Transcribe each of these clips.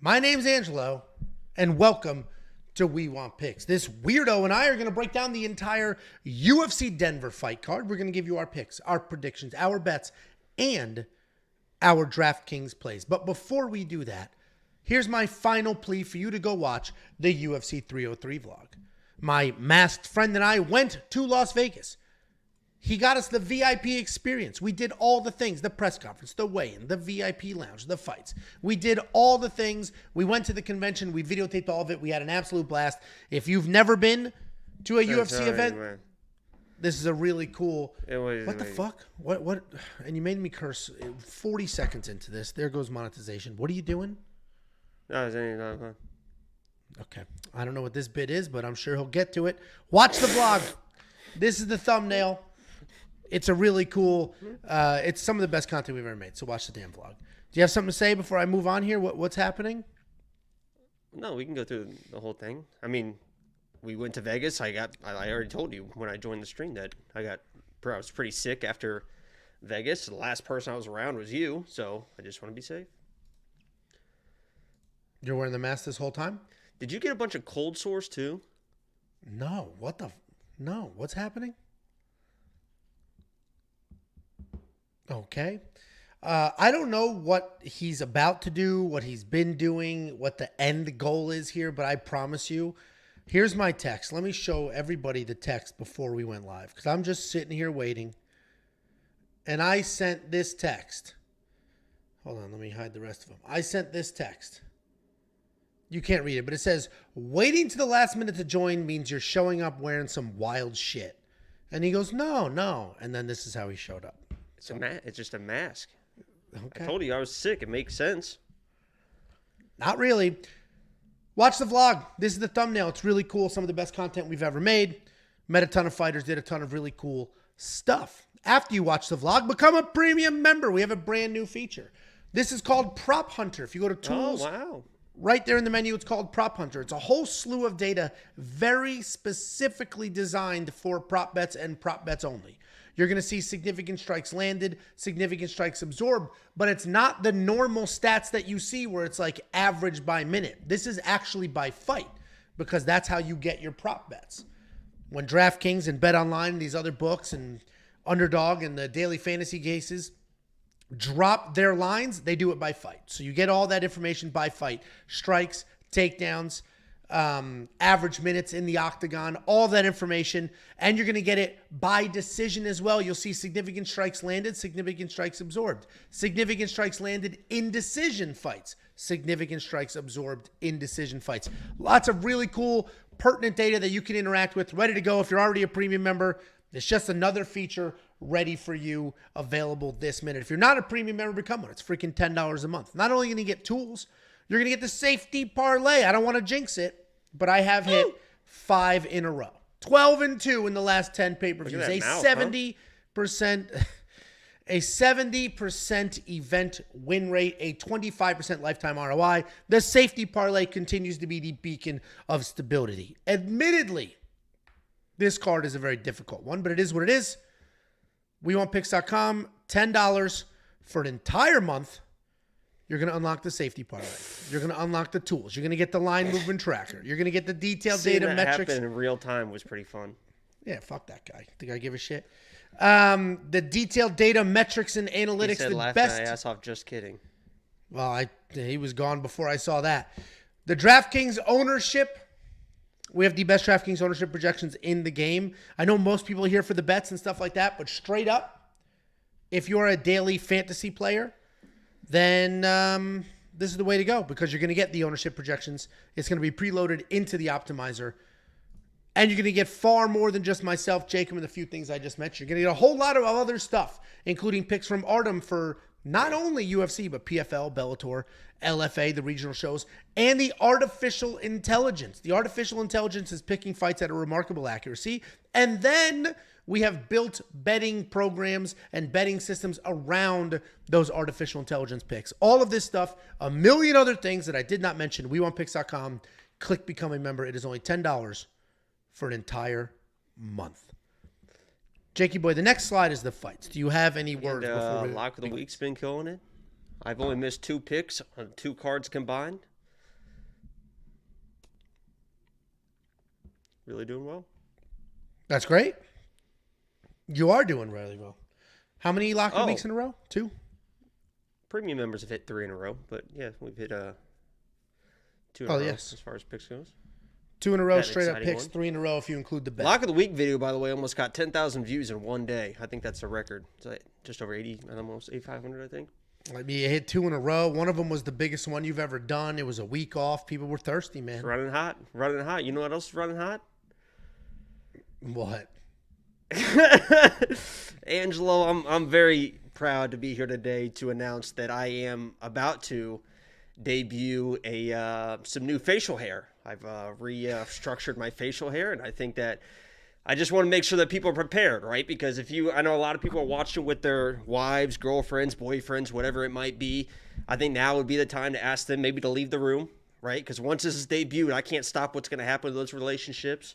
My name's Angelo, and welcome to We Want Picks. This weirdo and I are going to break down the entire UFC Denver fight card. We're going to give you our picks, our predictions, our bets, and our DraftKings plays. But before we do that, here's my final plea for you to go watch the UFC 303 vlog. My masked friend and I went to Las Vegas. He got us the VIP experience. We did all the things, the press conference, the weigh-in, the VIP lounge, the fights. We did all the things. We went to the convention. We videotaped all of it. We had an absolute blast. If you've never been to a UFC event, this is a really cool... What the fuck? What? And you made me curse 40 seconds into this. There goes monetization. What are you doing? No, it's anything. Okay. I don't know what this bit is, but I'm sure he'll get to it. Watch the vlog. This is the thumbnail. It's a really cool, it's some of the best content we've ever made. So watch the damn vlog. Do you have something to say before I move on here? What's happening? No, we can go through the whole thing. I mean, we went to Vegas. I already told you when I joined the stream that I was pretty sick after Vegas. The last person I was around was you. So I just want to be safe. You're wearing the mask this whole time? Did you get a bunch of cold sores too? No. No. What's happening? Okay. I don't know what he's about to do, what he's been doing, what the end goal is here, but I promise you, here's my text. Let me show everybody the text before we went live, because I'm just sitting here waiting, and I sent this text. Hold on, let me hide the rest of them. I sent this text. You can't read it, but it says, waiting to the last minute to join means you're showing up wearing some wild shit. And he goes, no. And then this is how he showed up. It's just a mask. Okay. I told you I was sick. It makes sense. Not really. Watch the vlog. This is the thumbnail. It's really cool. Some of the best content we've ever made. Met a ton of fighters. Did a ton of really cool stuff. After you watch the vlog, become a premium member. We have a brand new feature. This is called Prop Hunter. If you go to Tools, wow. Right there in the menu, it's called Prop Hunter. It's a whole slew of data very specifically designed for prop bets and prop bets only. You're going to see significant strikes landed, significant strikes absorbed, but it's not the normal stats that you see where it's like average by minute. This is actually by fight, because that's how you get your prop bets. When DraftKings and BetOnline and these other books and Underdog and the daily fantasy cases drop their lines, they do it by fight. So you get all that information by fight. Strikes, takedowns, average minutes in the octagon, all that information, and you're going to get it by decision as well. You'll see significant strikes landed, significant strikes absorbed, significant strikes landed in decision fights, significant strikes absorbed in decision fights. Lots of really cool, pertinent data that you can interact with, ready to go. If you're already a premium member, it's just another feature ready for you, available this minute. If you're not a premium member, become one. It's freaking $10 a month. Not only are you going to get tools, you're going to get the safety parlay. I don't want to jinx it, but I have hit 5 in a row. 12-2 in the last 10 pay-per-views. A 70% event win rate, a 25% lifetime ROI. The safety parlay continues to be the beacon of stability. Admittedly, this card is a very difficult one, but it is what it is. WeWantPicks.com, $10 for an entire month. You're going to unlock the safety parlay. You're going to unlock the tools. You're going to get the line movement tracker. You're going to get the detailed data metrics. Happen in real time was pretty fun. Yeah, fuck that guy. Think I give a shit? The detailed data metrics and analytics. He said, laugh my ass off. Just kidding. Well, he was gone before I saw that. The DraftKings ownership. We have the best DraftKings ownership projections in the game. I know most people are here for the bets and stuff like that, but straight up, if you're a daily fantasy player, then this is the way to go, because you're going to get the ownership projections. It's going to be preloaded into the optimizer. And you're going to get far more than just myself, Jacob, and the few things I just mentioned. You're going to get a whole lot of other stuff, including picks from Artem for not only UFC, but PFL, Bellator, LFA, the regional shows, and the artificial intelligence. The artificial intelligence is picking fights at a remarkable accuracy. And then we have built betting programs and betting systems around those artificial intelligence picks. All of this stuff, a million other things that I did not mention. WeWantPicks.com. Click Become a Member. It is only $10 for an entire month. Jakey boy, the next slide is the fights. Do you have any words before we... Lock of the Week's been killing it. I've only missed 2 picks on 2 cards combined. really doing well. That's great. You are doing really well. How many lock-in weeks in a row? 2? Premium members have hit 3 in a row, but yeah, we've hit 2 in a row as far as picks goes. 2 in a row, straight up picks. 3 in a row if you include the bet. Lock of the week video, by the way, almost got 10,000 views in one day. I think that's a record. It's like just over 80, almost 8,500, I think. I mean, you hit 2 in a row. One of them was the biggest one you've ever done. It was a week off. People were thirsty, man. Running hot. You know what else is running hot? What? Angelo, I'm very proud to be here today to announce that I am about to debut some new facial hair. I've restructured my facial hair, and I think that I just want to make sure that people are prepared, right? Because I know a lot of people are watching with their wives, girlfriends, boyfriends, whatever it might be. I think now would be the time to ask them maybe to leave the room, right? Because once this is debuted, I can't stop what's going to happen to those relationships.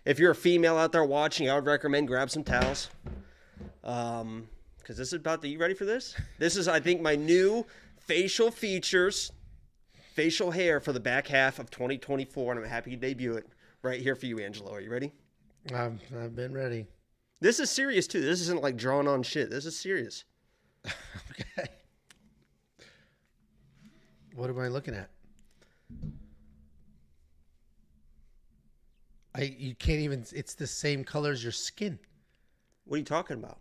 If you're a female out there watching, I would recommend grab some towels. Because this is you ready for this? This is, I think, my new facial features, facial hair for the back half of 2024, and I'm happy to debut it right here for you, Angelo. Are you ready? I've been ready. This is serious, too. This isn't like drawn on shit. This is serious. Okay. What am I looking at? You can't even, it's the same color as your skin. What are you talking about?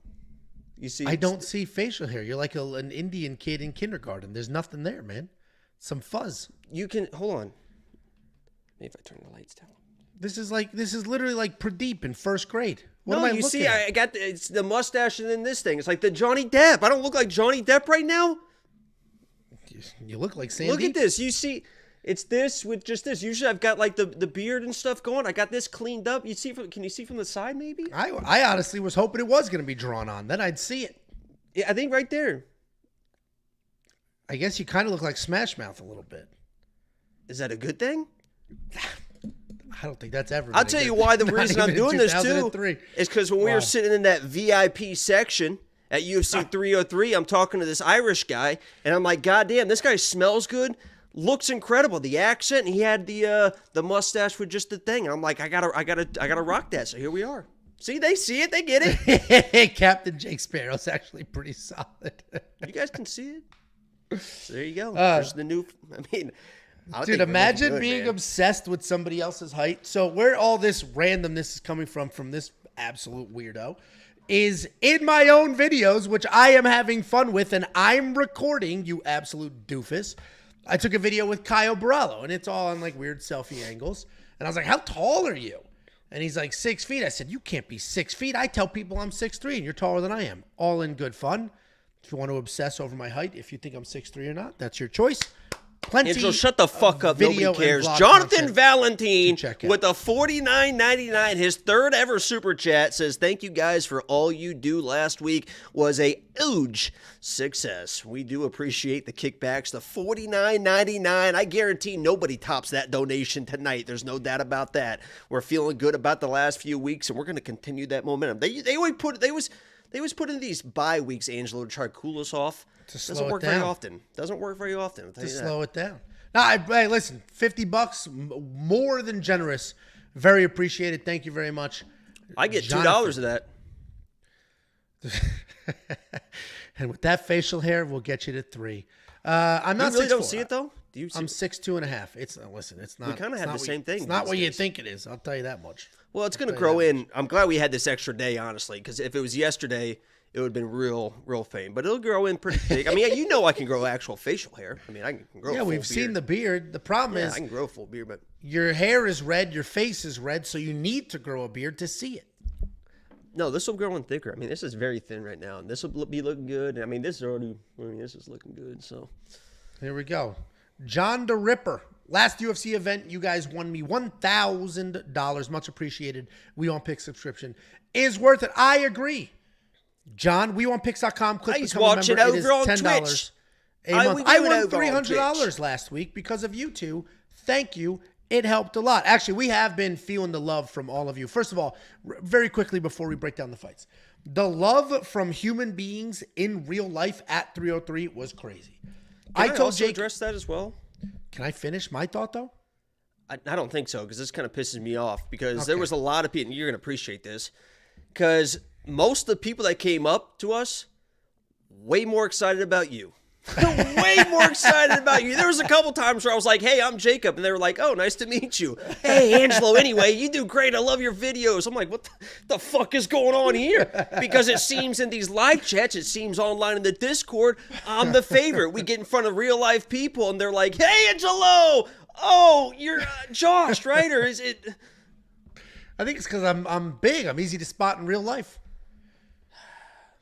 You see? I don't see facial hair. You're like an Indian kid in kindergarten. There's nothing there, man. Some fuzz. You can, hold on. Maybe if I turn the lights down. This is literally like Pradeep in first grade. What am I you looking see, at? I got it's the mustache and then this thing. It's like the Johnny Depp. I don't look like Johnny Depp right now. You look like Sandy. Look at this. You see, it's this with just this. Usually I've got like the beard and stuff going. I got this cleaned up. Can you see from the side maybe? I honestly was hoping it was going to be drawn on. Then I'd see it. Yeah, I think right there. I guess you kind of look like Smash Mouth a little bit. Is that a good thing? I don't think that's ever. I'll tell you why the reason I'm doing this too is because when we were sitting in that VIP section at UFC 303, I'm talking to this Irish guy, and I'm like, God damn, this guy smells good, looks incredible. The accent, and he had the mustache with just the thing. And I'm like, I gotta rock that. So here we are. See, they see it, they get it. Captain Jake Sparrow's actually pretty solid. You guys can see it. So there you go. There's the new. I mean. Dude, imagine being obsessed with somebody else's height. So where all this randomness is coming from this absolute weirdo is in my own videos, which I am having fun with, and I'm recording, you absolute doofus. I took a video with Kyle Barallo, and it's all on like weird selfie angles. And I was like, how tall are you? And he's like 6 feet. I said, you can't be 6 feet. I tell people I'm 6'3", and you're taller than I am. All in good fun. If you want to obsess over my height, if you think I'm 6'3" or not, that's your choice. Plenty Angel, shut the fuck up. Nobody cares. Jonathan Valentine with a $49.99, his third ever super chat, says, thank you guys for all you do. Last week was a huge success. We do appreciate the kickbacks. The $49.99, I guarantee nobody tops that donation tonight. There's no doubt about that. We're feeling good about the last few weeks, and we're going to continue that momentum. They always put in these bye weeks, Angelo, to try to cool us off. Doesn't work very often. Doesn't work very often. I'll tell you that. Slow it down. Now, hey, listen, $50, more than generous. Very appreciated. Thank you very much. I get $2 of that. And with that facial hair, we'll get you to 3. I'm not. You really don't see it though. Do you? I'm 6'2.5". It's listen. It's not. We kind of have the same thing. It's not what you think it is. I'll tell you that much. Well, it's going to grow in. I'm glad we had this extra day, honestly, because if it was yesterday, it would have been real fame. But it'll grow in pretty big. I mean, you know, I can grow actual facial hair. I mean, I can grow. Yeah, we've seen the beard. The problem is, I can grow a full beard, but your hair is red, your face is red, so you need to grow a beard to see it. No, this will grow in thicker. I mean, this is very thin right now, and this will be looking good. I mean, this is looking good. So here we go. John the Ripper. Last UFC event, you guys won me $1,000. Much appreciated. We on Pick subscription is worth it. I agree. John, WeWantPicks.com. Click I used to watch it over on Twitch. I won $300 last week because of you two. Thank you. It helped a lot. Actually, we have been feeling the love from all of you. First of all, very quickly before we break down the fights, the love from human beings in real life at 303 was crazy. I told Jake, address that as well. Can I finish my thought though? I don't think so, because this kind of pisses me off, because there was a lot of people, and you're going to appreciate this, because most of the people that came up to us, way more excited about you. Way more excited about you. There was a couple times where I was like, hey, I'm Jacob. And they were like, oh, nice to meet you. Hey, Angelo, anyway, you do great. I love your videos. I'm like, what the fuck is going on here? Because it seems in these live chats, it seems online in the Discord, I'm the favorite. We get in front of real life people and they're like, hey, Angelo. Oh, you're Josh, right? Or is it? I think it's because I'm big. I'm easy to spot in real life.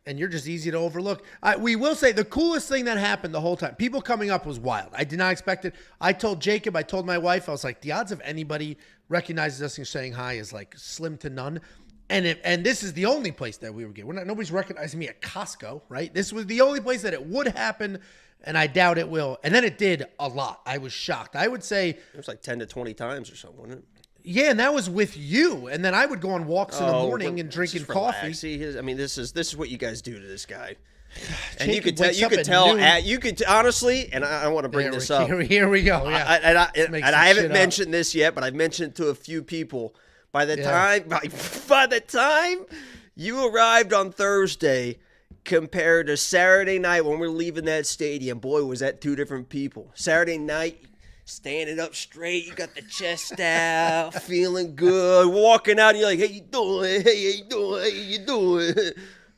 And you're just easy to overlook. We will say the coolest thing that happened the whole time, people coming up, was wild. I did not expect it. I told Jacob, I told my wife, I was like, the odds of anybody recognizes us and saying hi is like slim to none. And this is the only place that we were getting. Nobody's recognizing me at Costco, right? This was the only place that it would happen, and I doubt it will. And then it did a lot. I was shocked. I would say it was like 10 to 20 times or something, wasn't it? Yeah, and that was with you. And then I would go on walks in the morning and drinking coffee. See, this is what you guys do to this guy. And you could tell, honestly, and I want to bring this up. Here we go. Yeah. I haven't mentioned this yet, but I've mentioned it to a few people. By the time you arrived on Thursday compared to Saturday night when we were leaving that stadium, boy, was that two different people. Saturday night, standing up straight, you got the chest out, feeling good, walking out, and you're like, hey, you doing? Hey, how you doing? Hey, you doing?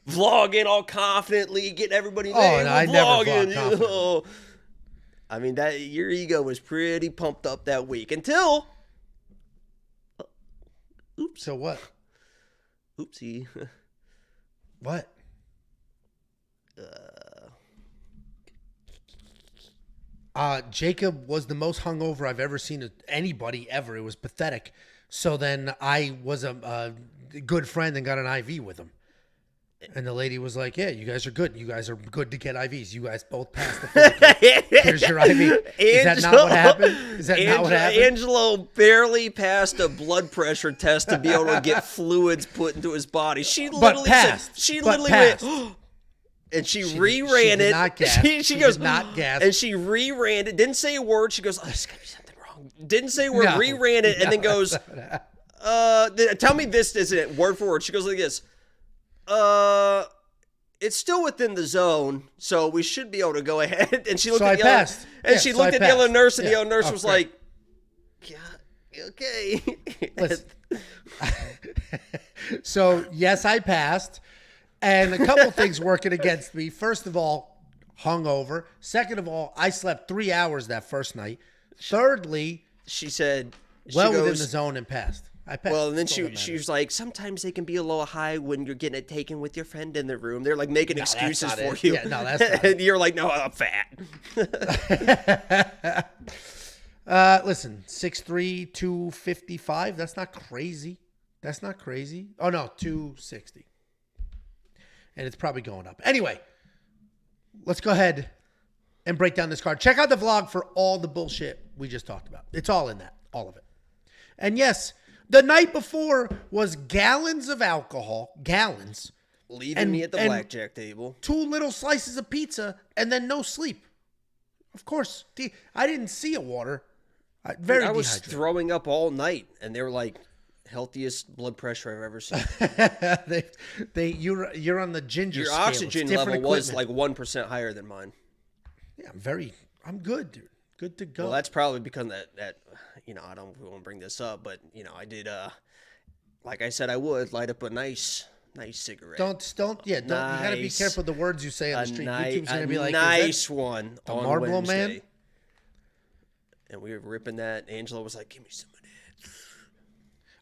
Vlogging all confidently, getting everybody there. I never vlog confident. I mean, your ego was pretty pumped up that week until... Oops. So what? Oopsie. What? Jacob was the most hungover I've ever seen anybody ever. It was pathetic. So then I was a good friend and got an IV with him. And the lady was like, yeah, you guys are good. You guys are good to get IVs. You guys both passed the physical. Here's your IV. Is that not what happened? Not what happened? Angelo barely passed a blood pressure test to be able to get fluids put into his body. She literally went, and she reran it. She goes, not gas. And she reran it. Didn't say a word. She goes, oh, there's got to be something wrong. Didn't say a word. Reran it, and then goes, tell me this isn't word for word. She goes like this. It's still within the zone, so we should be able to go ahead. And she looked at the other nurse, and the other nurse was like, yeah, okay. Listen. So, yes, I passed. And a couple things working against me. First of all, hungover. Second of all, I slept 3 hours that first night. Thirdly, she said, within the zone and passed. I passed. Well, and then she was like, sometimes they can be a little high when you're getting it taken with your friend in the room. They're like making excuses for you. Yeah, no, that's not and you're like, no, I'm fat. Listen, 6'3", 255. That's not crazy. Oh, no, 260. And it's probably going up. Anyway, let's go ahead and break down this card. Check out the vlog for all the bullshit we just talked about. It's all in that. All of it. And yes, the night before was gallons of alcohol. Gallons. Leaving me at the blackjack table. 2 little slices of pizza and then no sleep. Of course. I didn't see a water. I was throwing up all night. And they were like, healthiest blood pressure I've ever seen. You're on the ginger Your scale. oxygen level was like 1% higher than mine. Yeah, I'm good, dude. Good to go. Well, that's probably because that we won't bring this up, but I did like I said I would light up a nice cigarette. Don't you gotta be careful the words you say on the street. YouTube's gonna be like, nice one the on Marlboro Wednesday. Man. And we were ripping that. Angela was like, give me some of that.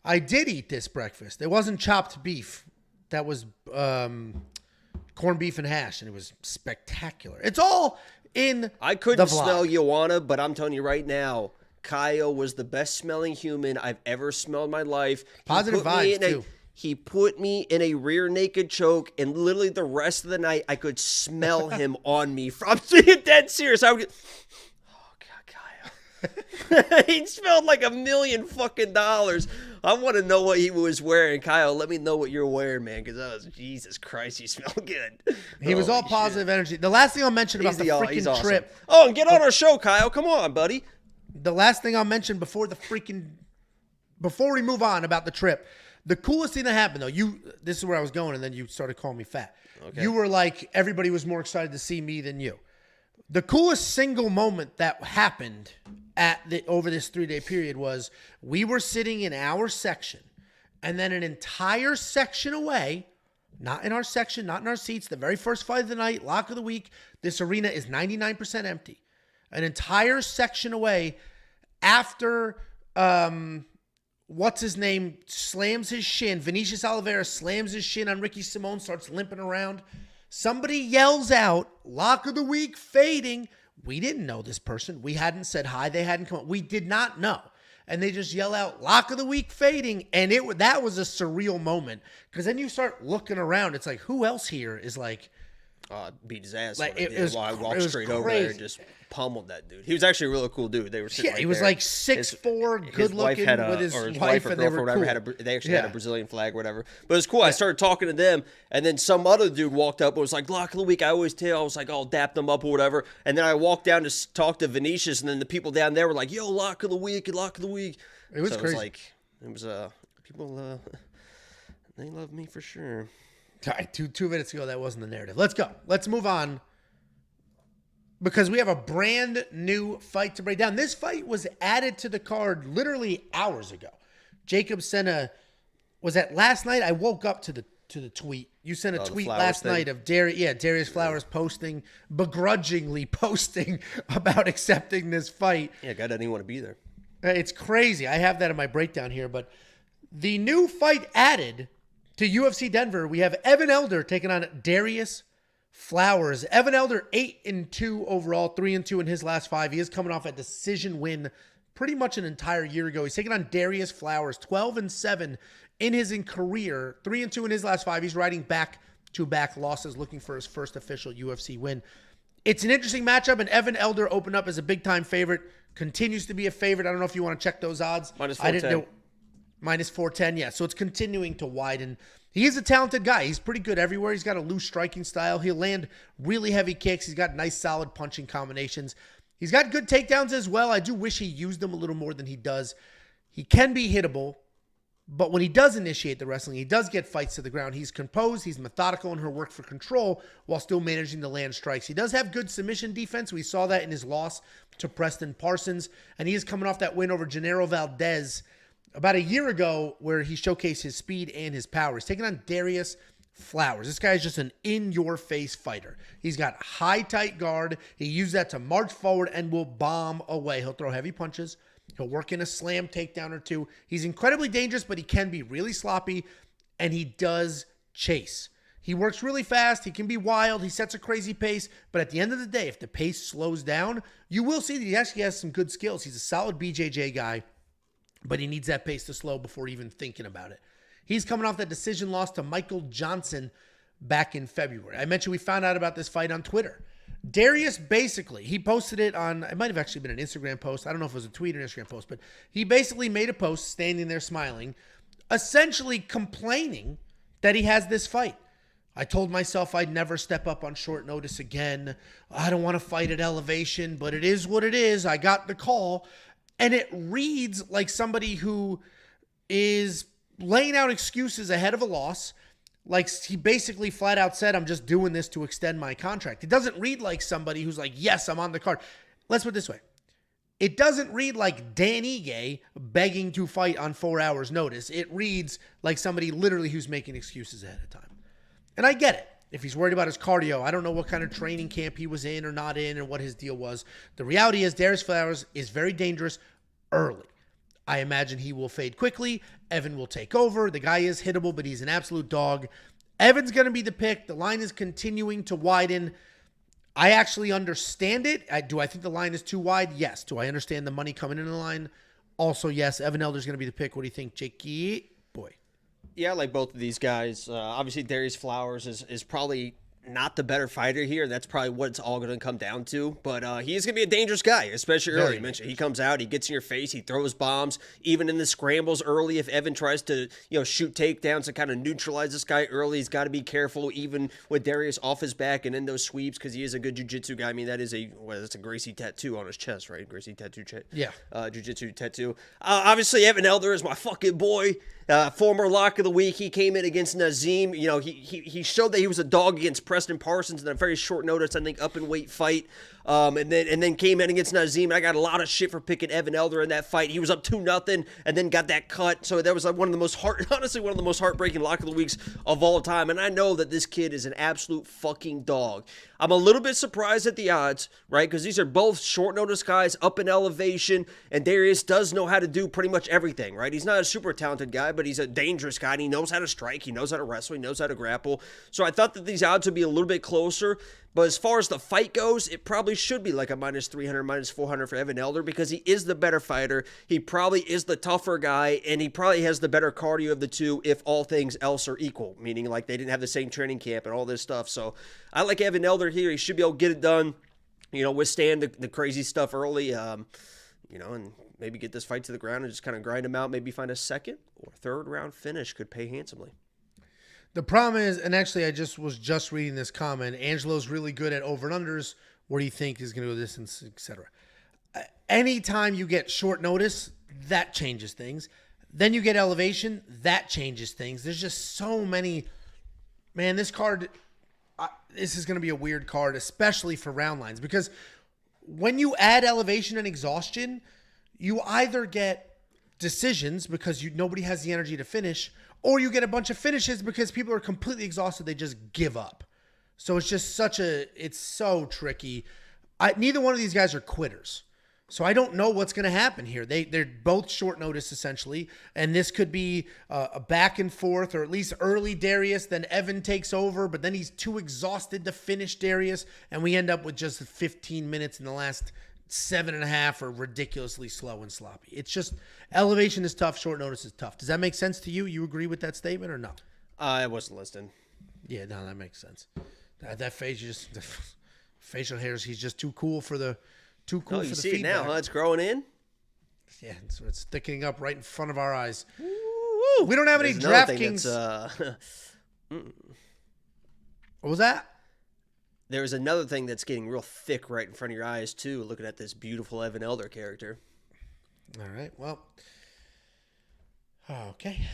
I did eat this breakfast. It wasn't chopped beef. That was corned beef and hash, and it was spectacular. It's all in I couldn't the vlog. smell Luana, but I'm telling you right now, Kyle was the best smelling human I've ever smelled in my life. Positive vibes, too. He put me in a rear naked choke, and literally the rest of the night, I could smell him on me. I'm being dead serious. I would get, oh, God, Kyle. He smelled like $1 million fucking dollars. I want to know what he was wearing. Kyle, let me know what you're wearing, man, because Jesus Christ, you smell good. He was all positive energy. The last thing I'll mention about the freaking trip. Oh, and get on our show, Kyle. Come on, buddy. The last thing I'll mention before we move on about the trip, the coolest thing that happened though, this is where I was going, and then you started calling me fat. Okay. You were like, everybody was more excited to see me than you. The coolest single moment that happened over this 3-day period was we were sitting in our section, and then an entire section away, not in our section, not in our seats, the very first fight of the night, lock of the week, this arena is 99% empty. An entire section away after what's his name slams his shin. Vinicius Oliveira slams his shin on Ricky Simone, starts limping around. Somebody yells out, lock of the week fading. We didn't know this person. We hadn't said hi. They hadn't come up. We did not know. And they just yell out, lock of the week fading. And that was a surreal moment. Because then you start looking around. It's like, who else here is like... beat his ass. Like, I walked straight over there and just pummeled that dude. He was actually a really cool dude. They were sitting right he was there. Like 6'4", good looking with his wife and they were cool. They actually had a Brazilian flag, whatever. But it was cool. I started talking to them, and then some other dude walked up and was like, lock of the week. I always tell. I was like, I'll dap them up or whatever. And then I walked down to talk to Vinicius, and then the people down there were like, yo, lock of the week, lock of the week. It was crazy. It was people, they love me for sure. All right, 2 minutes ago, that wasn't the narrative. Let's go. Let's move on because we have a brand new fight to break down. This fight was added to the card literally hours ago. Jacob sent was that last night? I woke up to the tweet. You sent a tweet last night of Darrius Flowers begrudgingly posting about accepting this fight. Yeah, guy doesn't even want to be there. It's crazy. I have that in my breakdown here, but the new fight added to UFC Denver, we have Evan Elder taking on Darrius Flowers. Evan Elder 8-2 overall, 3-2 in his last 5. He is coming off a decision win pretty much an entire year ago. He's taking on Darrius Flowers, 12-7 in his career, 3-2 in his last 5. He's riding back-to-back losses, looking for his first official UFC win. It's an interesting matchup, and Evan Elder opened up as a big-time favorite, continues to be a favorite. I don't know if you want to check those odds. Minus 410. Minus 410, yeah. So it's continuing to widen. He is a talented guy. He's pretty good everywhere. He's got a loose striking style. He'll land really heavy kicks. He's got nice, solid punching combinations. He's got good takedowns as well. I do wish he used them a little more than he does. He can be hittable, but when he does initiate the wrestling, he does get fights to the ground. He's composed. He's methodical in her work for control while still managing to land strikes. He does have good submission defense. We saw that in his loss to Preston Parsons, and he is coming off that win over Gennaro Valdez about a year ago where he showcased his speed and his power. He's taking on Darrius Flowers. This guy is just an in-your-face fighter. He's got high, tight guard. He uses that to march forward and will bomb away. He'll throw heavy punches. He'll work in a slam takedown or two. He's incredibly dangerous, but he can be really sloppy, and he does chase. He works really fast. He can be wild. He sets a crazy pace, but at the end of the day, if the pace slows down, you will see that he actually has some good skills. He's a solid BJJ guy, but he needs that pace to slow before even thinking about it. He's coming off that decision loss to Michael Johnson back in February. I mentioned we found out about this fight on Twitter. Darrius basically, he posted it on, it might have actually been an Instagram post. I don't know if it was a tweet or an Instagram post, but he basically made a post standing there smiling, essentially complaining that he has this fight. I told myself I'd never step up on short notice again. I don't want to fight at elevation, but it is what it is. I got the call. And it reads like somebody who is laying out excuses ahead of a loss. Like he basically flat out said, I'm just doing this to extend my contract. It doesn't read like somebody who's like, yes, I'm on the card. Let's put it this way. It doesn't read like Dan Ige begging to fight on 4 hours notice. It reads like somebody literally who's making excuses ahead of time. And I get it. If he's worried about his cardio, I don't know what kind of training camp he was in or not in or what his deal was. The reality is Darrius Flowers is very dangerous early. I imagine he will fade quickly. Evan will take over. The guy is hittable, but he's an absolute dog. Evan's going to be the pick. The line is continuing to widen. I actually understand it. Do I think the line is too wide? Yes. Do I understand the money coming in the line? Also, yes. Evan Elder's going to be the pick. What do you think, Jakey? Boy. Yeah, I like both of these guys. Obviously, Darrius Flowers is probably not the better fighter here. That's probably what it's all going to come down to. But he is going to be a dangerous guy, especially early. You mentioned he comes out, he gets in your face, he throws bombs, even in the scrambles early. If Evan tries to, shoot takedowns to kind of neutralize this guy early, he's got to be careful, even with Darrius off his back and in those sweeps, because he is a good jiu-jitsu guy. I mean, that's a Gracie tattoo on his chest, right? Gracie tattoo. Yeah. Jiu-jitsu tattoo. Obviously, Evan Elder is my fucking boy. Former lock of the week. He came in against Nazim. He showed that he was a dog against Preston Parsons in a very short notice, I think, up in weight fight. And then came in against Nazim. I got a lot of shit for picking Evan Elder in that fight. He was up 2-0 and then got that cut. So that was like one of the most heartbreaking lock of the weeks of all time. And I know that this kid is an absolute fucking dog. I'm a little bit surprised at the odds, right? Because these are both short notice guys up in elevation, and Darrius does know how to do pretty much everything, right? He's not a super talented guy, but he's a dangerous guy, and he knows how to strike, he knows how to wrestle, he knows how to grapple. So I thought that these odds would be a little bit closer, but as far as the fight goes, it probably should be like a -300, -400 for Evan Elder, because he is the better fighter, he probably is the tougher guy, and he probably has the better cardio of the two if all things else are equal, meaning like they didn't have the same training camp and all this stuff. So I like Evan Elder here. He should be able to get it done, withstand the crazy stuff early, and maybe get this fight to the ground and just kind of grind him out, maybe find a second or third round finish. Could pay handsomely. The problem is, and actually I was just reading this comment, Angelo's really good at over and unders. What do you think is going to go distance, etc. Anytime you get short notice, that changes things. Then you get elevation, that changes things. There's just so many. Man, this card, this is going to be a weird card, especially for round lines, because when you add elevation and exhaustion, you either get decisions because nobody has the energy to finish, or you get a bunch of finishes because people are completely exhausted. They just give up. So it's just it's so tricky. Neither one of these guys are quitters. So I don't know what's going to happen here. They're both short notice, essentially, and this could be a back and forth, or at least early Darrius, then Evan takes over, but then he's too exhausted to finish Darrius, and we end up with just 15 minutes in the last 7.5 are ridiculously slow and sloppy. It's just, elevation is tough, short notice is tough. Does that make sense to you? You agree with that statement or no? I wasn't listening. Yeah, no, that makes sense. That face, the facial hairs, he's just too cool for the... Too cool for the feedback. You see it now, huh? It's growing in? Yeah, it's thickening up right in front of our eyes. Woo-woo. We don't have any DraftKings. What was that? There's another thing that's getting real thick right in front of your eyes, too, looking at this beautiful Evan Elder character. All right, well. Okay.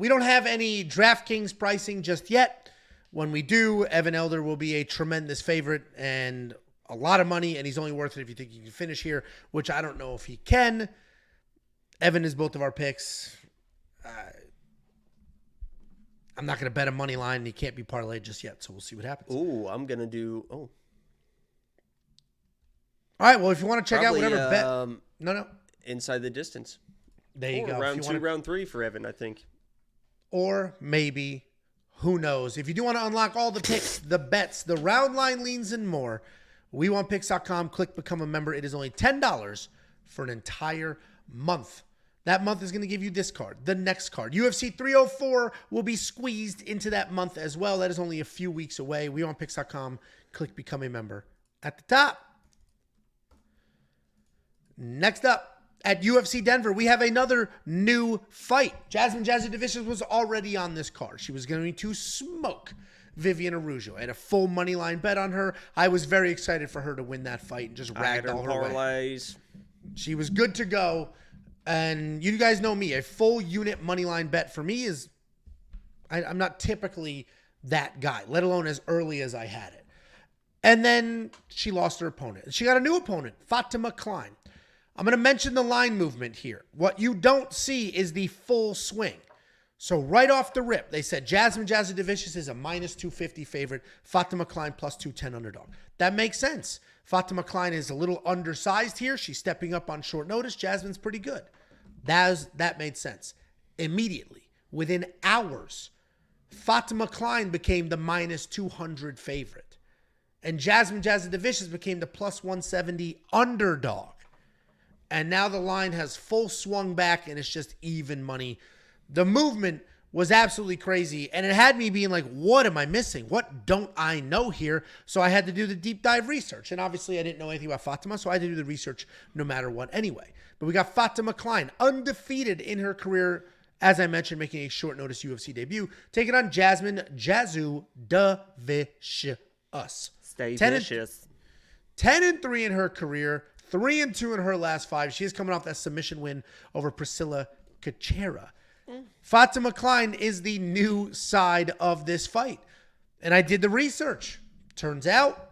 We don't have any DraftKings pricing just yet. When we do, Evan Elder will be a tremendous favorite and a lot of money, and he's only worth it if you think he can finish here, which I don't know if he can. Evan is both of our picks. I'm not going to bet a money line, and he can't be parlayed just yet, so we'll see what happens. Ooh, I'm going to do... Oh. All right, well, if you want to check out whatever bet... No. Inside the distance. There you go. Round 2, round 3 for Evan, I think. Or maybe, who knows. If you do want to unlock all the picks, the bets, the round line leans, and more... WeWantPicks.com, click become a member. It is only $10 for an entire month. That month is going to give you this card, the next card. UFC 304 will be squeezed into that month as well. That is only a few weeks away. WeWantPicks.com, click become a member at the top. Next up, at UFC Denver, we have another new fight. Jasmine Jasudavicius was already on this card. She was going to smoke Vivian Araujo. I had a full money line bet on her. I was very excited for her to win that fight and just ragdoll her away. She was good to go. And you guys know me. A full unit money line bet for me is... I'm not typically that guy, let alone as early as I had it. And then she lost her opponent. She got a new opponent, Fatima Kline. I'm going to mention the line movement here. What you don't see is the full swing. So right off the rip, they said Jasmine Jasudavicius is a -250 favorite. Fatima Kline +210 underdog. That makes sense. Fatima Kline is a little undersized here. She's stepping up on short notice. Jasmine's pretty good. That made sense. Immediately, within hours, Fatima Kline became the -200 favorite. And Jasmine Jasudavicius became the +170 underdog. And now the line has full swung back and it's just even money. The movement was absolutely crazy. And it had me being like, what am I missing? What don't I know here? So I had to do the deep dive research. And obviously I didn't know anything about Fatima, so I had to do the research no matter what anyway. But we got Fatima Kline, undefeated in her career, as I mentioned, making a short notice UFC debut, taking on Jasmine Jasudavicius. Stay vicious. 10-3 in her career, 3-2 in her last 5. She is coming off that submission win over Priscilla Caceres. Fatima Kline is the new side of this fight. And I did the research. Turns out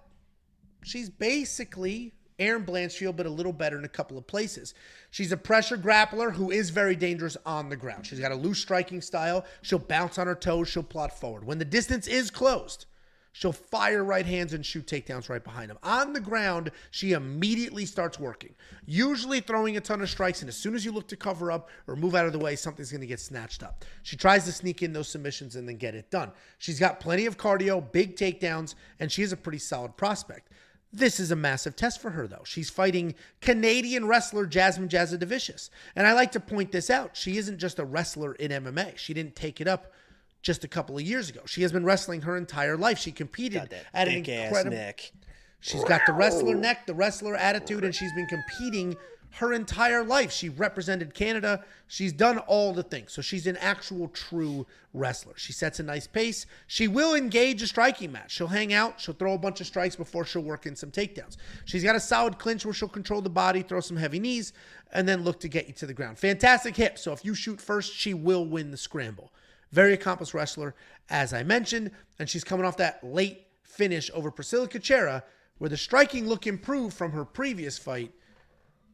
she's basically Erin Blanchfield, but a little better in a couple of places. She's a pressure grappler who is very dangerous on the ground. She's got a loose striking style. She'll bounce on her toes. She'll plot forward. When the distance is closed, she'll fire right hands and shoot takedowns right behind them. On the ground, she immediately starts working, usually throwing a ton of strikes, and as soon as you look to cover up or move out of the way, something's going to get snatched up. She tries to sneak in those submissions and then get it done. She's got plenty of cardio, big takedowns, and she is a pretty solid prospect. This is a massive test for her, though. She's fighting Canadian wrestler Jasmine Jasudavicius. And I like to point this out. She isn't just a wrestler in MMA. She didn't take it up just a couple of years ago. She has been wrestling her entire life. She competed at an incredible neck. She's got the wrestler neck, the wrestler attitude, and she's been competing her entire life. She represented Canada. She's done all the things. So she's an actual true wrestler. She sets a nice pace. She will engage a striking match. She'll hang out. She'll throw a bunch of strikes before she'll work in some takedowns. She's got a solid clinch where she'll control the body, throw some heavy knees, and then look to get you to the ground. Fantastic hips. So if you shoot first, she will win the scramble. Very accomplished wrestler, as I mentioned, and she's coming off that late finish over Priscilla Caceres, where the striking look improved from her previous fight,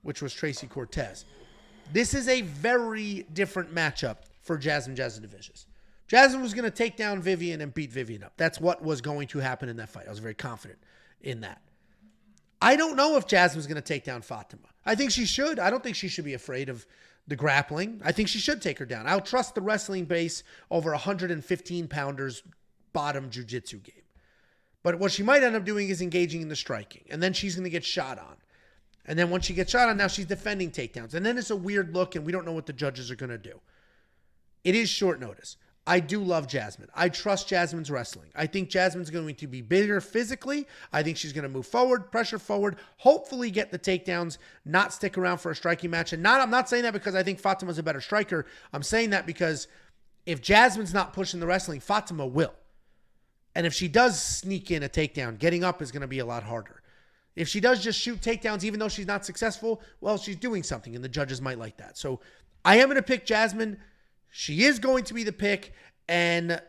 which was Tracy Cortez. This is a very different matchup for Jasmine Jasudavicius. Jasmine was going to take down Vivian and beat Vivian up. That's what was going to happen in that fight. I was very confident in that. I don't know if Jasmine's going to take down Fatima. I think she should. I don't think she should be afraid of the grappling. I think she should take her down. I'll trust the wrestling base over 115-pounders bottom jiu-jitsu game. But what she might end up doing is engaging in the striking. And then she's going to get shot on. And then once she gets shot on, now she's defending takedowns. And then it's a weird look, and we don't know what the judges are going to do. It is short notice. I do love Jasmine. I trust Jasmine's wrestling. I think Jasmine's going to be bigger physically. I think she's going to move forward, pressure forward, hopefully get the takedowns, not stick around for a striking match. And I'm not saying that because I think Fatima's a better striker. I'm saying that because if Jasmine's not pushing the wrestling, Fatima will. And if she does sneak in a takedown, getting up is going to be a lot harder. If she does just shoot takedowns, even though she's not successful, well, she's doing something, and the judges might like that. So I am going to pick Jasmine. She is going to be the pick. And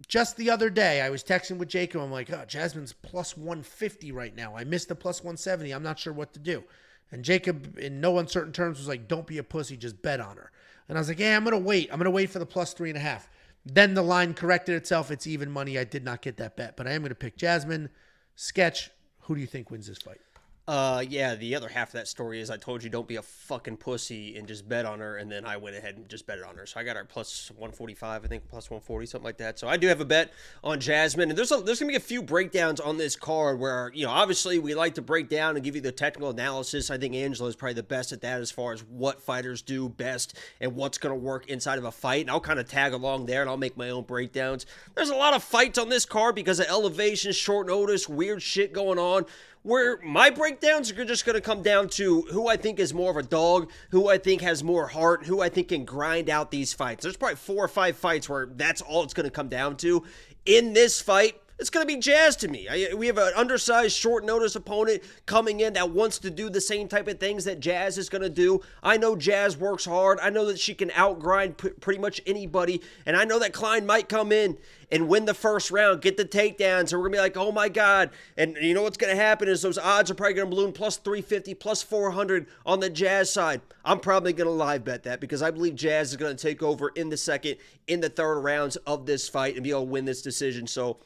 just the other day, I was texting with Jacob. I'm like, oh, Jasmine's plus 150 right now. I missed the plus 170. I'm not sure what to do. And Jacob, in no uncertain terms, was like, don't be a pussy. Just bet on her. And I was like, yeah, I'm going to wait. I'm going to wait for the plus 3.5. Then the line corrected itself. It's even money. I did not get that bet. But I am going to pick Jasmine. Sketch, who do you think wins this fight? Yeah, the other half of that story is I told you don't be a fucking pussy and just bet on her, and then I went ahead and just bet on her. So I got her plus 145, I think, plus 140, something like that. So I do have a bet on Jasmine, and there's going to be a few breakdowns on this card where, you know, obviously we like to break down and give you the technical analysis. I think Angela is probably the best at that as far as what fighters do best and what's going to work inside of a fight, and I'll kind of tag along there, and I'll make my own breakdowns. There's a lot of fights on this card because of elevation, short notice, weird shit going on, where my breakdowns are just going to come down to who I think is more of a dog, who I think has more heart, who I think can grind out these fights. There's probably 4 or 5 fights where that's all it's going to come down to. In this fight, it's going to be Jazz to me. We have an undersized, short notice opponent coming in that wants to do the same type of things that Jazz is going to do. I know Jazz works hard. I know that she can outgrind pretty much anybody. And I know that Kline might come in and win the first round, get the takedowns, and we're going to be like, oh my God. And you know what's going to happen is those odds are probably going to balloon plus 350, plus 400 on the Jazz side. I'm probably going to live bet that because I believe Jazz is going to take over in the second, in the third rounds of this fight and be able to win this decision. So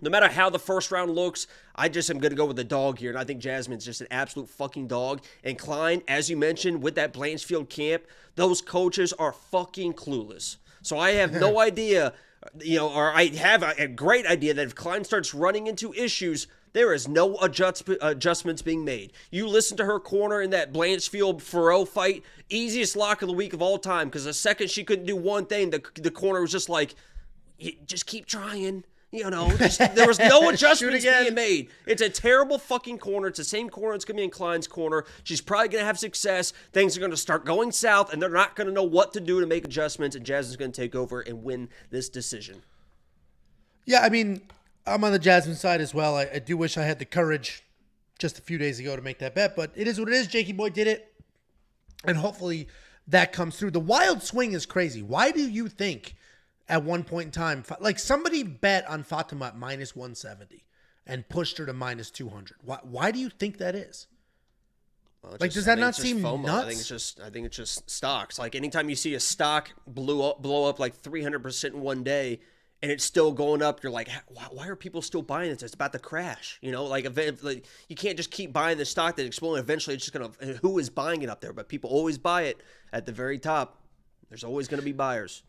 no matter how the first round looks, I just am going to go with the dog here. And I think Jasmine's just an absolute fucking dog. And Kline, as you mentioned, with that Blanchfield camp, those coaches are fucking clueless. So I have no idea, you know, or I have a great idea that if Kline starts running into issues, There is no adjustments being made. You listen to her corner in that Blanchfield-Farrell fight, easiest lock of the week of all time, because the second she couldn't do one thing, the corner was just like, just keep trying. There was no adjustments being made. It's a terrible fucking corner. It's the same corner it's going to be in Kline's corner. She's probably going to have success. Things are going to start going south, and they're not going to know what to do to make adjustments, and Jasmine's going to take over and win this decision. Yeah, I mean, I'm on the Jasmine side as well. I do wish I had the courage just a few days ago to make that bet, but it is what it is. Jakey Boy did it, and hopefully that comes through. The wild swing is crazy. Why do you think at one point in time, like somebody bet on Fatima at minus 170 and pushed her to minus 200? Why do you think that is? Well, does that not seem FOMO. nuts? I think it's just stocks. Like anytime you see a stock blow up like 300% in one day, and it's still going up, you're like, why are people still buying this? It's about to crash. Like you can't just keep buying the stock that exploded. Eventually, it's just gonna. Who is buying it up there? But people always buy it at the very top. There's always going to be buyers.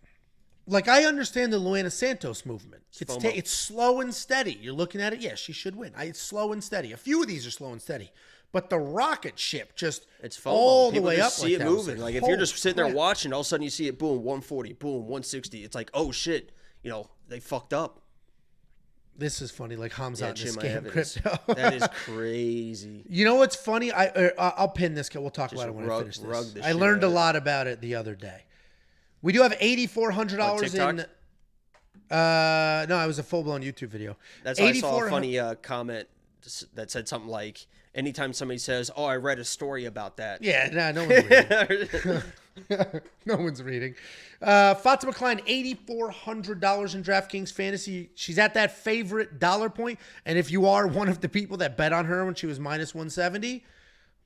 Like, I understand the Luana Santos movement. It's slow and steady. You're looking at it, yes, she should win. It's slow and steady. A few of these are slow and steady. But the rocket ship it's all the way up. See it moving. Like if you're just sitting there watching, all of a sudden you see it, boom, 140, boom, 160. It's like, oh shit, they fucked up. This is funny, like Hamza in this game crypto. That is crazy. You know what's funny? I'll pin this. We'll talk about it when I finish this. I learned a lot about it the other day. We do have $8,400 in. No, it was a full-blown YouTube video. That's why I saw a funny comment that said something like, anytime somebody says, "Oh, I read a story about that." Yeah, no one's reading. No one's reading. Fatima Kline, $8,400 in DraftKings Fantasy. She's at that favorite dollar point. And if you are one of the people that bet on her when she was minus 170,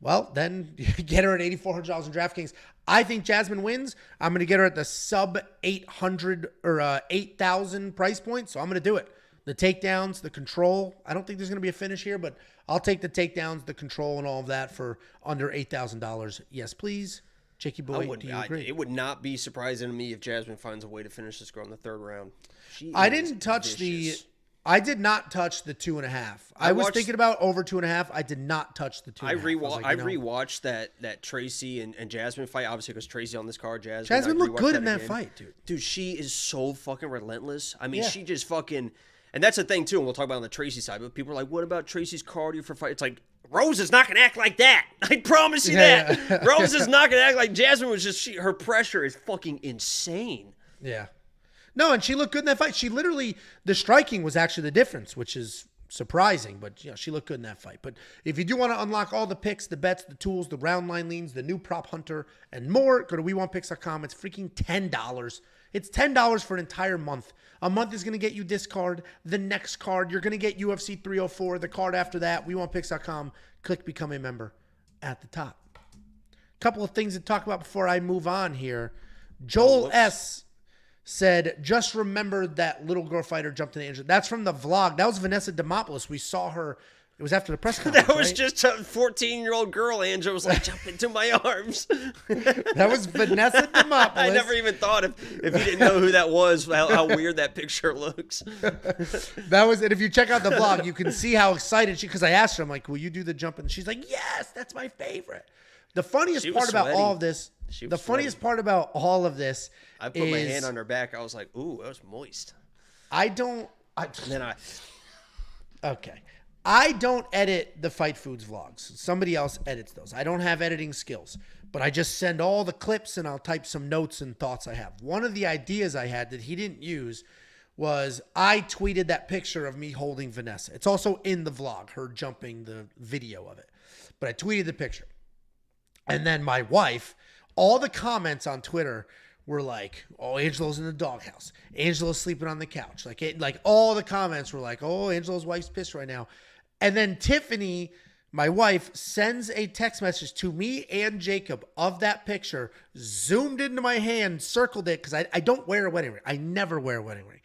well, then get her at $8,400 in DraftKings. I think Jasmine wins. I'm going to get her at the sub 800 or 8,000 price point. So I'm going to do it. The takedowns, the control. I don't think there's going to be a finish here, but I'll take the takedowns, the control, and all of that for under $8,000. Yes, please. Jakey Boy, do you agree? It would not be surprising to me if Jasmine finds a way to finish this girl in the third round. I did not touch the 2.5. I was thinking about over 2.5. I did not touch the 2.5. I rewatched that Tracy and Jasmine fight, obviously because Tracy on this card. Jasmine looked good in that fight, dude. Dude, she is so fucking relentless. I mean, she just fucking, and that's the thing too. And we'll talk about it on the Tracy side. But people are like, "What about Tracy's cardio for fight?" It's like, Rose is not gonna act like that. I promise you that. Rose is not gonna act like Jasmine was just. Her pressure is fucking insane. Yeah. No, and she looked good in that fight. She literally, the striking was actually the difference, which is surprising, but she looked good in that fight. But if you do want to unlock all the picks, the bets, the tools, the round line leans, the new prop hunter, and more, go to WeWantPicks.com. It's freaking $10. It's $10 for an entire month. A month is going to get you this card, the next card. You're going to get UFC 304, the card after that. WeWantPicks.com. Click Become a Member at the top. Couple of things to talk about before I move on here. Joel S. said, just remember that little girl fighter jumped in the injury. That's from the vlog. That was Vanessa Demopoulos. We saw her. It was after the press conference, That was just a 14-year-old girl. Ange was like, jump into my arms. That was Vanessa Demopoulos. I never even thought if you didn't know who that was, how weird that picture looks. That was, and if you check out the vlog, you can see how excited because I asked her, I'm like, will you do the jump? And she's like, yes, that's my favorite. The funniest part about all of this, I put my hand on her back. I was like, ooh, that was moist. Okay. I don't edit the Fight Foods vlogs. Somebody else edits those. I don't have editing skills, but I just send all the clips and I'll type some notes and thoughts I have. One of the ideas I had that he didn't use was I tweeted that picture of me holding Vanessa. It's also in the vlog, her jumping the video of it. But I tweeted the picture. And then my wife, all the comments on Twitter were like, oh, Angelo's in the doghouse. Angelo's sleeping on the couch. Like all the comments were like, oh, Angelo's wife's pissed right now. And then Tiffany, my wife, sends a text message to me and Jacob of that picture, zoomed into my hand, circled it, because I don't wear a wedding ring. I never wear a wedding ring.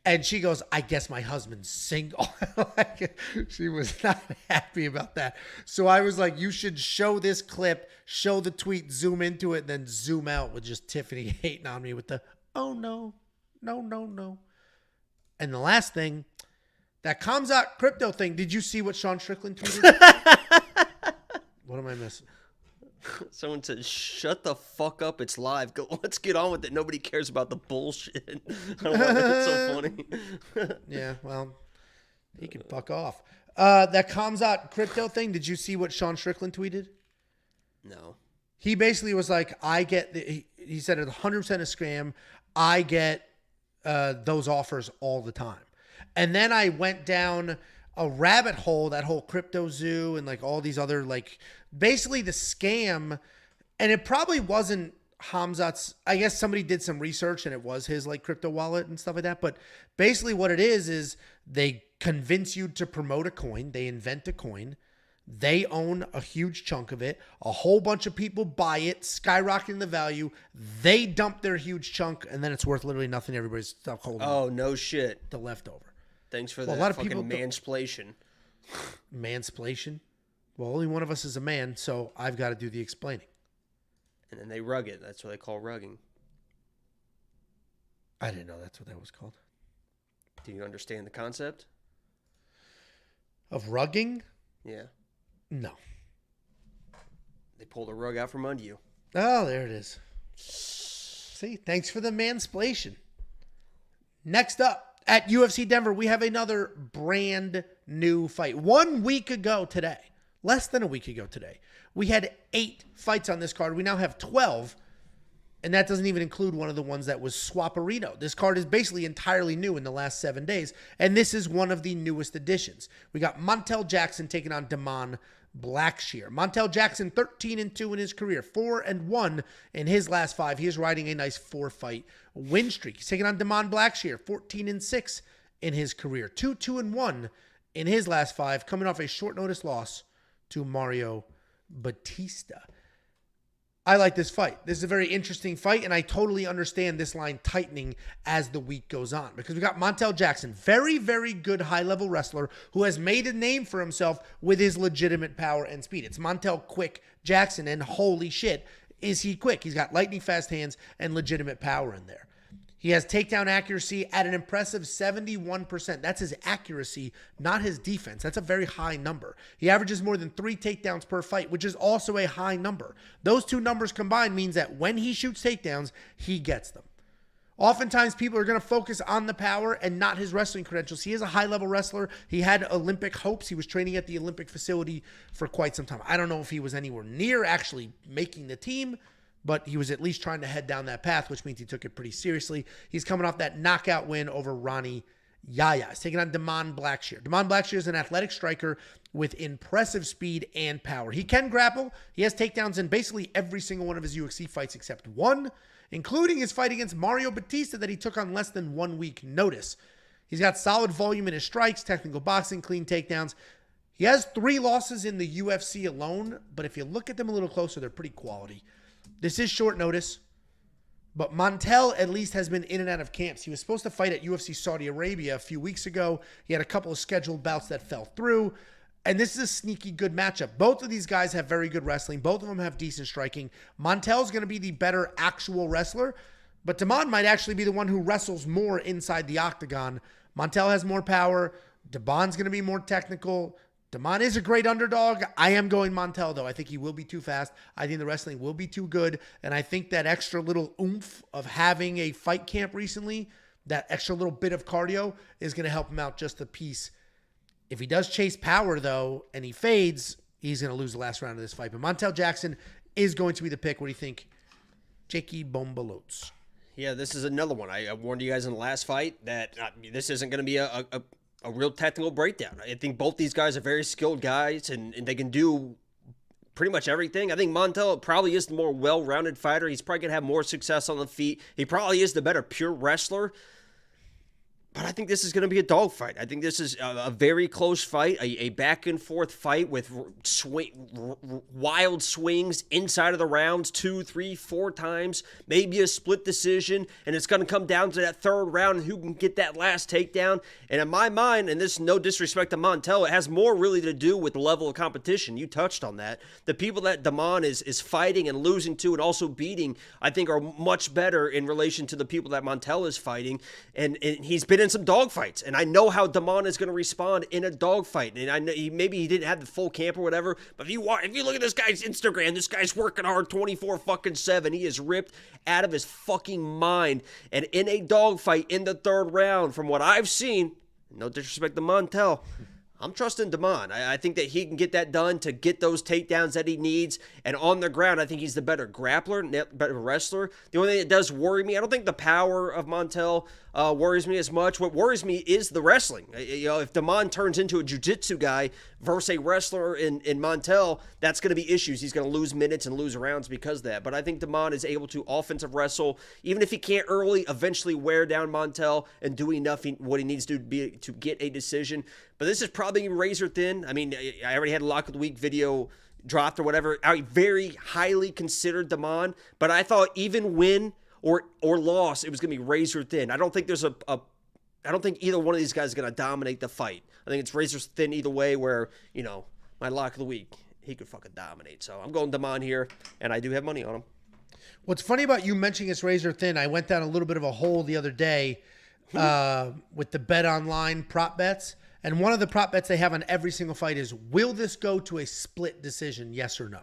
And she goes, I guess my husband's single. She was not happy about that. So I was like, you should show this clip, show the tweet, zoom into it, and then zoom out with just Tiffany hating on me with the, oh, no. And the last thing, That Kamzat crypto thing. Did you see what Sean Strickland tweeted? What am I missing? Someone said, "Shut the fuck up! It's live. Go. Let's get on with it. Nobody cares about the bullshit." I don't know. That's so funny. Yeah, well, he can fuck off. That Kamzat crypto thing. Did you see what Sean Strickland tweeted? No. He basically was like, "I get." He said it's 100% a scam. I get those offers all the time. And then I went down a rabbit hole, that whole crypto zoo and like all these other, like basically the scam. And it probably wasn't Hamzat's. I guess somebody did some research and it was his like crypto wallet and stuff like that. But basically what it is they convince you to promote a coin. They invent a coin. They own a huge chunk of it. A whole bunch of people buy it, skyrocketing the value. They dump their huge chunk, and then it's worth literally nothing. Everybody's stuck holding. Oh, no shit. The leftover. Thanks for Well, that a lot of fucking people mansplation. Mansplation? Well, only one of us is a man, so I've got to do the explaining. And then they rug it. That's what they call rugging. I didn't know that's what that was called. Do you understand the concept? Of rugging? Yeah. No. They pull the rug out from under you. Oh, there it is. See, thanks for the mansplation. Next up, at UFC Denver, we have another brand new fight. 1 week ago today, less than a week ago today, we had 8 fights on this card. We now have 12, and that doesn't even include one of the ones that was Swaparito. This card is basically entirely new in the last 7 days, and this is one of the newest additions. We got Montel Jackson taking on DaMon Blackshear. Montel Jackson 13-2 in his career, 4-1 in his last 5. He is riding a nice 4-fight win streak. He's taking on DaMon Blackshear, 14-6 in his career, 2-1 in his last 5, coming off a short notice loss to Mario Batista. I like this fight. This is a very interesting fight, and I totally understand this line tightening as the week goes on because we got Montel Jackson, very, very good high-level wrestler who has made a name for himself with his legitimate power and speed. It's Montel Quick Jackson, and holy shit, is he quick. He's got lightning-fast hands and legitimate power in there. He has takedown accuracy at an impressive 71%. That's his accuracy, not his defense. That's a very high number. He averages more than 3 takedowns per fight, which is also a high number. Those two numbers combined means that when he shoots takedowns, he gets them. Oftentimes, people are going to focus on the power and not his wrestling credentials. He is a high-level wrestler. He had Olympic hopes. He was training at the Olympic facility for quite some time. I don't know if he was anywhere near actually making the team, but he was at least trying to head down that path, which means he took it pretty seriously. He's coming off that knockout win over Ronnie Yaya. He's taking on DaMon Blackshear. DaMon Blackshear is an athletic striker with impressive speed and power. He can grapple. He has takedowns in basically every single one of his UFC fights except one, including his fight against Mario Batista that he took on less than 1 week notice. He's got solid volume in his strikes, technical boxing, clean takedowns. He has 3 losses in the UFC alone, but if you look at them a little closer, they're pretty quality. This is short notice, but Montel at least has been in and out of camps. He was supposed to fight at UFC Saudi Arabia a few weeks ago. He had a couple of scheduled bouts that fell through, and this is a sneaky good matchup. Both of these guys have very good wrestling. Both of them have decent striking. Montel's going to be the better actual wrestler, but DaMon might actually be the one who wrestles more inside the octagon. Montel has more power. DaMon's going to be more technical. DaMon is a great underdog. I am going Montel, though. I think he will be too fast. I think the wrestling will be too good. And I think that extra little oomph of having a fight camp recently, that extra little bit of cardio, is going to help him out just a piece. If he does chase power, though, and he fades, he's going to lose the last round of this fight. But Montel Jackson is going to be the pick. What do you think? Jakey Bombalotes. Yeah, this is another one. I warned you guys in the last fight that this isn't going to be a real technical breakdown. I think both these guys are very skilled guys, and they can do pretty much everything. I think Montel probably is the more well-rounded fighter. He's probably going to have more success on the feet. He probably is the better pure wrestler. But I think this is going to be a dogfight. I think this is a very close fight, a back-and-forth fight with wild swings inside of the rounds 2, 3, 4 times, maybe a split decision, and it's going to come down to that third round and who can get that last takedown. And in my mind, and this is no disrespect to Montel, it has more really to do with the level of competition. You touched on that. The people that DaMon is fighting and losing to and also beating, I think, are much better in relation to the people that Montel is fighting. And he's been get in some dogfights. And I know how DaMon is going to respond in a dogfight. And I know maybe he didn't have the full camp or whatever, but if you look at this guy's Instagram, this guy's working hard 24-7. He is ripped out of his fucking mind. And in a dogfight in the third round, from what I've seen, no disrespect to Montel, I'm trusting DaMon. I think that he can get that done to get those takedowns that he needs. And on the ground, I think he's the better grappler, better wrestler. The only thing that does worry me, I don't think the power of Montel worries me as much. What worries me is the wrestling. If DaMon turns into a jiu-jitsu guy versus a wrestler in Montel, that's going to be issues. He's going to lose minutes and lose rounds because of that. But I think DaMon is able to offensive wrestle, even if he can't early, eventually wear down Montel and do enough what he needs to do to get a decision. But this is probably razor thin. I mean, I already had a Lock of the Week video dropped or whatever. I very highly considered DaMon, but I thought even win or loss, it was going to be razor thin. I don't think there's I don't think either one of these guys is going to dominate the fight. I think it's razor thin either way where, my Lock of the Week, he could fucking dominate. So I'm going DaMon here, and I do have money on him. What's funny about you mentioning it's razor thin, I went down a little bit of a hole the other day with the bet online prop bets. And one of the prop bets they have on every single fight is, will this go to a split decision, yes or no?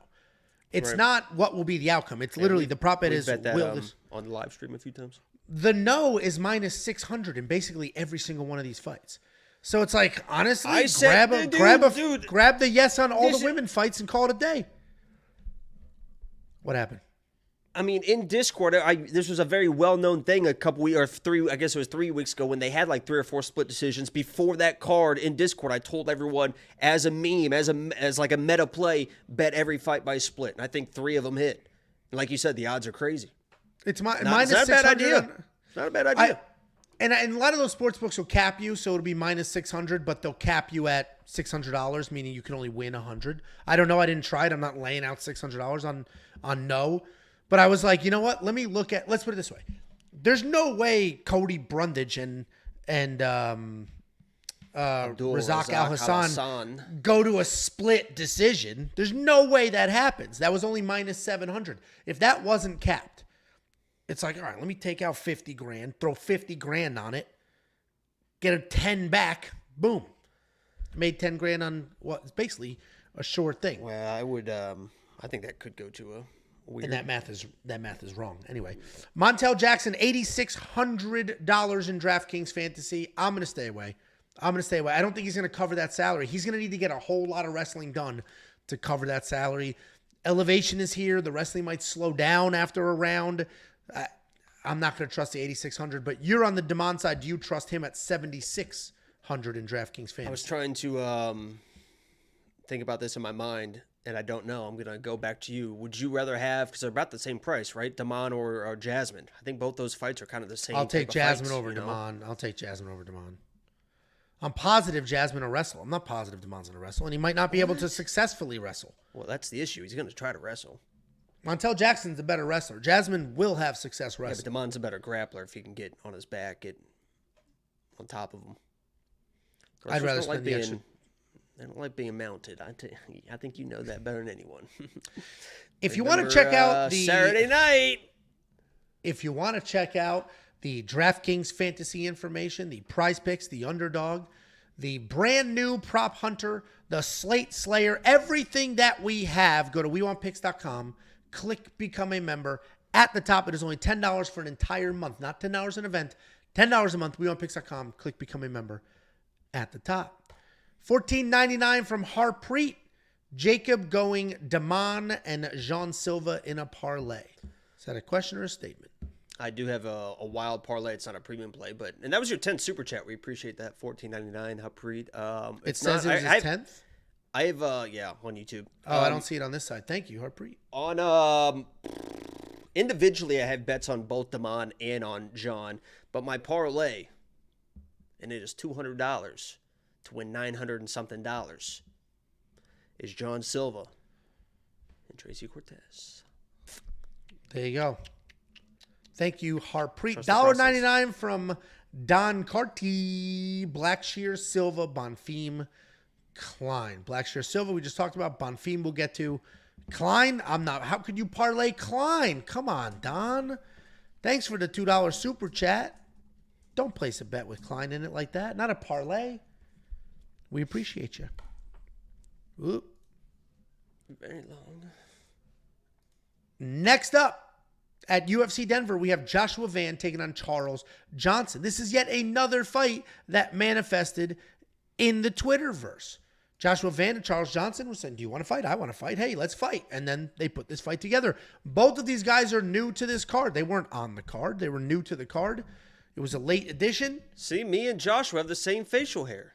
It's not what will be the outcome. It's literally the prop bet is, bet that, will this... on the live stream a few times. The no is minus 600 in basically every single one of these fights. So it's like, honestly, grab the yes on all the women fights and call it a day. What happened? I mean, in Discord, this was a very well-known thing a couple weeks, or 3, I guess it was 3 weeks ago when they had like 3 or 4 split decisions. Before that card in Discord, I told everyone as a meme, as like a meta play, bet every fight by split. And I think 3 of them hit. And like you said, the odds are crazy. It's minus 600. Bad idea. It's not a bad idea. And a lot of those sports books will cap you, so it'll be minus 600, but they'll cap you at $600, meaning you can only win 100. I don't know. I didn't try it. I'm not laying out $600 on no. But I was like, you know what? Let's put it this way. There's no way Cody, Brundage, and Abdul, Razak Alhassan go to a split decision. There's no way that happens. That was only minus 700. If that wasn't capped, it's like, all right, let me take out 50 grand, throw 50 grand on it, get a 10 back, boom. Made 10 grand on what is basically a short thing. Well, I would, I think that could go to a weird. And that math is wrong. Anyway, Montel Jackson, $8,600 in DraftKings Fantasy. I'm going to stay away. I don't think he's going to cover that salary. He's going to need to get a whole lot of wrestling done to cover that salary. Elevation is here. The wrestling might slow down after a round. I'm not going to trust the 8,600, but you're on the DaMon side. Do you trust him at 7,600 in DraftKings Fantasy? I was trying to think about this in my mind, and I don't know. I'm going to go back to you. Would you rather have, because they're about the same price, right? DaMon or Jasmine? I think both those fights are kind of the same. I'll take Jasmine over DaMon. I'll take Jasmine over DaMon. I'm positive Jasmine will wrestle. I'm not positive DaMon's going to wrestle, and he might not be able to successfully wrestle. Well, that's the issue. He's going to try to wrestle. Montel Jackson's a better wrestler. Jasmine will have success wrestling. Yeah, but DaMon's a better grappler if he can get on his back, get on top of him. I'd rather spend the extra. I don't like being mounted. I think you know that better than anyone. If you want to check out the Saturday night, if you want to check out the DraftKings fantasy information, the prize picks, the underdog, the brand new prop hunter, the slate slayer, everything that we have, go to WeWantPicks.com, click become a member. At the top, it is only $10 for an entire month, not $10 an event, $10 a month. WeWantPicks.com, click become a member at the top. $14.99 from Harpreet. Jacob going DaMon and Jean Silva in a parlay. Is that a question or a statement? I do have a wild parlay. It's not a premium play, and that was your 10th super chat. We appreciate that. $14.99, Harpreet. It says it was his 10th? I have, on YouTube. Oh, I don't see it on this side. Thank you, Harpreet. On, individually, I have bets on both DaMon and on John, but my parlay, and it is $200 to win $900 and something dollars, is John Silva and Tracy Cortez. There you go. Thank you, Harpreet. $1.99 from Don Carty, Blackshear, Silva, Bonfim, Kline. Blackshear, Silva, we just talked about. Bonfim we'll get to. Kline, I'm not. How could you parlay Kline? Come on, Don. Thanks for the $2 super chat. Don't place a bet with Kline in it like that. Not a parlay. We appreciate you. Oop. Very long. Next up, at UFC Denver, we have Joshua Van taking on Charles Johnson. This is yet another fight that manifested in the Twitterverse. Joshua Van and Charles Johnson were saying, do you want to fight? I want to fight. Hey, let's fight. And then they put this fight together. Both of these guys are new to this card. They weren't on the card. They were new to the card. It was a late addition. See, me and Joshua have the same facial hair.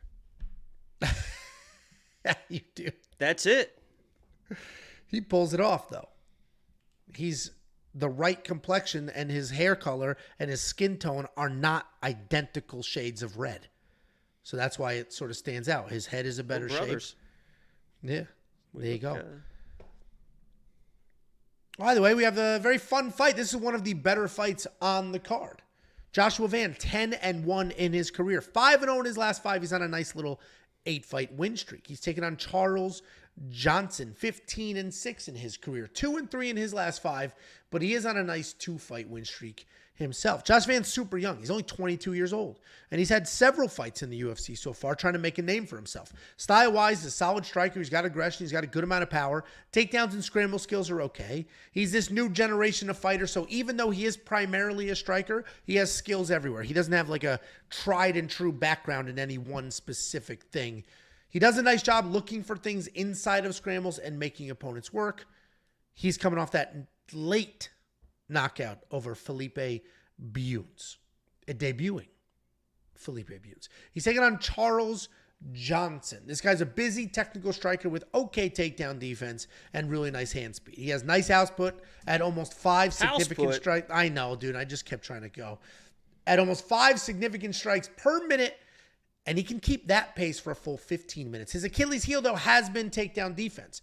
You do. That's it. He pulls it off, though. He's the right complexion, and his hair color and his skin tone are not identical shades of red. So that's why it sort of stands out. His head is a better shape. Yeah, there you go. By the way, we have a very fun fight. This is one of the better fights on the card. Joshua Van, 10-1 in his career. 5-0 in his last 5. He's on a nice little 8-fight win streak. He's taking on Charles Johnson, 15-6 in his career. 2-3 in his last 5, but he is on a nice 2-fight win streak himself. Josh Van's super young. He's only 22 years old, and he's had several fights in the UFC so far trying to make a name for himself. Style-wise, he's a solid striker. He's got aggression. He's got a good amount of power. Takedowns and scramble skills are okay. He's this new generation of fighter, so even though he is primarily a striker, he has skills everywhere. He doesn't have like a tried-and-true background in any one specific thing. He does a nice job looking for things inside of scrambles and making opponents work. He's coming off that late knockout over Felipe Bunes. Debuting Felipe Bunes. He's taking on Charles Johnson. This guy's a busy technical striker with okay takedown defense and really nice hand speed. He has nice output at almost 5 significant strikes. I know, dude. I just kept trying to go. At almost 5 significant strikes per minute, and he can keep that pace for a full 15 minutes. His Achilles heel, though, has been takedown defense.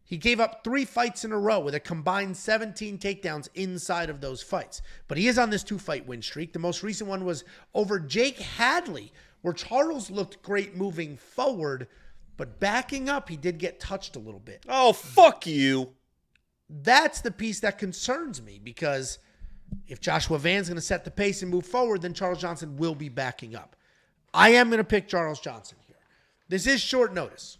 He gave up 3 fights in a row with a combined 17 takedowns inside of those fights. But he is on this 2-fight win streak. The most recent one was over Jake Hadley, where Charles looked great moving forward, but backing up, he did get touched a little bit. Oh, fuck you. That's the piece that concerns me, because if Joshua Van's going to set the pace and move forward, then Charles Johnson will be backing up. I am going to pick Charles Johnson here. This is short notice.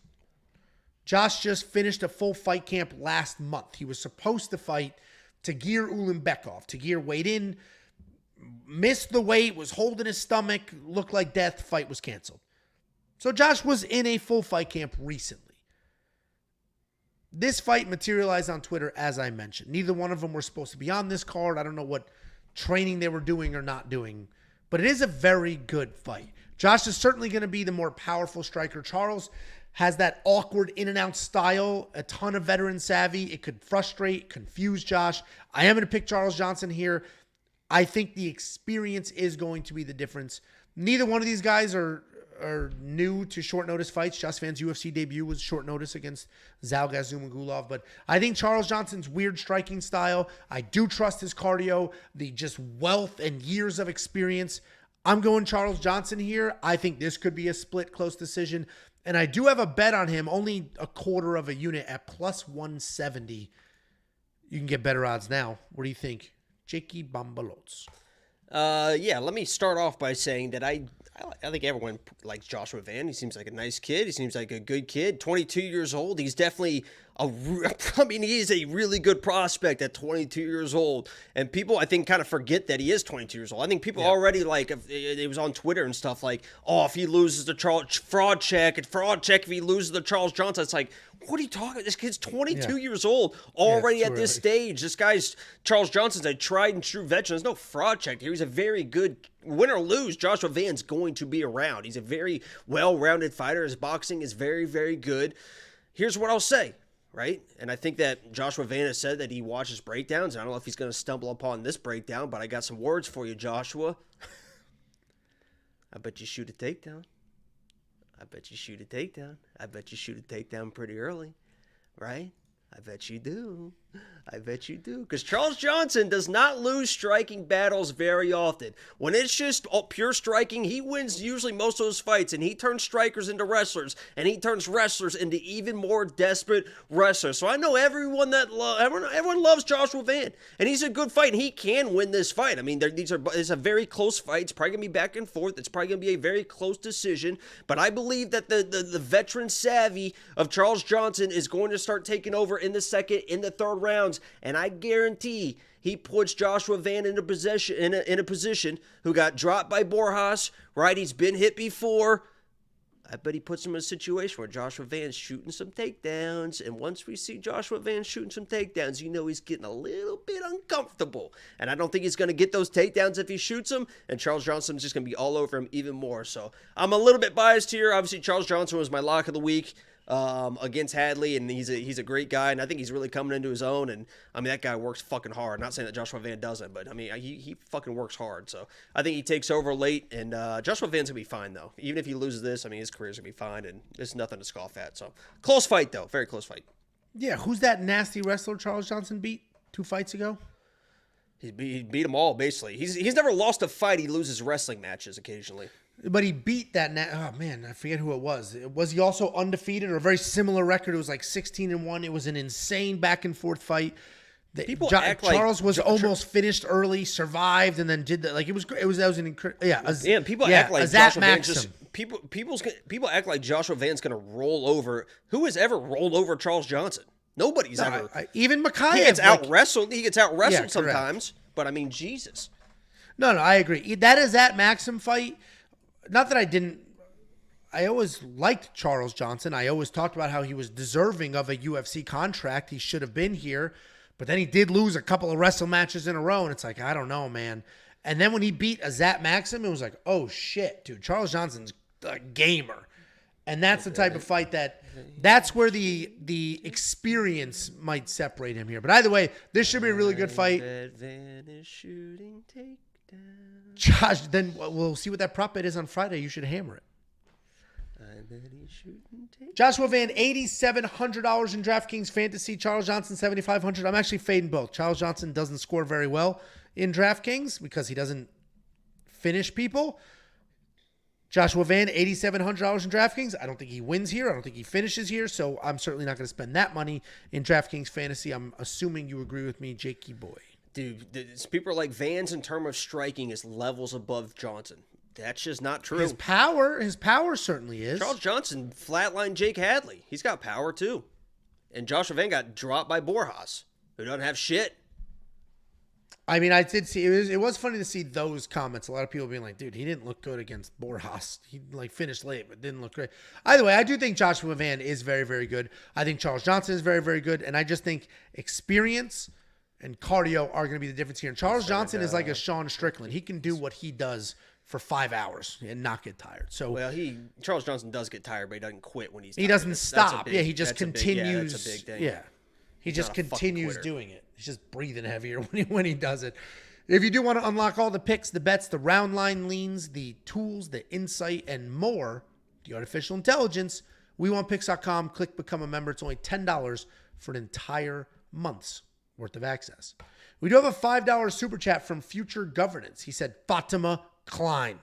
Josh just finished a full fight camp last month. He was supposed to fight Tagir Ulanbekov. Tagir weighed in, missed the weight, was holding his stomach, looked like death. Fight was canceled. So Josh was in a full fight camp recently. This fight materialized on Twitter, as I mentioned. Neither one of them were supposed to be on this card. I don't know what training they were doing or not doing, but it is a very good fight. Josh is certainly going to be the more powerful striker. Charles has that awkward in-and-out style, a ton of veteran savvy. It could frustrate, confuse Josh. I am going to pick Charles Johnson here. I think the experience is going to be the difference. Neither one of these guys are new to short notice fights. Josh Van's UFC debut was short notice against Zalgaz Zumagulov, but I think Charles Johnson's weird striking style, I do trust his cardio, the just wealth and years of experience. I'm going Charles Johnson here. I think this could be a split close decision. And I do have a bet on him, only a quarter of a unit at plus 170. You can get better odds now. What do you think? Jakey Bambalots. Yeah, let me start off by saying that I think everyone likes Joshua Van. He seems like a nice kid. He seems like a good kid. 22 years old. He's definitely he is a really good prospect at 22 years old. And people, I think, kind of forget that he is 22 years old. I think people already, it was on Twitter and stuff like, oh, if he loses the fraud check if he loses the Charles Johnson. It's like, what are you talking about? This kid's 22 years old already at this stage. This guy's, Charles Johnson's a tried and true veteran. There's no fraud check here. He's a very good, win or lose, Joshua Van's going to be around. He's a very well-rounded fighter. His boxing is very, very good. Here's what I'll say. Right? And I think that Joshua Van has said that he watches breakdowns. I don't know if he's going to stumble upon this breakdown, but I got some words for you, Joshua. I bet you shoot a takedown. I bet you shoot a takedown. I bet you shoot a takedown pretty early. Right? I bet you do. I bet you do. Because Charles Johnson does not lose striking battles very often. When it's just pure striking, he wins usually most of those fights. And he turns strikers into wrestlers. And he turns wrestlers into even more desperate wrestlers. So I know everyone loves Joshua Van. And he's a good fight. And he can win this fight. I mean, it's a very close fight. It's probably going to be back and forth. It's probably going to be a very close decision. But I believe that the veteran savvy of Charles Johnson is going to start taking over in the second, in the third rounds. And I guarantee he puts Joshua Van in a position who got dropped by Borjas, right? He's been hit before. I bet he puts him in a situation where Joshua Van's shooting some takedowns. And once we see Joshua Van shooting some takedowns, you know he's getting a little bit uncomfortable. And I don't think he's going to get those takedowns if he shoots them. And Charles Johnson's just going to be all over him even more. So I'm a little bit biased here. Obviously, Charles Johnson was my lock of the week against Hadley, and he's a great guy, and I think he's really coming into his own. And I mean, that guy works fucking hard. Not saying that Joshua Van doesn't, but I mean, he fucking works hard. So I think he takes over late, and Joshua Van's gonna be fine though. Even if he loses this, I mean, his career's gonna be fine, and it's nothing to scoff at. So close fight though, very close fight. Yeah, who's that nasty wrestler Charles Johnson beat 2 fights ago? He beat them all basically. He's never lost a fight. He loses wrestling matches occasionally. But he beat that. Oh man, I forget who it was. Was he also undefeated or a very similar record? It was like 16-1. It was an insane back and forth fight. People act like Charles was almost finished early, survived, and then did that. Like it was that was an incredible. Yeah, people act like Joshua Van just people act like Joshua Van's gonna roll over. Who has ever rolled over Charles Johnson? Nobody's ever. Even Makayev. He gets out wrestled. He gets out wrestled sometimes. But I mean, Jesus. No, I agree. That is that Maxim fight. Not that I always liked Charles Johnson. I always talked about how he was deserving of a UFC contract. He should have been here. But then he did lose a couple of wrestle matches in a row. And it's like, I don't know, man. And then when he beat Azat Maxim, it was like, oh, shit, dude. Charles Johnson's a gamer. And that's the type of fight that's where the experience might separate him here. But either way, this should be a really good fight. Josh, then we'll see what that prop bet is on Friday. You should hammer it. Joshua Van, $8,700 in DraftKings Fantasy. Charles Johnson, $7,500. I'm actually fading both. Charles Johnson doesn't score very well in DraftKings because he doesn't finish people. Joshua Van, $8,700 in DraftKings. I don't think he wins here. I don't think he finishes here. So I'm certainly not going to spend that money in DraftKings Fantasy. I'm assuming you agree with me, Jakey boy. Dude, people are like Van's in terms of striking is levels above Johnson. That's just not true. His power certainly is. Charles Johnson flatlined Jake Hadley. He's got power too. And Joshua Van got dropped by Borjas, who doesn't have shit. I mean, I did see it was funny to see those comments. A lot of people being like, dude, he didn't look good against Borjas. He finished late, but didn't look great. Either way, I do think Joshua Van is very, very good. I think Charles Johnson is very, very good. And I just think experience and cardio are going to be the difference here. And Charles Johnson is like a Sean Strickland. He can do what he does for 5 hours and not get tired. So Charles Johnson does get tired, but he doesn't quit when he's tired. He doesn't stop. He just continues. That's a big thing. Yeah. He just continues doing it. He's just breathing heavier when he does it. If you do want to unlock all the picks, the bets, the round line leans, the tools, the insight, and more, the artificial intelligence, WeWantPicks.com. Click Become a Member. It's only $10 for an entire month's worth of access. We do have a $5 super chat from Future Governance. He said, Fatima Kline.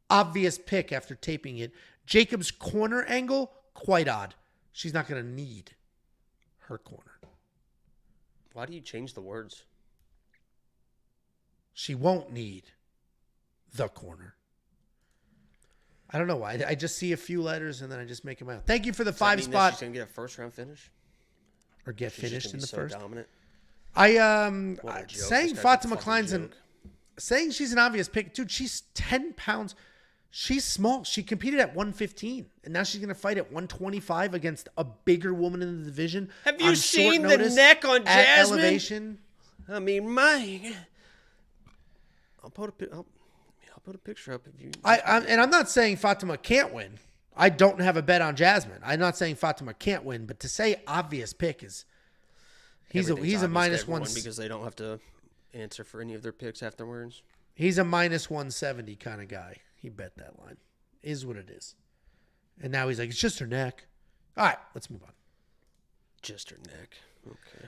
Obvious pick after taping it. Jacob's corner angle, quite odd. She's not going to need her corner. Why do you change the words? She won't need the corner. I don't know why. I just see a few letters and then I just make them out. Thank you for the 5 spot. She's going to get a first round finish? Or get finished in the first? Dominant. Saying Fatima Kline's saying she's an obvious pick. Dude, she's 10 pounds. She's small. She competed at 115, and now she's going to fight at 125 against a bigger woman in the division. Have you seen the neck on Jasmine? Elevation. I mean, I'll put a picture up if you. And I'm not saying Fatima can't win. I don't have a bet on Jasmine. I'm not saying Fatima can't win, but to say obvious pick is he's a -1 because they don't have to answer for any of their picks afterwards. He's a -170 kind of guy. He bet that line. Is what it is. And now he's like, it's just her neck. All right, let's move on. Just her neck. Okay.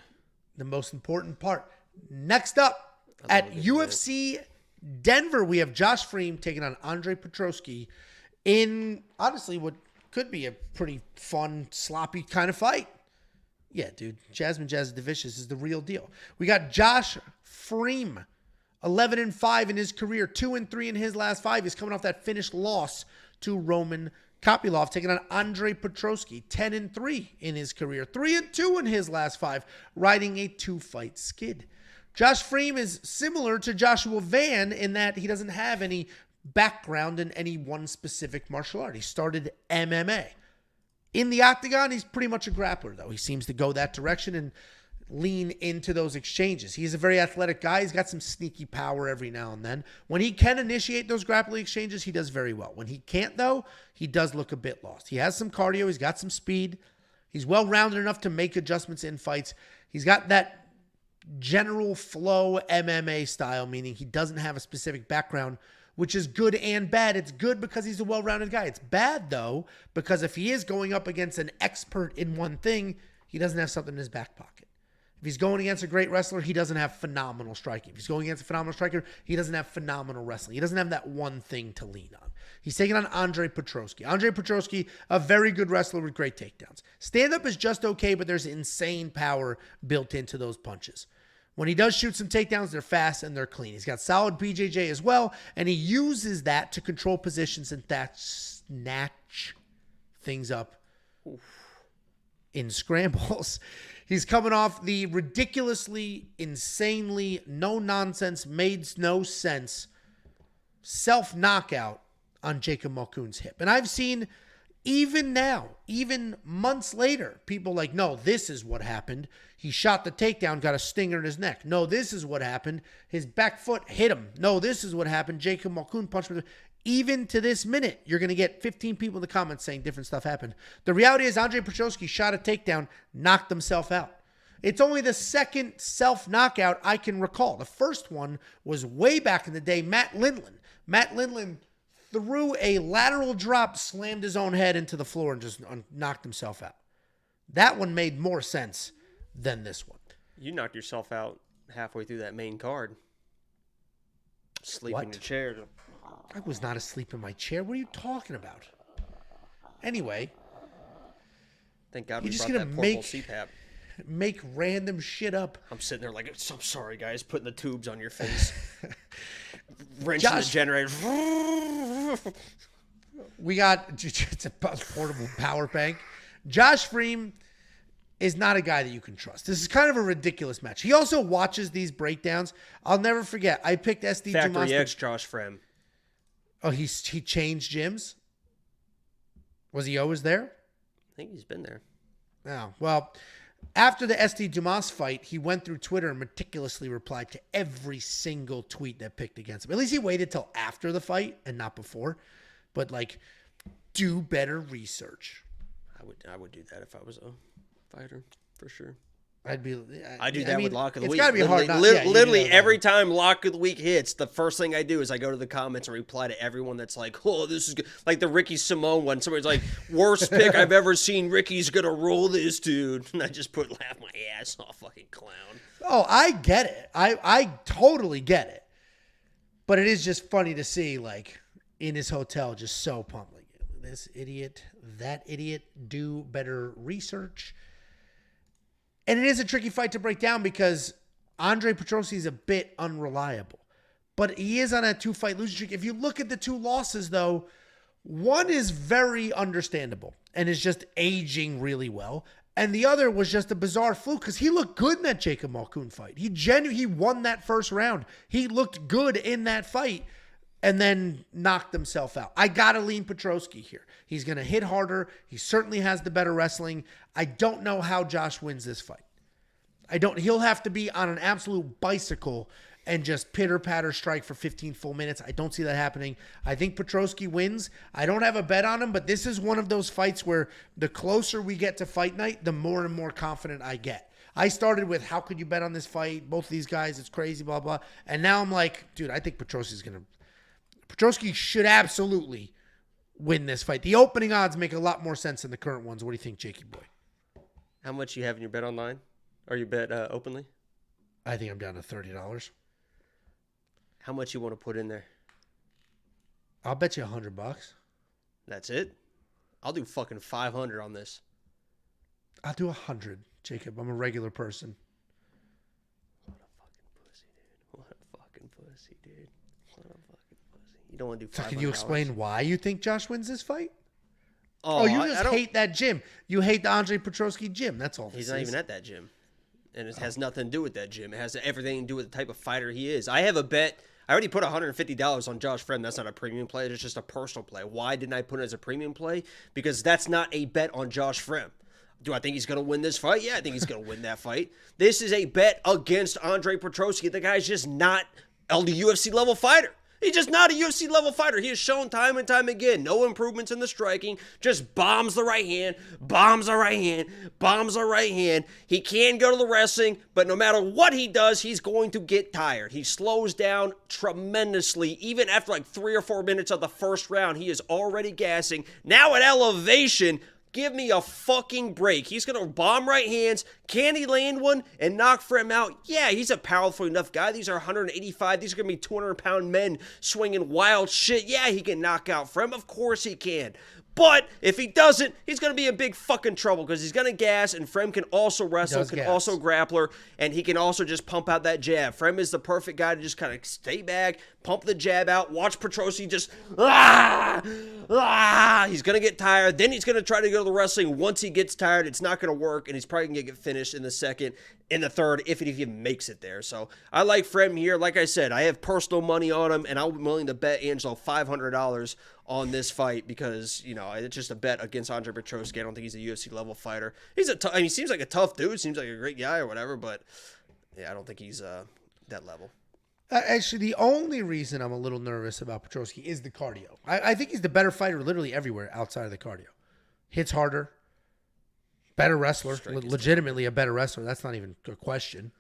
the most important part. Next up, at UFC Denver, we have Josh Fremd taking on Andre Petroski in, honestly, what could be a pretty fun, sloppy kind of fight. Yeah, dude. Jasmine Jasudavicius is the real deal. We got Josh Fremd, 11-5 in his career, 2-3 in his last 5. He's coming off that finished loss to Roman Kopylov, taking on Andre Petroski, 10-3 in his career, 3-2 in his last 5, riding a 2-fight skid. Josh Fremd is similar to Joshua Van in that he doesn't have any background in any one specific martial art. He started MMA. In the octagon, he's pretty much a grappler, though. He seems to go that direction and lean into those exchanges. He's a very athletic guy. He's got some sneaky power every now and then. When he can initiate those grappling exchanges, he does very well. When he can't, though, he does look a bit lost. He has some cardio. He's got some speed. He's well-rounded enough to make adjustments in fights. He's got that general flow MMA style, meaning he doesn't have a specific background, which is good and bad. It's good because he's a well-rounded guy. It's bad, though, because if he is going up against an expert in one thing, he doesn't have something in his back pocket. If he's going against a great wrestler, he doesn't have phenomenal striking. If he's going against a phenomenal striker, he doesn't have phenomenal wrestling. He doesn't have that one thing to lean on. He's taking on Andre Petroski. Andre Petroski, a very good wrestler with great takedowns. Stand-up is just okay, but there's insane power built into those punches. When he does shoot some takedowns, they're fast and they're clean. He's got solid BJJ as well, and he uses that to control positions and snatch things up in scrambles. He's coming off the ridiculously, insanely, no-nonsense, made no sense self-knockout on Jacob Malkoun's hip. And I've seen, even now, even months later, people like, no, this is what happened. He shot the takedown, got a stinger in his neck. No, this is what happened. His back foot hit him. No, this is what happened. Jacob Malkoun punched him. Even to this minute, you're going to get 15 people in the comments saying different stuff happened. The reality is Andre Petroski shot a takedown, knocked himself out. It's only the second self-knockout I can recall. The first one was way back in the day, Matt Lindland. Matt Lindland threw a lateral drop, slammed his own head into the floor, and just knocked himself out. That one made more sense than this one. You knocked yourself out halfway through that main card. Sleeping in the chair. I was not asleep in my chair. What are you talking about? Anyway. Thank God we brought that portable CPAP. Make random shit up. I'm sitting there like, I'm sorry, guys, putting the tubes on your face. Wrenching the generator. We got, it's a portable power bank. Josh Fremd is not a guy that you can trust. This is kind of a ridiculous match. He also watches these breakdowns. I'll never forget. I picked SD Factory X Josh Fremd. Oh, he changed gyms? Was he always there? I think he's been there. Oh, well, after the SD Dumas fight, he went through Twitter and meticulously replied to every single tweet that picked against him. At least he waited till after the fight and not before. But, like, do better research. I would do that if I was a fighter, for sure. I do that with Lock of the Week. It's got to be hard. Literally every time Lock of the Week hits, the first thing I do is I go to the comments and reply to everyone that's like, oh, this is good. Like the Ricky Simone one. Somebody's like, worst pick I've ever seen. Ricky's going to roll this dude. And I just laugh my ass off, fucking clown. Oh, I get it. I totally get it. But it is just funny to see, like, in his hotel, just so pumped. Like, this idiot, that idiot, do better research. And it is a tricky fight to break down because Andre Petroski is a bit unreliable. But he is on a 2-fight losing streak. If you look at the 2 losses, though, one is very understandable and is just aging really well. And the other was just a bizarre fluke because he looked good in that Jacob Malkoun fight. He won that first round. He looked good in that fight and then knocked himself out. I got to lean Petroski here. He's going to hit harder. He certainly has the better wrestling. I don't know how Josh wins this fight. He'll have to be on an absolute bicycle and just pitter-patter strike for 15 full minutes. I don't see that happening. I think Petroski wins. I don't have a bet on him, but this is one of those fights where the closer we get to fight night, the more and more confident I get. I started with, how could you bet on this fight? Both of these guys, it's crazy, blah, blah. And now I'm like, dude, I think Petroski should absolutely win this fight. The opening odds make a lot more sense than the current ones. What do you think, Jakey boy? How much you have in your bet online? Are you bet openly? I think I'm down to $30. How much you want to put in there? I'll bet you $100. That's it? I'll do fucking 500 on this. I'll do 100, Jacob. I'm a regular person. What a fucking pussy, dude. What a fucking pussy, dude. What a fucking pussy. You don't want to do $500. So can you explain why you think Josh wins this fight? Oh, you just hate that gym. You hate the Ange Petroski gym. That's all. He's not even at that gym. And it has nothing to do with that gym. It has everything to do with the type of fighter he is. I have a bet. I already put $150 on Josh Fremd. That's not a premium play. It's just a personal play. Why didn't I put it as a premium play? Because that's not a bet on Josh Fremd. Do I think he's going to win this fight? Yeah, I think he's going to win that fight. This is a bet against Andre Petroski. The guy's just not a UFC level fighter. He's just not a UFC level fighter. He has shown time and time again, no improvements in the striking, just bombs the right hand, bombs the right hand, bombs the right hand. He can go to the wrestling, but no matter what he does, he's going to get tired. He slows down tremendously. Even after like 3 or 4 minutes of the first round, he is already gassing. Now at elevation, give me a fucking break. He's going to bomb right hands. Can he land one and knock Fremd out? Yeah, he's a powerful enough guy. These are 185. These are going to be 200-pound men swinging wild shit. Yeah, he can knock out Fremd. Of course he can. But if he doesn't, he's going to be in big fucking trouble because he's going to gas, and Fremd can also wrestle, can also grappler, and he can also just pump out that jab. Fremd is the perfect guy to just kind of stay back, pump the jab out, watch Petroski just, he's going to get tired. Then he's going to try to go to the wrestling. Once he gets tired, it's not going to work, and he's probably going to get finished in the second, in the third, if it even makes it there. So I like Fremd here. Like I said, I have personal money on him, and I'm willing to bet Angelo $500 on this fight because, you know, it's just a bet against Andre Petroski. I don't think he's a UFC level fighter. He's he seems like a tough dude, seems like a great guy or whatever, but yeah, I don't think he's that level. Actually, the only reason I'm a little nervous about Petroski is the cardio. I think he's the better fighter literally everywhere outside of the cardio. Hits harder, better wrestler, legitimately a better wrestler. That's not even a question.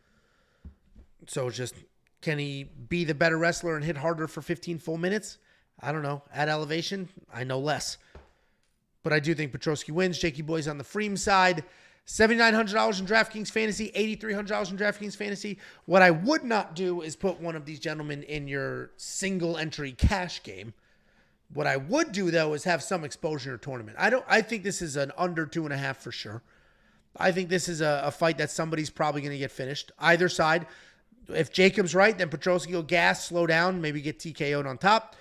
So it's just, can he be the better wrestler and hit harder for 15 full minutes? I don't know. At elevation, I know less. But I do think Petroski wins. Jakey Boy's on the Fremd side. $7,900 in DraftKings Fantasy, $8,300 in DraftKings Fantasy. What I would not do is put one of these gentlemen in your single entry cash game. What I would do, though, is have some exposure to tournament. I think this is an under 2.5 for sure. I think this is a fight that somebody's probably going to get finished. Either side. If Jacob's right, then Petroski will gas, slow down, maybe get TKO'd on top.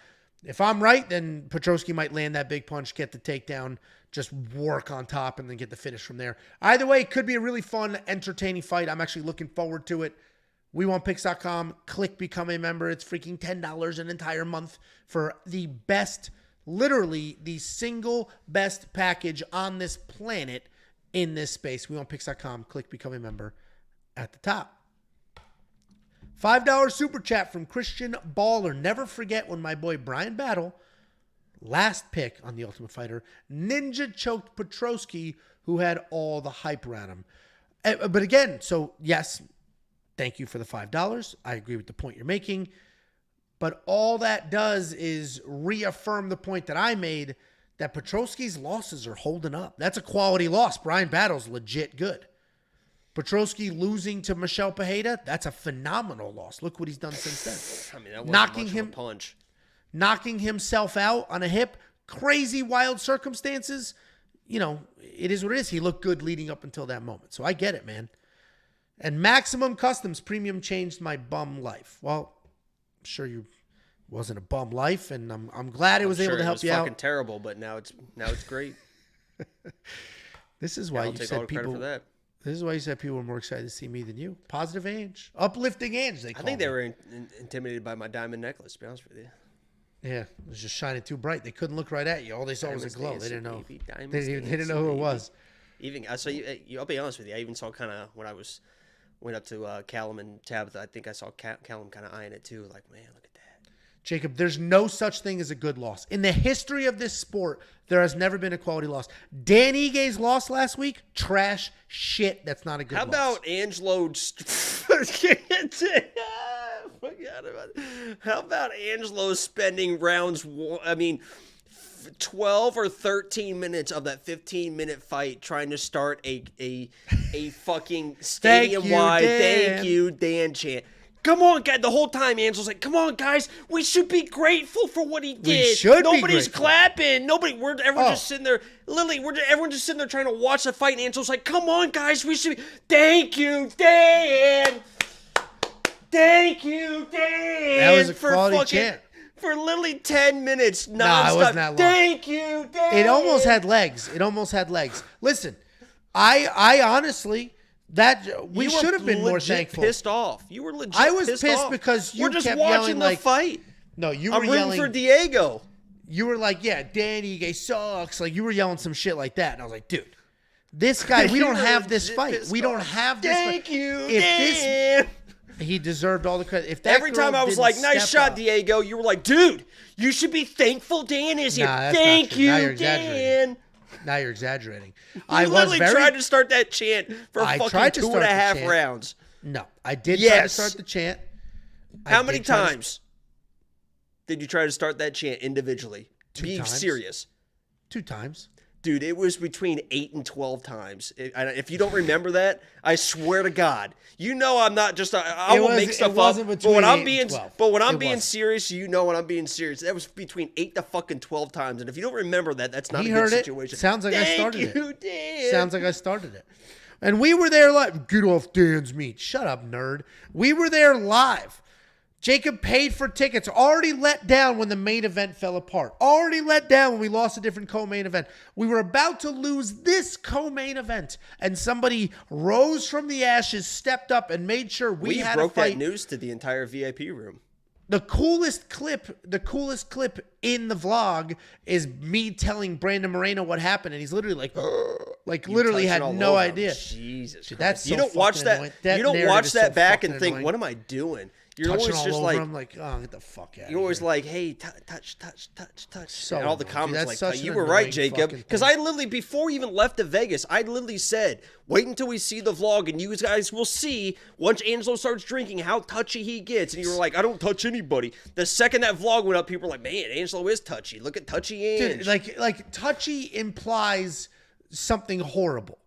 If I'm right, then Petroski might land that big punch, get the takedown, just work on top, and then get the finish from there. Either way, it could be a really fun, entertaining fight. I'm actually looking forward to it. WeWantPicks.com. Click Become a Member. It's freaking $10 an entire month for the best, literally the single best package on this planet in this space. WeWantPicks.com. Click Become a Member at the top. $5 super chat from Christian Baller. Never forget when my boy Brian Battle, last pick on The Ultimate Fighter, ninja choked Petroski, who had all the hype around him. But again, so yes, thank you for the $5. I agree with the point you're making. But all that does is reaffirm the point that I made that Petroski's losses are holding up. That's a quality loss. Brian Battle's legit good. Petroski losing to Michel Pereira, that's a phenomenal loss. Look what he's done since then. I mean, that wasn't much of a punch. Knocking himself out on a hip, crazy wild circumstances. You know, it is what it is. He looked good leading up until that moment. So I get it, man. And Maximum Customs Premium changed my bum life. Well, I'm sure you wasn't a bum life, and I'm glad it was able to help you out. It was fucking terrible, but now it's great. This is why you said people. For that. This is why you said people were more excited to see me than you. Positive Ange. Uplifting Ange, they call I think they were intimidated by my diamond necklace, to be honest with you. Yeah, it was just shining too bright. They couldn't look right at you. All they saw was a glow. They didn't know. They didn't know who it was. Even I saw you. I'll be honest with you. I even saw kind of when I went up to Callum and Tabitha. I think I saw Callum kind of eyeing it too. Like, man, look at that. Jacob, there's no such thing as a good loss. In the history of this sport, there has never been a quality loss. Dan Ige's loss last week, trash shit. That's not a good loss. How about Angelo? Forgot about it. How about Angelo spending rounds? 12 or 13 minutes of that 15-minute fight trying to start a a fucking stadium-wide thank you, Dan chant. Come on, guys. The whole time, Angel's like, come on, guys. We should be grateful for what he did. Nobody's clapping. Everyone's just sitting there. Literally, everyone's just sitting there trying to watch the fight. And Angel's like, come on, guys. We should be. Thank you, Dan. Thank you, Dan. That was a quality chant. For literally 10 minutes nonstop. Nah, it wasn't that long. Thank you, Dan. It almost had legs. Listen, I honestly... we should have been more thankful. Pissed off. You were legit. I was pissed off. because you We're just kept watching yelling the like fight. No, you were I'm rooting yelling for Diego. You were like, yeah, Danny Gay sucks. Like you were yelling some shit like that, and I was like, dude, this guy, we don't have this fight. We don't have this. Thank you, Dan. He deserved all the credit. If that every time I was like, nice shot, Diego, you were like, dude, you should be thankful Dan is here. Thank you, Dan. Now you're exaggerating. I literally tried to start that chant for fucking 2.5 rounds. No, I did try to start the chant. How many times did you try to start that chant individually? Being serious. 2 times. Dude, it was between 8 and 12 times. If you don't remember that, I swear to God, you know I'm not just. I will make stuff up. But when I'm being serious, you know when I'm being serious. That was between 8 to fucking 12 times. And if you don't remember that, that's not a good situation. Sounds like I started it. Thank you, Dan. Sounds like I started it. And we were there live. Get off Dan's meat. Shut up, nerd. We were there live. Jacob paid for tickets, already let down when the main event fell apart. Already let down when we lost a different co-main event. We were about to lose this co-main event, and somebody rose from the ashes, stepped up, and made sure we had a fight. We broke that news to the entire VIP room. The coolest clip in the vlog is me telling Brandon Moreno what happened, and he's literally literally had no idea. Jesus Christ. That's so you don't watch that. You don't watch that back and think, annoying. What am I doing? You're touching always just all over him, like, oh, get the fuck out. You're always like, hey, touch. So and all the annoying. comments Dude, like, you were right, Jacob. Because I literally, before we even left to Vegas, I literally said, wait until we see the vlog, and you guys will see once Angelo starts drinking how touchy he gets. And you were like, I don't touch anybody. The second that vlog went up, people were like, man, Angelo is touchy. Look at touchy Ange. Dude, like touchy implies something horrible.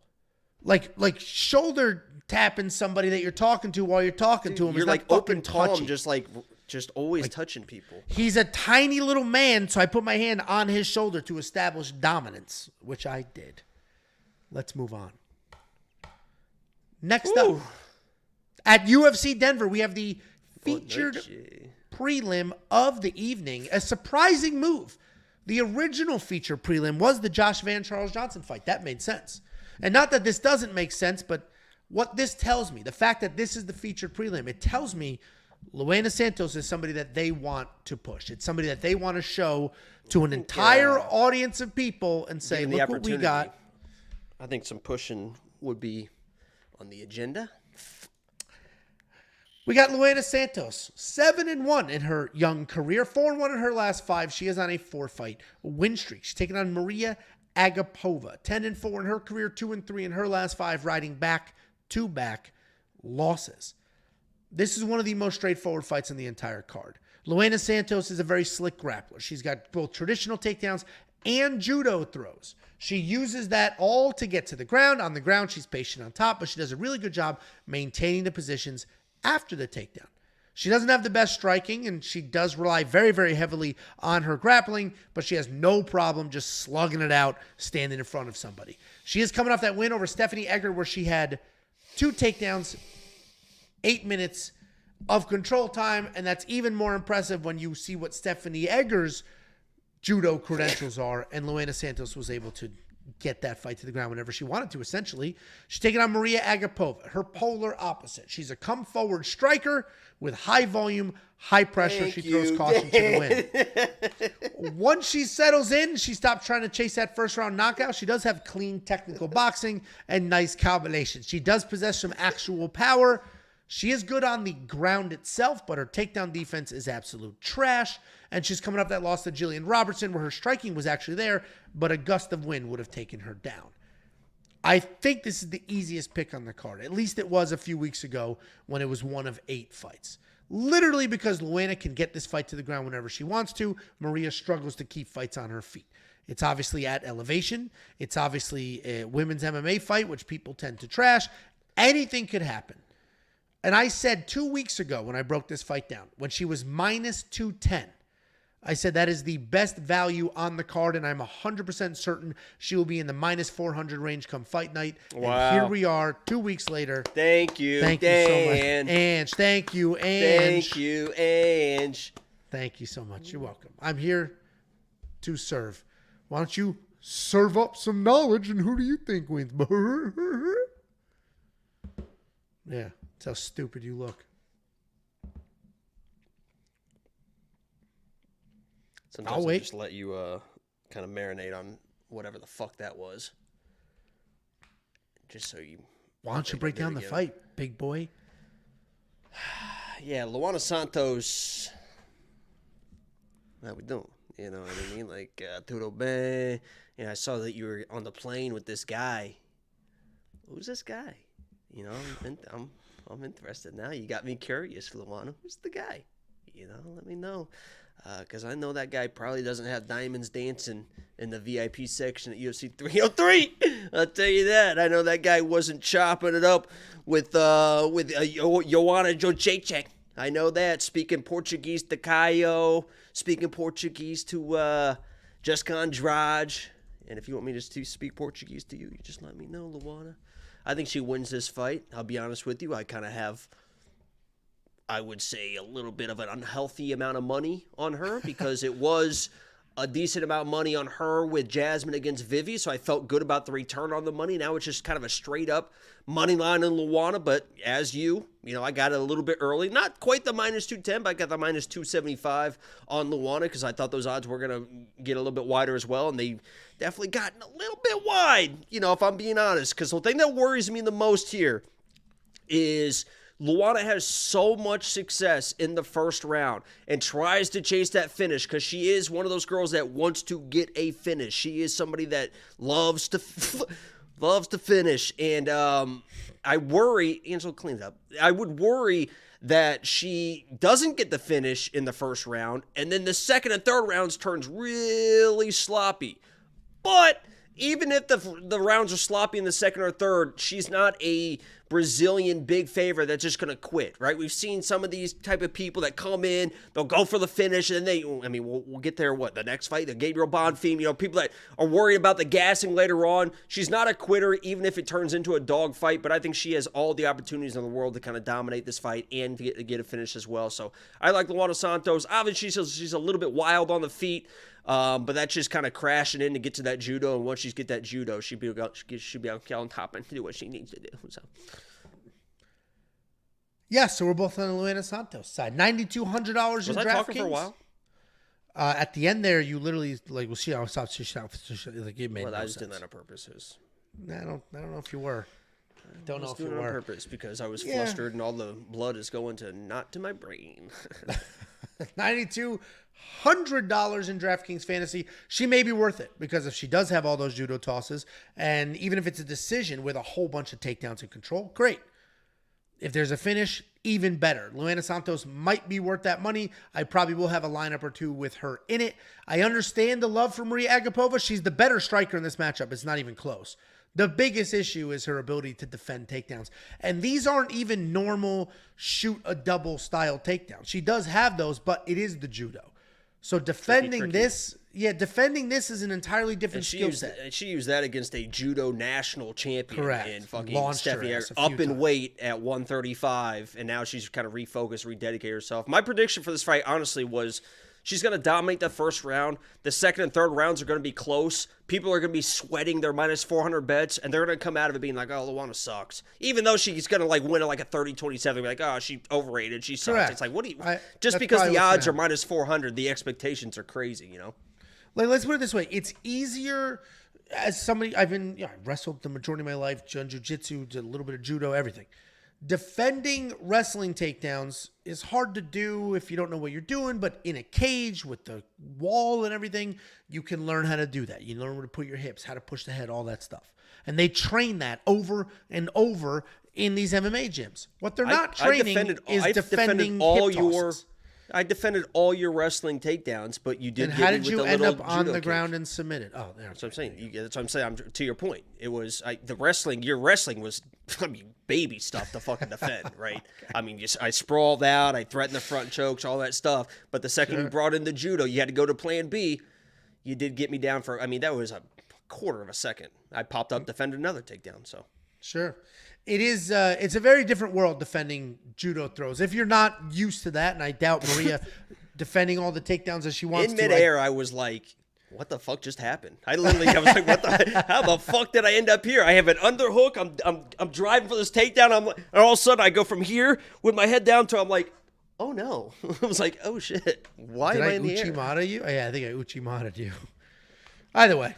Like shoulder tapping somebody that you're talking to while you're talking to him. You're is like not open touchy. Tom, just always touching people. He's a tiny little man, so I put my hand on his shoulder to establish dominance, which I did. Let's move on. Next up, at UFC Denver, we have the featured prelim of the evening. A surprising move. The original feature prelim was the Josh Van Charles Johnson fight. That made sense. And not that this doesn't make sense, but what this tells me, the fact that this is the featured prelim, it tells me Luana Santos is somebody that they want to push. It's somebody that they want to show to an entire audience of people and say, look what we got. I think some pushing would be on the agenda. We got Luana Santos, 7-1 in her young career, 4-1 in her last 5. She is on a 4-fight win streak. She's taking on Mariya Agapova, 10-4 in her career, 2-3 in her last 5, riding back-to-back losses. This is one of the most straightforward fights in the entire card. Luana Santos is a very slick grappler. She's got both traditional takedowns and judo throws. She uses that all to get to the ground. On the ground, she's patient on top, but she does a really good job maintaining the positions after the takedown. She doesn't have the best striking, and she does rely very, very heavily on her grappling, but she has no problem just slugging it out, standing in front of somebody. She is coming off that win over Stephanie Egger, where she had 2 takedowns, 8 minutes of control time, and that's even more impressive when you see what Stephanie Egger's judo credentials are, and Luana Santos was able to get that fight to the ground whenever she wanted to, essentially. She's taking on Mariya Agapova, her polar opposite. She's a come-forward striker with high volume, high pressure. She throws caution to the wind. Once she settles in, she stops trying to chase that first-round knockout. She does have clean technical boxing and nice combinations. She does possess some actual power. She is good on the ground itself, but her takedown defense is absolute trash. And she's coming up that loss to Julian Robertson, where her striking was actually there, but a gust of wind would have taken her down. I think this is the easiest pick on the card. At least it was a few weeks ago when it was one of 8 fights. Literally because Luana can get this fight to the ground whenever she wants to. Mariya struggles to keep fights on her feet. It's obviously at elevation. It's obviously a women's MMA fight, which people tend to trash. Anything could happen. And I said 2 weeks ago when I broke this fight down, when she was minus 210, I said that is the best value on the card, and I'm 100% certain she will be in the minus 400 range come fight night. Wow. And here we are 2 weeks later. Thank you, Thank you so much. Ange, thank you, Ange. Thank you, Ange. Thank you so much. You're welcome. I'm here to serve. Why don't you serve up some knowledge, and who do you think wins? Yeah, that's how stupid you look. Sometimes I just let you kind of marinate on whatever the fuck that was. Just so you... Why don't you break down the fight, big boy? Yeah, Luana Santos... How we doing? You know what I mean? Like, Tudo Bem. I saw that you were on the plane with this guy. Who's this guy? You know, I'm interested now. You got me curious, Luana. Who's the guy? You know, let me know. Because I know that guy probably doesn't have diamonds dancing in the VIP section at UFC 303. I'll tell you that. I know that guy wasn't chopping it up with Joanna Jojacek. I know that. Speaking Portuguese to Caio. Speaking Portuguese to Jessica Andrade. And if you want me just to speak Portuguese to you, you just let me know, Luana. I think she wins this fight. I'll be honest with you. I kind of have... I would say a little bit of an unhealthy amount of money on her because it was a decent amount of money on her with Jasmine against Vivi, so I felt good about the return on the money. Now it's just kind of a straight-up money line in Luana, but as you know, I got it a little bit early. Not quite the minus 210, but I got the minus 275 on Luana because I thought those odds were going to get a little bit wider as well, and they definitely gotten a little bit wide, if I'm being honest, because the thing that worries me the most here is... Luana has so much success in the first round and tries to chase that finish because she is one of those girls that wants to get a finish. She is somebody that loves to finish. And I worry, Angela cleans up, I would worry that she doesn't get the finish in the first round and then the second and third rounds turns really sloppy. But even if the rounds are sloppy in the second or third, she's not a Brazilian big favorite that's just going to quit, right? We've seen some of these type of people that come in, they'll go for the finish, and then we'll get there, the next fight, the Gabriel Bonfim, people that are worried about the gassing later on. She's not a quitter, even if it turns into a dog fight, but I think she has all the opportunities in the world to kind of dominate this fight and to get a finish as well. So I like Luana Santos. Obviously, she's a little bit wild on the feet, but that's just kind of crashing in to get to that judo, and once she gets that judo, she'll be on top and do what she needs to do. So. Yeah, so we're both on the Luana Santos side. $9,200 in DraftKings. Was I talking for a while? At the end there, you literally we'll see how it stops. It made I no just did sense. that on purpose. I don't know if you were. Don't know if you were. were On purpose because I was flustered and all the blood is going not to my brain. $9,200 in DraftKings Fantasy. She may be worth it because if she does have all those judo tosses, and even if it's a decision with a whole bunch of takedowns and control, great. If there's a finish, even better. Luana Santos might be worth that money. I probably will have a lineup or two with her in it. I understand the love for Mariya Agapova. She's the better striker in this matchup. It's not even close. The biggest issue is her ability to defend takedowns. And these aren't even normal shoot a double style takedowns. She does have those, but it is the judo. So defending this is an entirely different skill set. She used that against a judo national champion. Correct. And fucking Launched Stephanie her up in weight at 135, and now she's kind of refocused, rededicated herself. My prediction for this fight, honestly, was she's going to dominate the first round. The second and third rounds are going to be close. People are going to be sweating their minus 400 bets, and they're going to come out of it being like, oh, Luana sucks. Even though she's going to win it like a 30-27, be like, oh, she overrated, she sucks. Correct. It's like, just because the odds are minus 400, the expectations are crazy, Let's put it this way. It's easier as somebody, I wrestled the majority of my life, done jiu-jitsu, did a little bit of judo, everything. Defending wrestling takedowns is hard to do if you don't know what you're doing, but in a cage with the wall and everything, you can learn how to do that. You learn where to put your hips, how to push the head, all that stuff. And they train that over and over in these MMA gyms. What they're not training is defending all hip tosses. I defended all your wrestling takedowns, but you did. And how get me did with you the end little up on judo the kick. ground and submitted? Oh, there. That's what I'm saying. That's what I'm saying. To your point, it was the wrestling. Your wrestling was, I mean, baby stuff to fucking defend, right? Okay. I mean, I sprawled out, I threatened the front chokes, all that stuff. But the second you brought in the judo, you had to go to Plan B. You did get me down for. I mean, that was a quarter of a second. I popped up, defended another takedown. So sure. It is. It's a very different world defending judo throws. If you're not used to that, and I doubt Mariya defending all the takedowns as she wants in to. Midair, I was like, "What the fuck just happened?" I was like, "What the? How the fuck did I end up here?" I have an underhook. I'm driving for this takedown. I'm like, and all of a sudden I go from here with my head down to I'm like, "Oh no!" I was like, "Oh shit! Why am I in the air?" Uchimata you? Oh, yeah, I think I Uchimata you. Either way.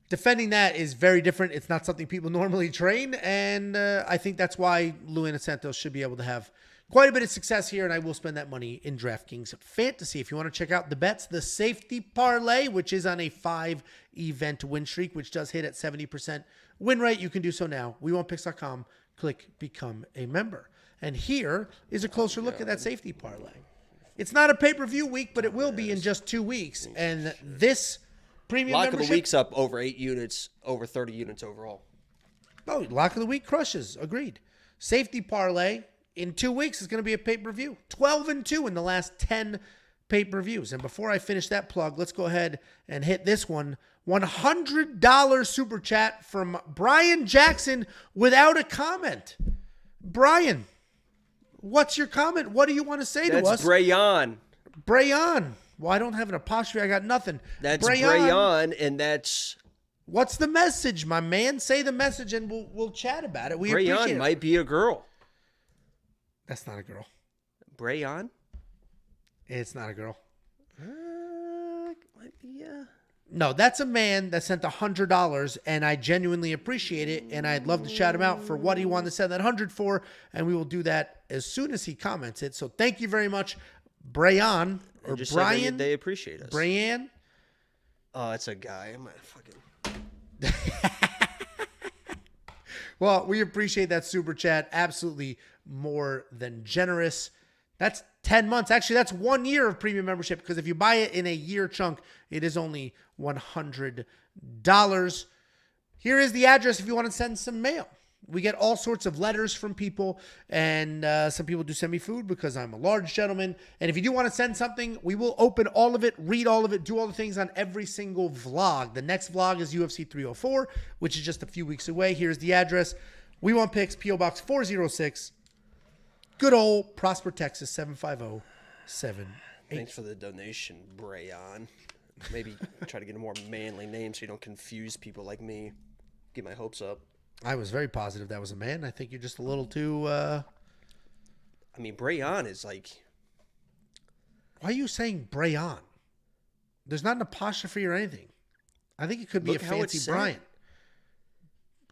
Defending that is very different. It's not something people normally train, and I think that's why Luana Santos should be able to have quite a bit of success here, and I will spend that money in DraftKings Fantasy. If you want to check out the bets, the safety parlay, which is on a 5-event win streak, which does hit at 70% win rate, you can do so now. WeWantPicks.com. Click Become a Member. And here is a closer look at that safety parlay. It's not a pay-per-view week, but it will be in just 2 weeks, and this premium Lock membership, of the week's up over 8 units, over 30 units overall. Oh, lock of the week crushes. Agreed. Safety parlay in 2 weeks is going to be a pay-per-view. 12-2 in the last 10 pay-per-views. And before I finish that plug, let's go ahead and hit this one. $100 super chat from Brian Jackson without a comment. Brian, what's your comment? What do you want to say to us? That's Brayan. Brayan. Well, I don't have an apostrophe. I got nothing. That's Brayan, and that's... What's the message, my man? Say the message, and we'll chat about it. We appreciate Brayan it. might be a girl. That's not a girl. Brayan? It's not a girl. Might be, No, that's a man that sent $100, and I genuinely appreciate it, and I'd love to shout him out for what he wanted to send that 100 for, and we will do that as soon as he comments it. So thank you very much, Brayan. Or just Brian. They appreciate us. Brayan. Oh, it's a guy. I'm fucking... Well, we appreciate that super chat. Absolutely more than generous. That's 10 months. Actually, that's 1 year of premium membership, because if you buy it in a year chunk, it is only $100. Here is the address if you want to send some mail. We get all sorts of letters from people, and some people do send me food because I'm a large gentleman. And if you do want to send something, we will open all of it, read all of it, do all the things on every single vlog. The next vlog is UFC 304, which is just a few weeks away. Here's the address. We Want Picks, P.O. Box 406, good old Prosper, Texas, 75078. Thanks for the donation, Brayan. Maybe try to get a more manly name so you don't confuse people like me. Get my hopes up. I was very positive that was a man. I think you're just a little too... I mean, Brayan is like... Why are you saying Brayan? There's not an apostrophe or anything. I think it could be a fancy Brian.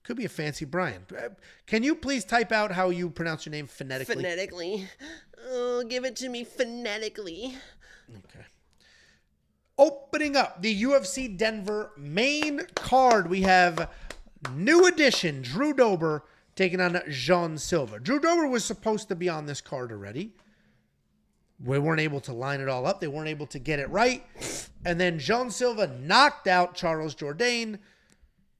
Could be a fancy Brian. Can you please type out how you pronounce your name phonetically? Phonetically. Oh, give it to me phonetically. Okay. Opening up the UFC Denver main card, we have... new addition, Drew Dober taking on Jean Silva. Drew Dober was supposed to be on this card already. We weren't able to line it all up. They weren't able to get it right. And then Jean Silva knocked out Charles Jourdain.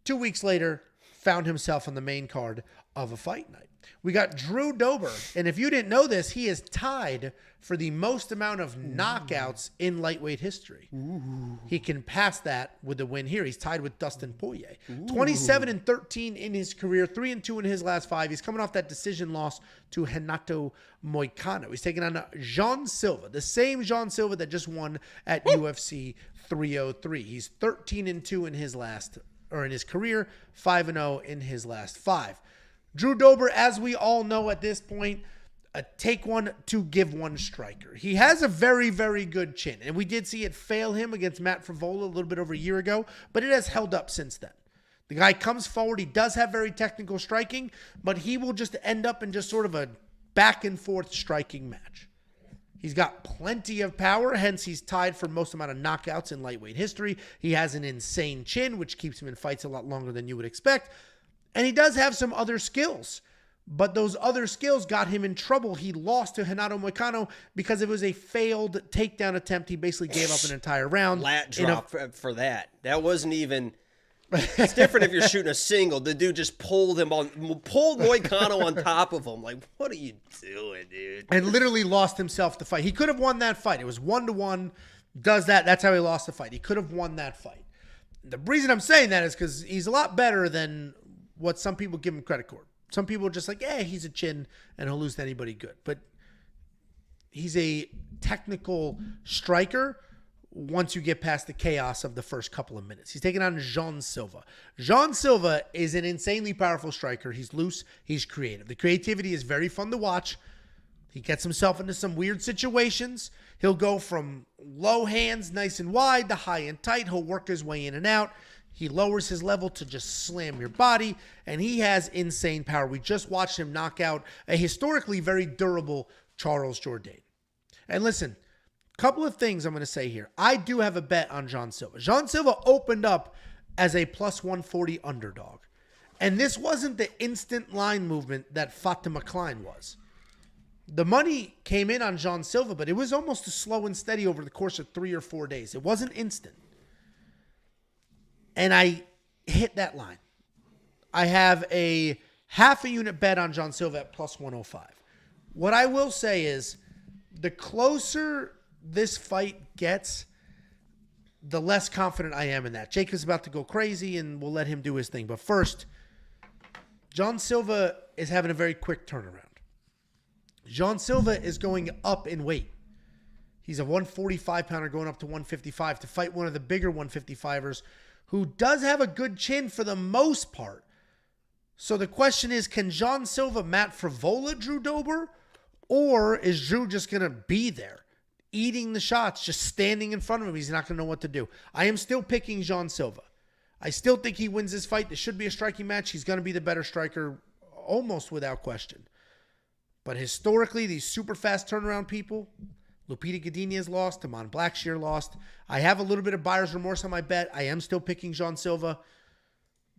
2 weeks later, found himself on the main card of a fight night. We got Drew Dober. And if you didn't know this, he is tied for the most amount of knockouts in lightweight history. Ooh. He can pass that with the win here. He's tied with Dustin Poirier. 27-13 in his career, 3-2 in his last 5. He's coming off that decision loss to Renato Moicano. He's taking on Jean Silva, the same Jean Silva that just won at UFC 303. He's 13-2 in his career, 5-0 in his last 5. Drew Dober, as we all know at this point, a take one to give one striker. He has a very, very good chin, and we did see it fail him against Matt Frevola a little bit over a year ago, but it has held up since then. The guy comes forward. He does have very technical striking, but he will just end up in just sort of a back and forth striking match. He's got plenty of power, hence he's tied for most amount of knockouts in lightweight history. He has an insane chin, which keeps him in fights a lot longer than you would expect. And he does have some other skills. But those other skills got him in trouble. He lost to Renato Moicano because it was a failed takedown attempt. He basically gave up an entire round. Lat drop for that. That wasn't even... It's different if you're shooting a single. The dude just pulled Moicano on top of him. Like, what are you doing, dude? And literally lost himself the fight. He could have won that fight. It was 1-1. Does that. That's how he lost the fight. He could have won that fight. The reason I'm saying that is because he's a lot better than what some people give him credit for. Some people are just like, he's a chin and he'll lose to anybody good. But he's a technical striker once you get past the chaos of the first couple of minutes. He's taking on Jean Silva. Jean Silva is an insanely powerful striker. He's loose. He's creative. The creativity is very fun to watch. He gets himself into some weird situations. He'll go from low hands, nice and wide, to high and tight. He'll work his way in and out. He lowers his level to just slam your body, and he has insane power. We just watched him knock out a historically very durable Charles Jourdain. And listen, a couple of things I'm going to say here. I do have a bet on Jean Silva. Jean Silva opened up as a plus 140 underdog. And this wasn't the instant line movement that Fatima Kline was. The money came in on Jean Silva, but it was almost slow and steady over the course of 3 or 4 days. It wasn't instant. And I hit that line. I have a half a unit bet on Jean Silva at plus 105. What I will say is the closer this fight gets, the less confident I am in that. Jacob's about to go crazy, and we'll let him do his thing. But first, Jean Silva is having a very quick turnaround. Jean Silva is going up in weight. He's a 145-pounder going up to 155 to fight one of the bigger 155ers who does have a good chin for the most part. So the question is, can Jean Silva Matt Frivola Drew Dober? Or is Drew just going to be there, eating the shots, just standing in front of him? He's not going to know what to do. I am still picking Jean Silva. I still think he wins this fight. This should be a striking match. He's going to be the better striker almost without question. But historically, these super fast turnaround people, Lupita Godinez lost, DaMon Blackshear lost. I have a little bit of buyer's remorse on my bet. I am still picking Jean Silva.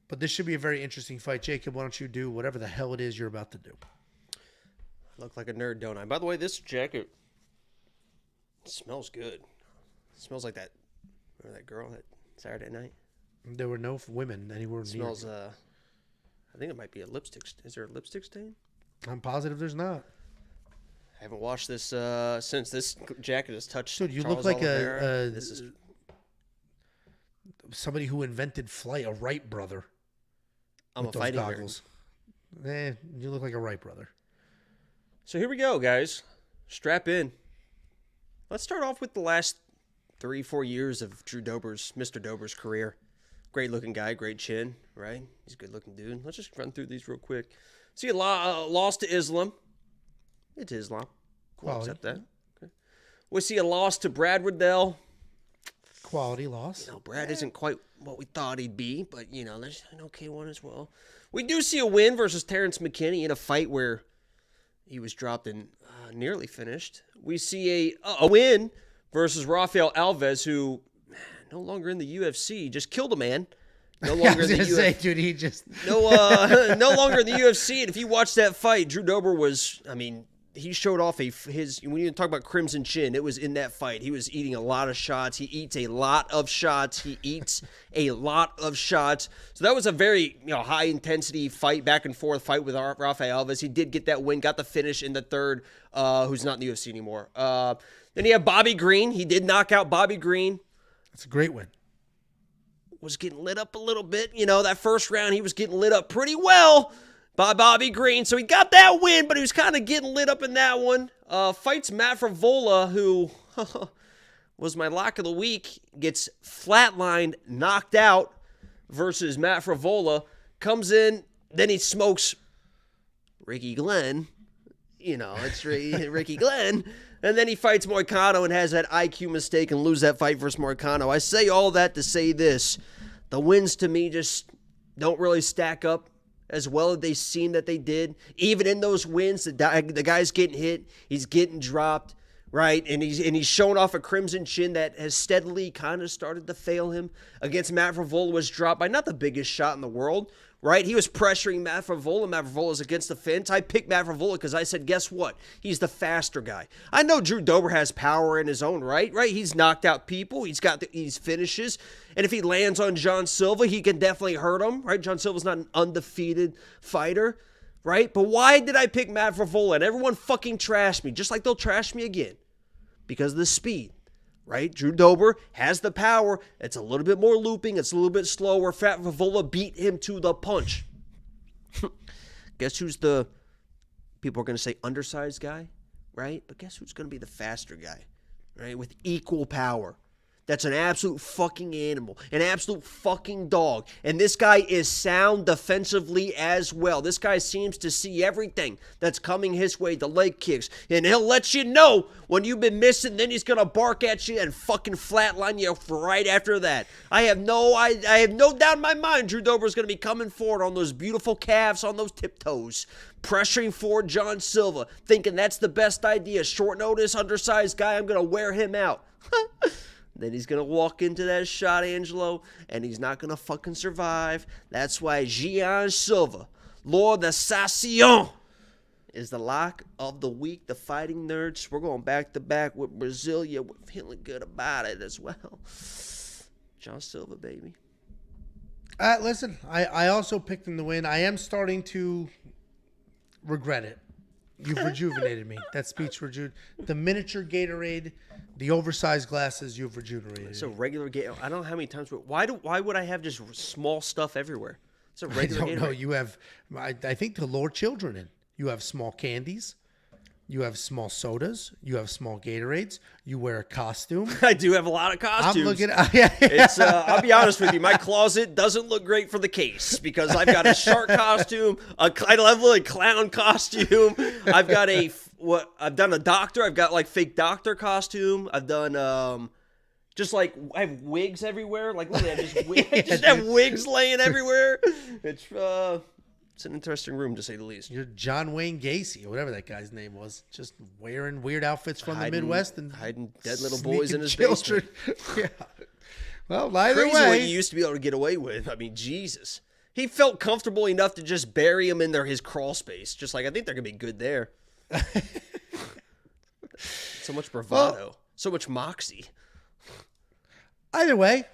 But this should be a very interesting fight. Jacob, why don't you do whatever the hell it is you're about to do? I look like a nerd, don't I? By the way, this jacket smells good. It smells like that. Remember that girl that Saturday night? There were no women anywhere near. Smells, I think it might be a lipstick. Is there a lipstick stain? I'm positive there's not. I haven't washed this since this jacket has touched. Dude, you Charles look like this is somebody who invented flight, a Wright brother. I'm a fighting goggles. You look like a Wright brother. So here we go, guys. Strap in. Let's start off with the last 3-4 years of Mr. Dober's career. Great looking guy, great chin, right? He's a good looking dude. Let's just run through these real quick. See, lost to Islam. It's Islam. We'll accept that. Okay. We see a loss to Brad Riddell. Quality loss. Brad isn't quite what we thought he'd be, but, there's an okay one as well. We do see a win versus Terrence McKinney in a fight where he was dropped and nearly finished. We see a win versus Rafael Alves, who no longer in the UFC, just killed a man. No longer in the UFC. Dude, he just no longer in the UFC. And if you watch that fight, Drew Dober was, he showed off his. When you talk about Crimson Chin, it was in that fight. He was eating a lot of shots. He eats a lot of shots. So that was a very high intensity fight, back and forth fight with Rafael Alves. He did get that win, got the finish in the third. Who's not in the UFC anymore. Then you have Bobby Green. He did knock out Bobby Green. That's a great win. Was getting lit up a little bit. That first round he was getting lit up pretty well by Bobby Green. So he got that win, but he was kind of getting lit up in that one. Fights Matt Frivola, who was my lock of the week, gets flatlined, knocked out versus Matt Frivola. Comes in, then he smokes Ricky Glenn. It's Ricky Glenn. And then he fights Moicano and has that IQ mistake and lose that fight versus Moicano. I say all that to say this. The wins to me just don't really stack up as well as they seem that they did. Even in those wins, the guy's getting hit. He's getting dropped, right? And he's showing off a Crimson Chin that has steadily kind of started to fail him. Against Matt Frivola was dropped by not the biggest shot in the world, right? He was pressuring Mavrovola. Mavrovola's against the fence. I picked Mavrovola because I said, guess what? He's the faster guy. I know Drew Dober has power in his own right? He's knocked out people. He's got these finishes. And if he lands on John Silva, he can definitely hurt him, right? John Silva's not an undefeated fighter, right? But why did I pick Mavrovola? And everyone fucking trashed me, just like they'll trash me again. Because of the speed. Right? Drew Dober has the power. It's a little bit more looping. It's a little bit slower. Fat Mavrovola beat him to the punch. Guess who's the, people are going to say undersized guy, right? But guess who's going to be the faster guy, right? With equal power. That's an absolute fucking animal, an absolute fucking dog. And this guy is sound defensively as well. This guy seems to see everything that's coming his way, the leg kicks. And he'll let you know when you've been missing, then he's going to bark at you and fucking flatline you right after that. I have no doubt in my mind Drew Dober is going to be coming forward on those beautiful calves, on those tiptoes, pressuring forward John Silva, thinking that's the best idea. Short notice, undersized guy, I'm going to wear him out. Then he's going to walk into that shot, Angelo, and he's not going to fucking survive. That's why Gian Silva, Lord Assassin, is the lock of the week. The Fighting Nerds, we're going back-to-back with Brasilia. We're feeling good about it as well. John Silva, baby. Listen, I also picked him to win. I am starting to regret it. You've rejuvenated me. That speech the miniature Gatorade, the oversized glasses, you've rejuvenated. It's a regular Gatorade. I don't know how many times, but why would I have just small stuff everywhere? It's a regular Gatorade. I don't know. You have, I think, to lure children in. You have small candies. You have small sodas. You have small Gatorades. You wear a costume. I do have a lot of costumes. I'm looking at, yeah. It's I'll be honest with you, my closet doesn't look great for the case because I've got a shark costume, a clown costume. I've got I've done a doctor. I've got like fake doctor costume. I've done just like I have wigs everywhere. Like literally, I just have wigs laying everywhere. It's an interesting room, to say the least. You're John Wayne Gacy, or whatever that guy's name was. Just wearing weird outfits from the Midwest and hiding dead little boys in his basement. Yeah. Well, either Crazy way. what you used to be able to get away with. I mean, Jesus. He felt comfortable enough to just bury him in his crawl space. Just like, I think they're going to be good there. So much bravado. So much moxie. Either way,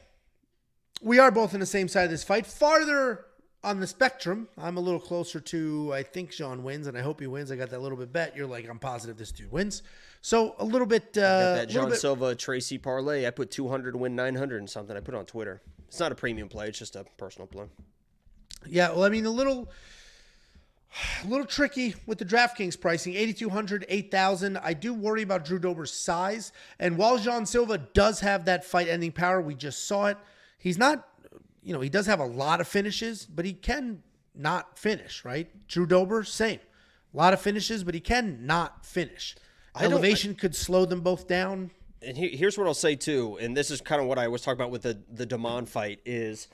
we are both on the same side of this fight. Farther on the spectrum, I'm a little closer to, I think Sean wins, and I hope he wins. I got that little bit bet. You're like, I'm positive this dude wins. So a little bit. I got that John Silva Tracy parlay. I put 200 to win 900 and something. I put it on Twitter. It's not a premium play. It's just a personal play. Yeah, well, I mean, a little tricky with the DraftKings pricing. 8,200, 8,000. I do worry about Drew Dober's size. And while John Silva does have that fight-ending power, we just saw it. He's not. He does have a lot of finishes, but he can not finish, right? Drew Dober, same. A lot of finishes, but he can not finish. Elevation could slow them both down. And here's what I'll say, too, and this is kind of what I was talking about with the DaMon fight, is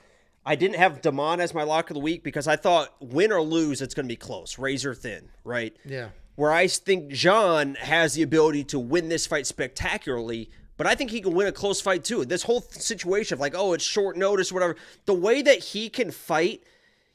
I didn't have DaMon as my lock of the week because I thought win or lose, it's going to be close, razor thin, right? Yeah. Where I think Jean has the ability to win this fight spectacularly, but I think he can win a close fight too. This whole situation of like, oh, it's short notice or whatever. The way that he can fight,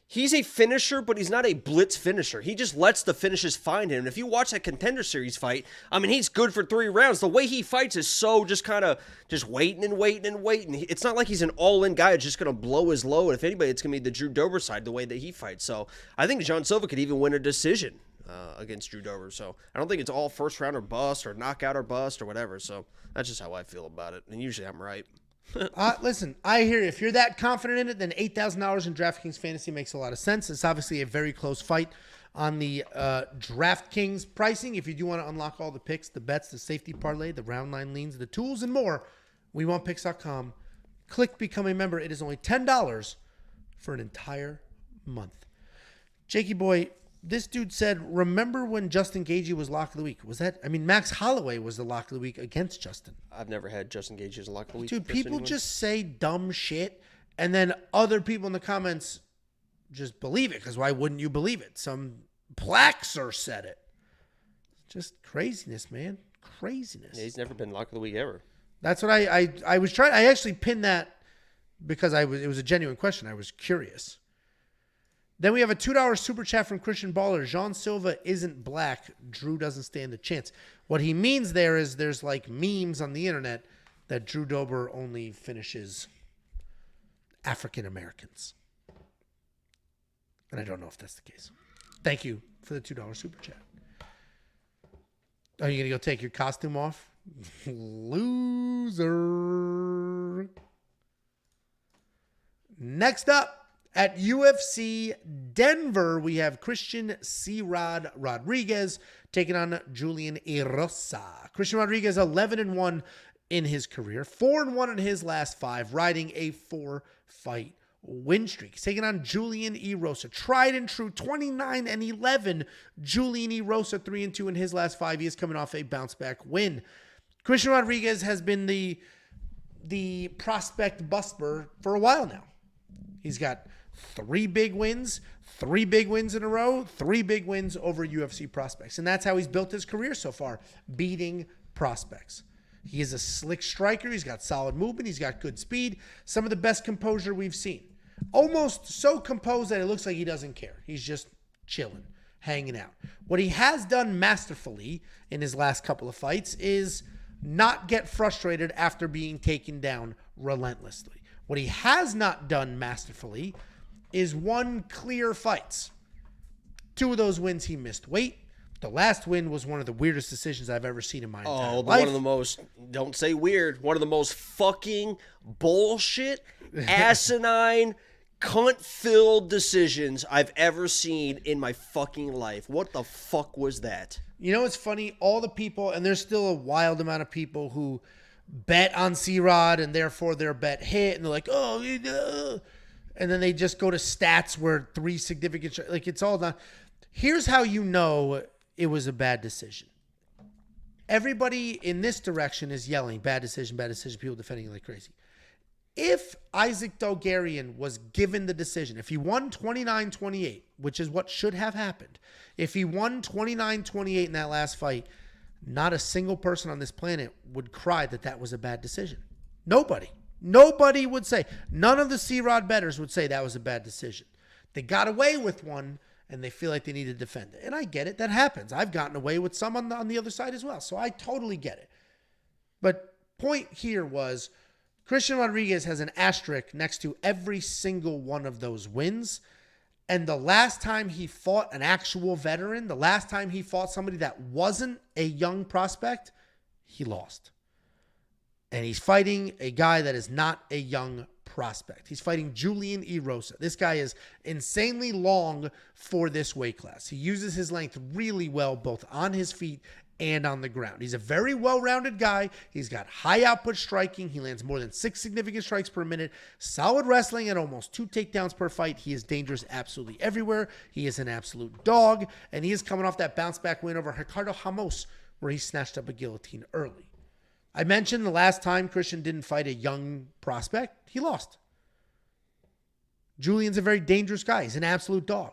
he's a finisher, but he's not a blitz finisher. He just lets the finishes find him. And if you watch that Contender Series fight, I mean, he's good for 3 rounds. The way he fights is so just kind of just waiting and waiting and waiting. It's not like he's an all-in guy that's just going to blow his load. If anybody, it's going to be the Drew Dober side, the way that he fights. So I think John Silva could even win a decision against Drew Dober. So I don't think it's all first round or bust or knockout or bust or whatever. So that's just how I feel about it. And usually I'm right. Listen, I hear you. If you're that confident in it, then $8,000 in DraftKings Fantasy makes a lot of sense. It's obviously a very close fight on the DraftKings pricing. If you do want to unlock all the picks, the bets, the safety parlay, the round line leans, the tools, and more, WeWantPicks.com. Click Become a Member. It is only $10 for an entire month. Jakey boy, this dude said, remember when Justin Gaethje was lock of the week? Was that, Max Holloway was the lock of the week against Justin. I've never had Justin Gaethje as a lock of the week. Dude, people just say dumb shit, and then other people in the comments just believe it, because why wouldn't you believe it? Some Blackshear said it. Just craziness, man. Craziness. Yeah, he's never been lock of the week ever. That's what I was trying. I actually pinned that because it was a genuine question. I was curious. Then we have a $2 super chat from Christian Baller. Jean Silva isn't black. Drew doesn't stand a chance. What he means there is there's like memes on the internet that Drew Dober only finishes African Americans. And I don't know if that's the case. Thank you for the $2 super chat. Are you going to go take your costume off? Loser. Next up, at UFC Denver, we have Christian C-Rod Rodriguez taking on Julian Erosa. Christian Rodriguez 11-1 in his career, 4-1 in his last 5, riding a 4-fight win streak. He's taking on Julian Erosa. Tried and true, 29-11. Julian Erosa 3-2 in his last 5. He is coming off a bounce-back win. Christian Rodriguez has been the prospect buster for a while now. He's got 3 big wins in a row, 3 big wins over UFC prospects. And that's how he's built his career so far, beating prospects. He is a slick striker. He's got solid movement. He's got good speed. Some of the best composure we've seen. Almost so composed that it looks like he doesn't care. He's just chilling, hanging out. What he has done masterfully in his last couple of fights is not get frustrated after being taken down relentlessly. What he has not done masterfully is won clear fights. 2 of those wins he missed weight. The last win was one of the weirdest decisions I've ever seen in my entire life. One of the most, don't say weird, one of the most fucking bullshit, asinine, cunt-filled decisions I've ever seen in my fucking life. What the fuck was that? You know what's funny? All the people, and there's still a wild amount of people who bet on C-Rod and therefore their bet hit, and they're like, oh, and then they just go to stats where 3 significant, like it's all done. Here's how you know it was a bad decision. Everybody in this direction is yelling, bad decision, people defending it like crazy. If Isaac Dogarian was given the decision, if he won 29-28, which is what should have happened, if he won 29-28 in that last fight, not a single person on this planet would cry that that was a bad decision. Nobody would say. None of the C-Rod bettors would say that was a bad decision. They got away with one, and they feel like they need to defend it. And I get it. That happens. I've gotten away with some on the other side as well. So I totally get it. But point here was Christian Rodriguez has an asterisk next to every single one of those wins. And the last time he fought an actual veteran, the last time he fought somebody that wasn't a young prospect, he lost. And he's fighting a guy that is not a young prospect. He's fighting Julian Erosa. This guy is insanely long for this weight class. He uses his length really well, both on his feet and on the ground. He's a very well-rounded guy. He's got high output striking. He lands more than 6 significant strikes per minute. Solid wrestling at almost 2 takedowns per fight. He is dangerous absolutely everywhere. He is an absolute dog. And he is coming off that bounce-back win over Ricardo Ramos, where he snatched up a guillotine early. I mentioned the last time Christian didn't fight a young prospect, he lost. Julian's a very dangerous guy. He's an absolute dog.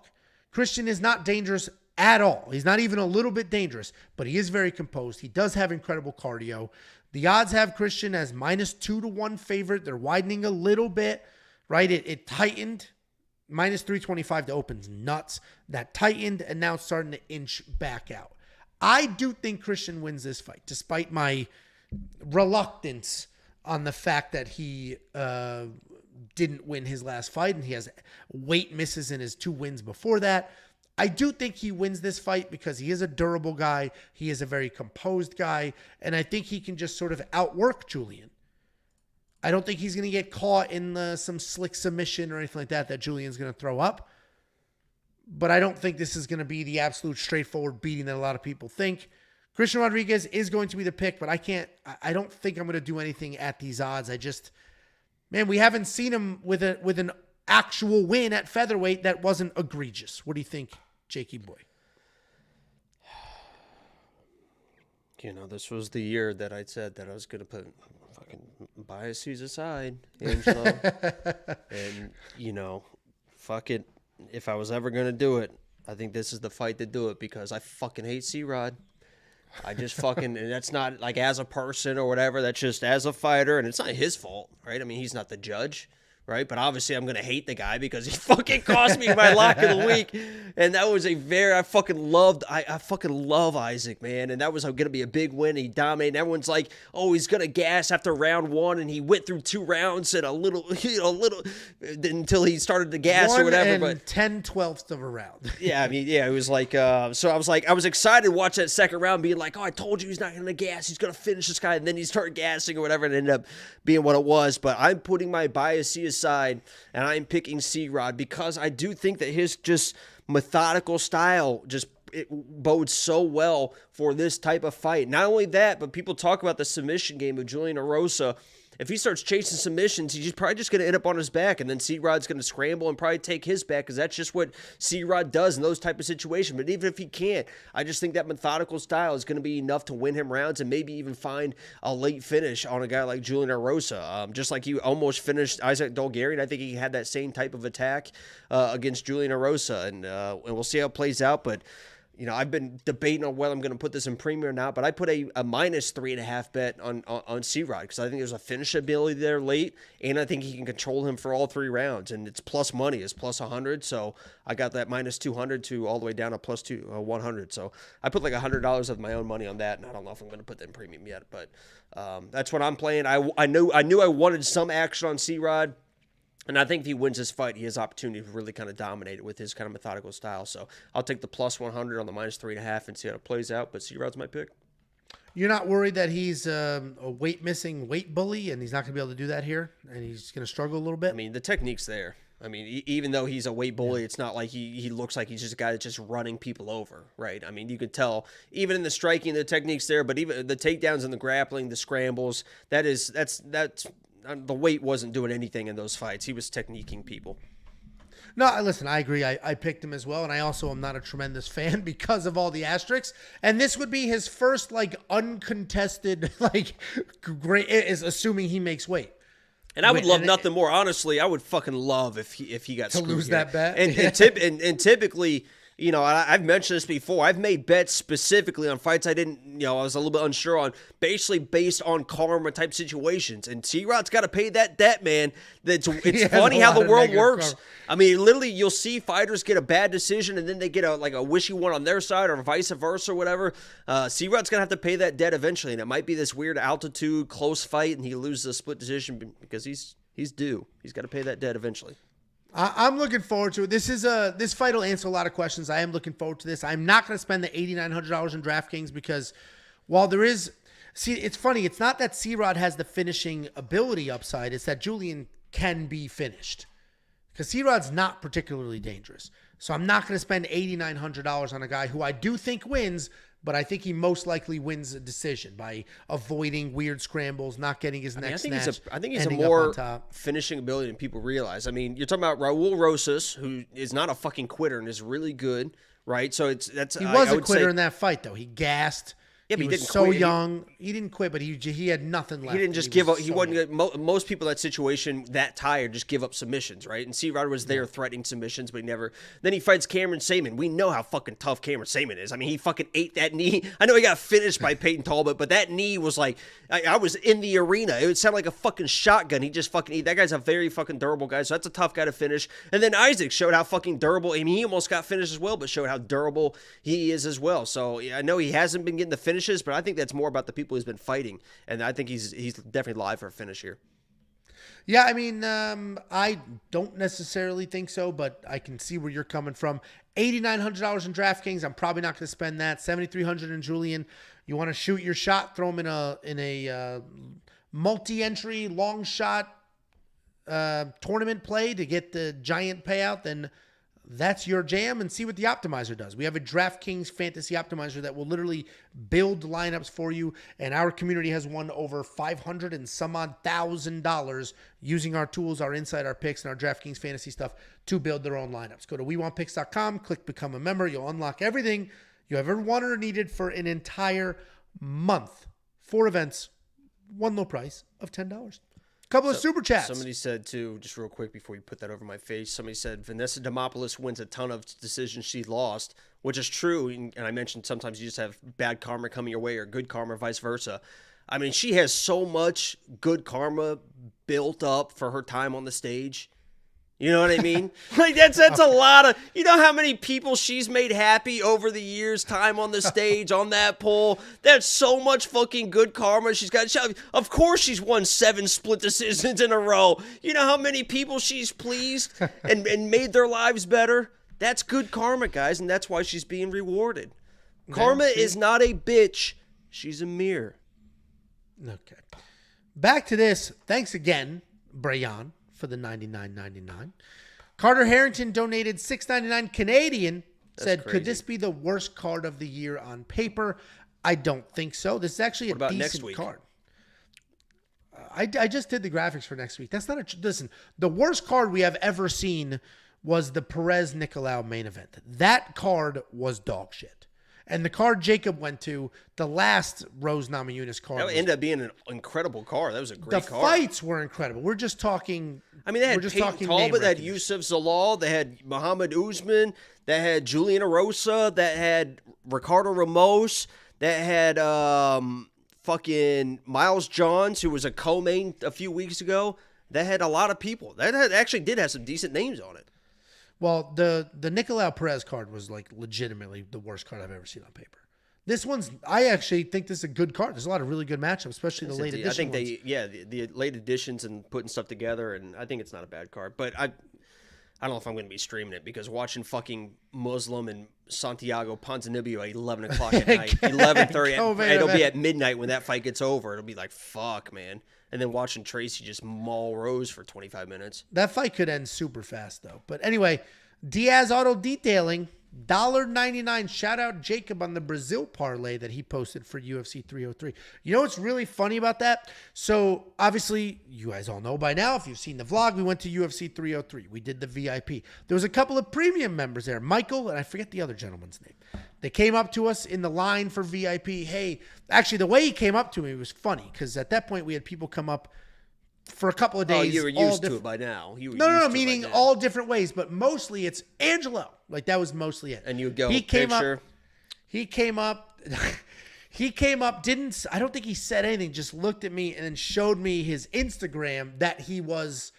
Christian is not dangerous at all. He's not even a little bit dangerous, but he is very composed. He does have incredible cardio. The odds have Christian as -2 to 1 favorite. They're widening a little bit, right? It tightened. -325 to open's nuts. That tightened, and now it's starting to inch back out. I do think Christian wins this fight, despite my reluctance on the fact that he didn't win his last fight and he has weight misses in his 2 wins before that. I do think he wins this fight because he is a durable guy. He is a very composed guy, and I think he can just sort of outwork Julian. I don't think he's going to get caught in some slick submission or anything like that Julian's going to throw up. But I don't think this is going to be the absolute straightforward beating that a lot of people think. Christian Rodriguez is going to be the pick, but I don't think I'm going to do anything at these odds. Man, we haven't seen him with an actual win at featherweight that wasn't egregious. What do you think, Jakey boy? You know, this was the year that I said that I was going to put fucking biases aside, Angelo. And, you know, fuck it. If I was ever going to do it, I think this is the fight to do it because I fucking hate C-Rod. I just fucking, and that's not like as a person or whatever. That's just as a fighter, and it's not his fault, right? I mean, he's not the judge. right? But obviously I'm going to hate the guy because he fucking cost me my lock of the week. And that was I fucking love Isaac, man. And that was going to be a big win. He dominated. Everyone's like, oh, he's going to gas after round 1. And he went through 2 rounds and a little until he started to gas or whatever. But 10/12 of a round. Yeah, I mean, yeah, it was like, so I was excited to watch that second round being like, oh, I told you he's not going to gas. He's going to finish this guy. And then he started gassing or whatever and it ended up being what it was. But I'm putting my bias aside and I'm picking C-Rod because I do think that his just methodical style it bodes so well for this type of fight. Not only that, but people talk about the submission game of Julian Erosa. If he starts chasing submissions, he's probably just going to end up on his back, and then C-Rod's going to scramble and probably take his back because that's just what C-Rod does in those type of situations. But even if he can't, I just think that methodical style is going to be enough to win him rounds and maybe even find a late finish on a guy like Julian Erosa. Just like he almost finished Isaac Dolgarian, I think he had that same type of attack against Julian Erosa, and we'll see how it plays out, but you know, I've been debating on whether I'm going to put this in premium or not, but I put a minus 3.5 bet on C-Rod because I think there's a finishability there late, and I think he can control him for all 3 rounds, and it's plus money. It's plus 100, so I got that minus 200 to all the way down to plus 100. So I put like $100 of my own money on that, and I don't know if I'm going to put that in premium yet, but that's what I'm playing. I knew I wanted some action on C-Rod. And I think if he wins this fight, he has opportunity to really kind of dominate it with his kind of methodical style. So I'll take the plus 100 on the minus 3.5 and see how it plays out. But C-Rod's my pick. You're not worried that he's a weight bully and he's not going to be able to do that here? And he's going to struggle a little bit? I mean, the technique's there. I mean, even though he's a weight bully, It's not like he looks like he's just a guy that's just running people over, right? I mean, you could tell even in the striking, the technique's there, but even the takedowns and the grappling, the scrambles, that's the weight wasn't doing anything in those fights. He was techniquing people. No, listen, I agree. I picked him as well, and I also am not a tremendous fan because of all the asterisks. And this would be his first, uncontested, great, is assuming he makes weight. And I would love nothing more. Honestly, I would fucking love if he got to screwed lose here. that bet. And typically, you know, I've mentioned this before. I've made bets specifically on fights I was a little bit unsure on, basically based on karma type situations. And C-Rod's got to pay that debt, man. It's funny how the world works. Karma. I mean, literally, you'll see fighters get a bad decision and then they get a wishy one on their side or vice versa or whatever. C-Rod's going to have to pay that debt eventually. And it might be this weird altitude, close fight, and he loses a split decision because he's due. He's got to pay that debt eventually. I'm looking forward to it. This fight will answer a lot of questions. I am looking forward to this. I'm not going to spend the $8,900 in DraftKings because while there is, it's funny. It's not that C-Rod has the finishing ability upside. It's that Julian can be finished because C-Rod's not particularly dangerous. So I'm not going to spend $8,900 on a guy who I do think wins, but I think he most likely wins a decision by avoiding weird scrambles, not getting his neck snatched. I think he's a more finishing ability than people realize. I mean, you're talking about Raul Rosas, who is not a fucking quitter and is really good, right? So he was a quitter in that fight, though. He gassed. Yeah, but he was so young. He didn't quit, but he had nothing left. He didn't just give up. He wasn't. Most people in that situation, that tired, just give up submissions, right? And C-Rod was there threatening submissions, but he never. Then he fights Cameron Saman. We know how fucking tough Cameron Saman is. I mean, he fucking ate that knee. I know he got finished by Peyton Talbot, but that knee was like, I was in the arena. It would sound like a fucking shotgun. He just fucking ate. That guy's a very fucking durable guy, so that's a tough guy to finish. And then Isaac showed how fucking durable. I mean, he almost got finished as well, but showed how durable he is as well. So I know he hasn't been getting the finishes, but I think that's more about the people he's been fighting, and I think he's definitely live for a finish here. Yeah, I mean, I don't necessarily think so, but I can see where you're coming from. $8,900 in DraftKings. I'm probably not going to spend that. $7,300 in Julian. You want to shoot your shot? Throw him in a multi-entry long shot tournament play to get the giant payout. Then that's your jam, and see what the optimizer does. We have a DraftKings fantasy optimizer that will literally build lineups for you, and our community has won over $500 and some odd $1,000 using our tools, our insight, our picks, and our DraftKings fantasy stuff to build their own lineups. Go to WeWantPicks.com, click Become a Member. You'll unlock everything you ever wanted or needed for an entire month. 4 events, one low price of $10. Couple of super chats. Somebody said, too, just real quick before you put that over my face, somebody said Vanessa Demopoulos wins a ton of decisions she lost, which is true. And I mentioned sometimes you just have bad karma coming your way or good karma, vice versa. I mean, she has so much good karma built up for her time on the stage. You know what I mean? Like that's a lot of, you know how many people she's made happy over the years, time on the stage, on that pole. That's so much fucking good karma. Of course she's won 7 split decisions in a row. You know how many people she's pleased and made their lives better? That's good karma, guys, and that's why she's being rewarded. Karma is not a bitch. She's a mirror. Okay. Back to this. Thanks again, Brayan, for the $99.99. Carter Harrington donated $6.99 Canadian. Said, could this be the worst card of the year on paper? I don't think so. This is actually a decent card. I just did the graphics for next week. That's not a... Listen, the worst card we have ever seen was the Perez-Nicolau main event. That card was dog shit. And the card Jacob went to, the last Rose Namajunas card. That ended up being an incredible card. That was a great card. The fights were incredible. We're just talking... I mean, they had Peyton Talbot, they had Yusuf Zalal, they had Muhammad Usman, they had Julian Erosa, that had Ricardo Ramos, that had fucking Miles Johns, who was a co-main a few weeks ago. That had a lot of people. Actually did have some decent names on it. Well, the Nicolau Perez card was like legitimately the worst card I've ever seen on paper. This one's, I actually think this is a good card. There's a lot of really good matchups, especially the late edition ones. The late editions and putting stuff together, and I think it's not a bad card. But I don't know if I'm going to be streaming it because watching fucking Muslim and Santiago Ponzinibbio at 11 o'clock at night, 11:30, it'll be at midnight when that fight gets over. It'll be like, fuck, man. And then watching Tracy just maul Rose for 25 minutes. That fight could end super fast, though. But anyway, Diaz Auto Detailing, $1.99. Shout out Jacob on the Brazil parlay that he posted for UFC 303. You know what's really funny about that? So, obviously, you guys all know by now, if you've seen the vlog, we went to UFC 303. We did the VIP. There was a couple of premium members there. Michael, and I forget the other gentleman's name. They came up to us in the line for VIP. Hey, actually, the way he came up to me was funny because at that point, we had people come up for a couple of days. Oh, you were used to it by now. No, meaning all different ways, but mostly it's Angelo. Like, that was mostly it. And you would go, he came picture. He came up, I don't think he said anything, just looked at me and then showed me his Instagram that he was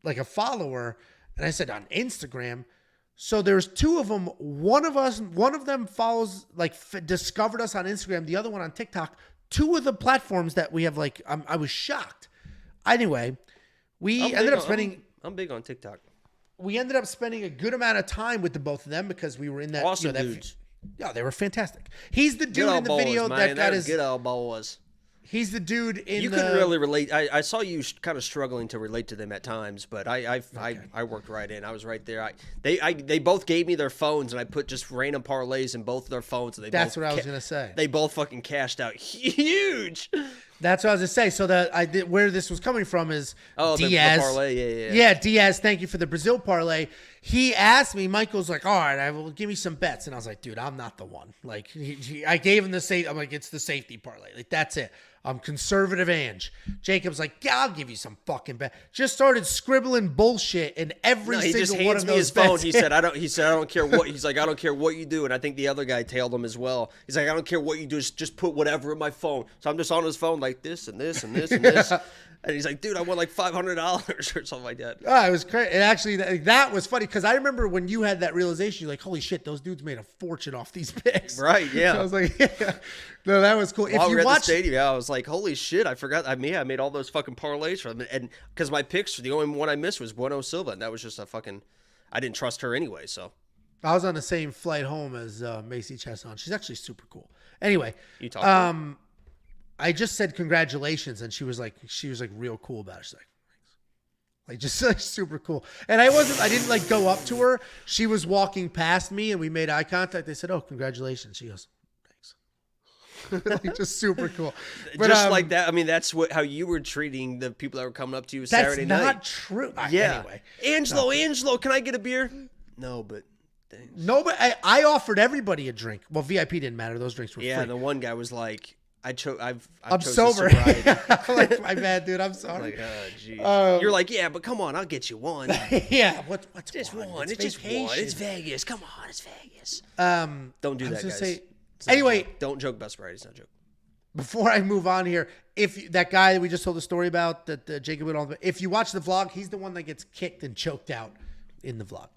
like a follower. And I said, on Instagram? So there's 2 of them. One of them follows, like, discovered us on Instagram. The other one on TikTok. 2 of the platforms that we have, like, I was shocked. Anyway, we ended up spending... I'm big on TikTok. We ended up spending a good amount of time with the both of them because we were in that... Awesome dudes. Yeah, they were fantastic. He's the dude in the video that got his... Good old balls. He's the dude in You couldn't really relate. I saw you kind of struggling to relate to them at times, but I worked right in. I was right there. They both gave me their phones, and I put just random parlays in both of their phones. And That's what I was going to say. They both fucking cashed out huge. That's what I was going to say. So where this was coming from is Diaz. The parlay, yeah. Yeah, Diaz, thank you for the Brazil parlay. He asked me, Michael's like, all right, I will give me some bets. And I was like, dude, I'm not the one. Like, I gave him the safe. I'm like, it's the safety parlay. Like, that's it. I'm conservative Ange. Jacob's like, yeah, I'll give you some fucking bet. Just started scribbling bullshit in every single one of those bets. He said, I don't care what. He's like, I don't care what you do. And I think the other guy tailed him as well. He's like, I don't care what you do. Just put whatever in my phone. So I'm just on his phone like this and this and this and this. And he's like, dude, I won like $500 or something like that. Oh, it was crazy. And actually, that was funny because I remember when you had that realization, you're like, holy shit, those dudes made a fortune off these picks. Right, yeah. So I was like, yeah. No, that was cool. While we were at the stadium, I was like, holy shit, I forgot. I made all those fucking parlays for them. And because my picks, the only one I missed was Bueno Silva. And that was just I didn't trust her anyway, so. I was on the same flight home as Macy Chesson. She's actually super cool. Anyway. You talked to her? I just said congratulations, and she was like real cool about it. She's like, thanks. Like, just like super cool. And I didn't like go up to her. She was walking past me and we made eye contact. They said, oh, congratulations. She goes, thanks. Like, just super cool. But, just like that. I mean, that's how you were treating the people that were coming up to you Saturday night. That's not true. Yeah. Anyway. Angelo, can I get a beer? No, but thanks. No, but I offered everybody a drink. Well, VIP didn't matter. Those drinks were free. Yeah, the one guy was like, I'm sober. Like, my bad, dude. I'm sorry. Like, oh, geez. You're like, yeah, but come on, I'll get you one. Yeah, what's just one? It's just vacation. one. It's Vegas. Come on, it's Vegas. Don't do that, guys. Anyway, don't joke about sobriety. It's not a joke. before I move on here, if that guy that we just told the story about, that Jacob and all, if you watch the vlog, he's the one that gets kicked and choked out in the vlog.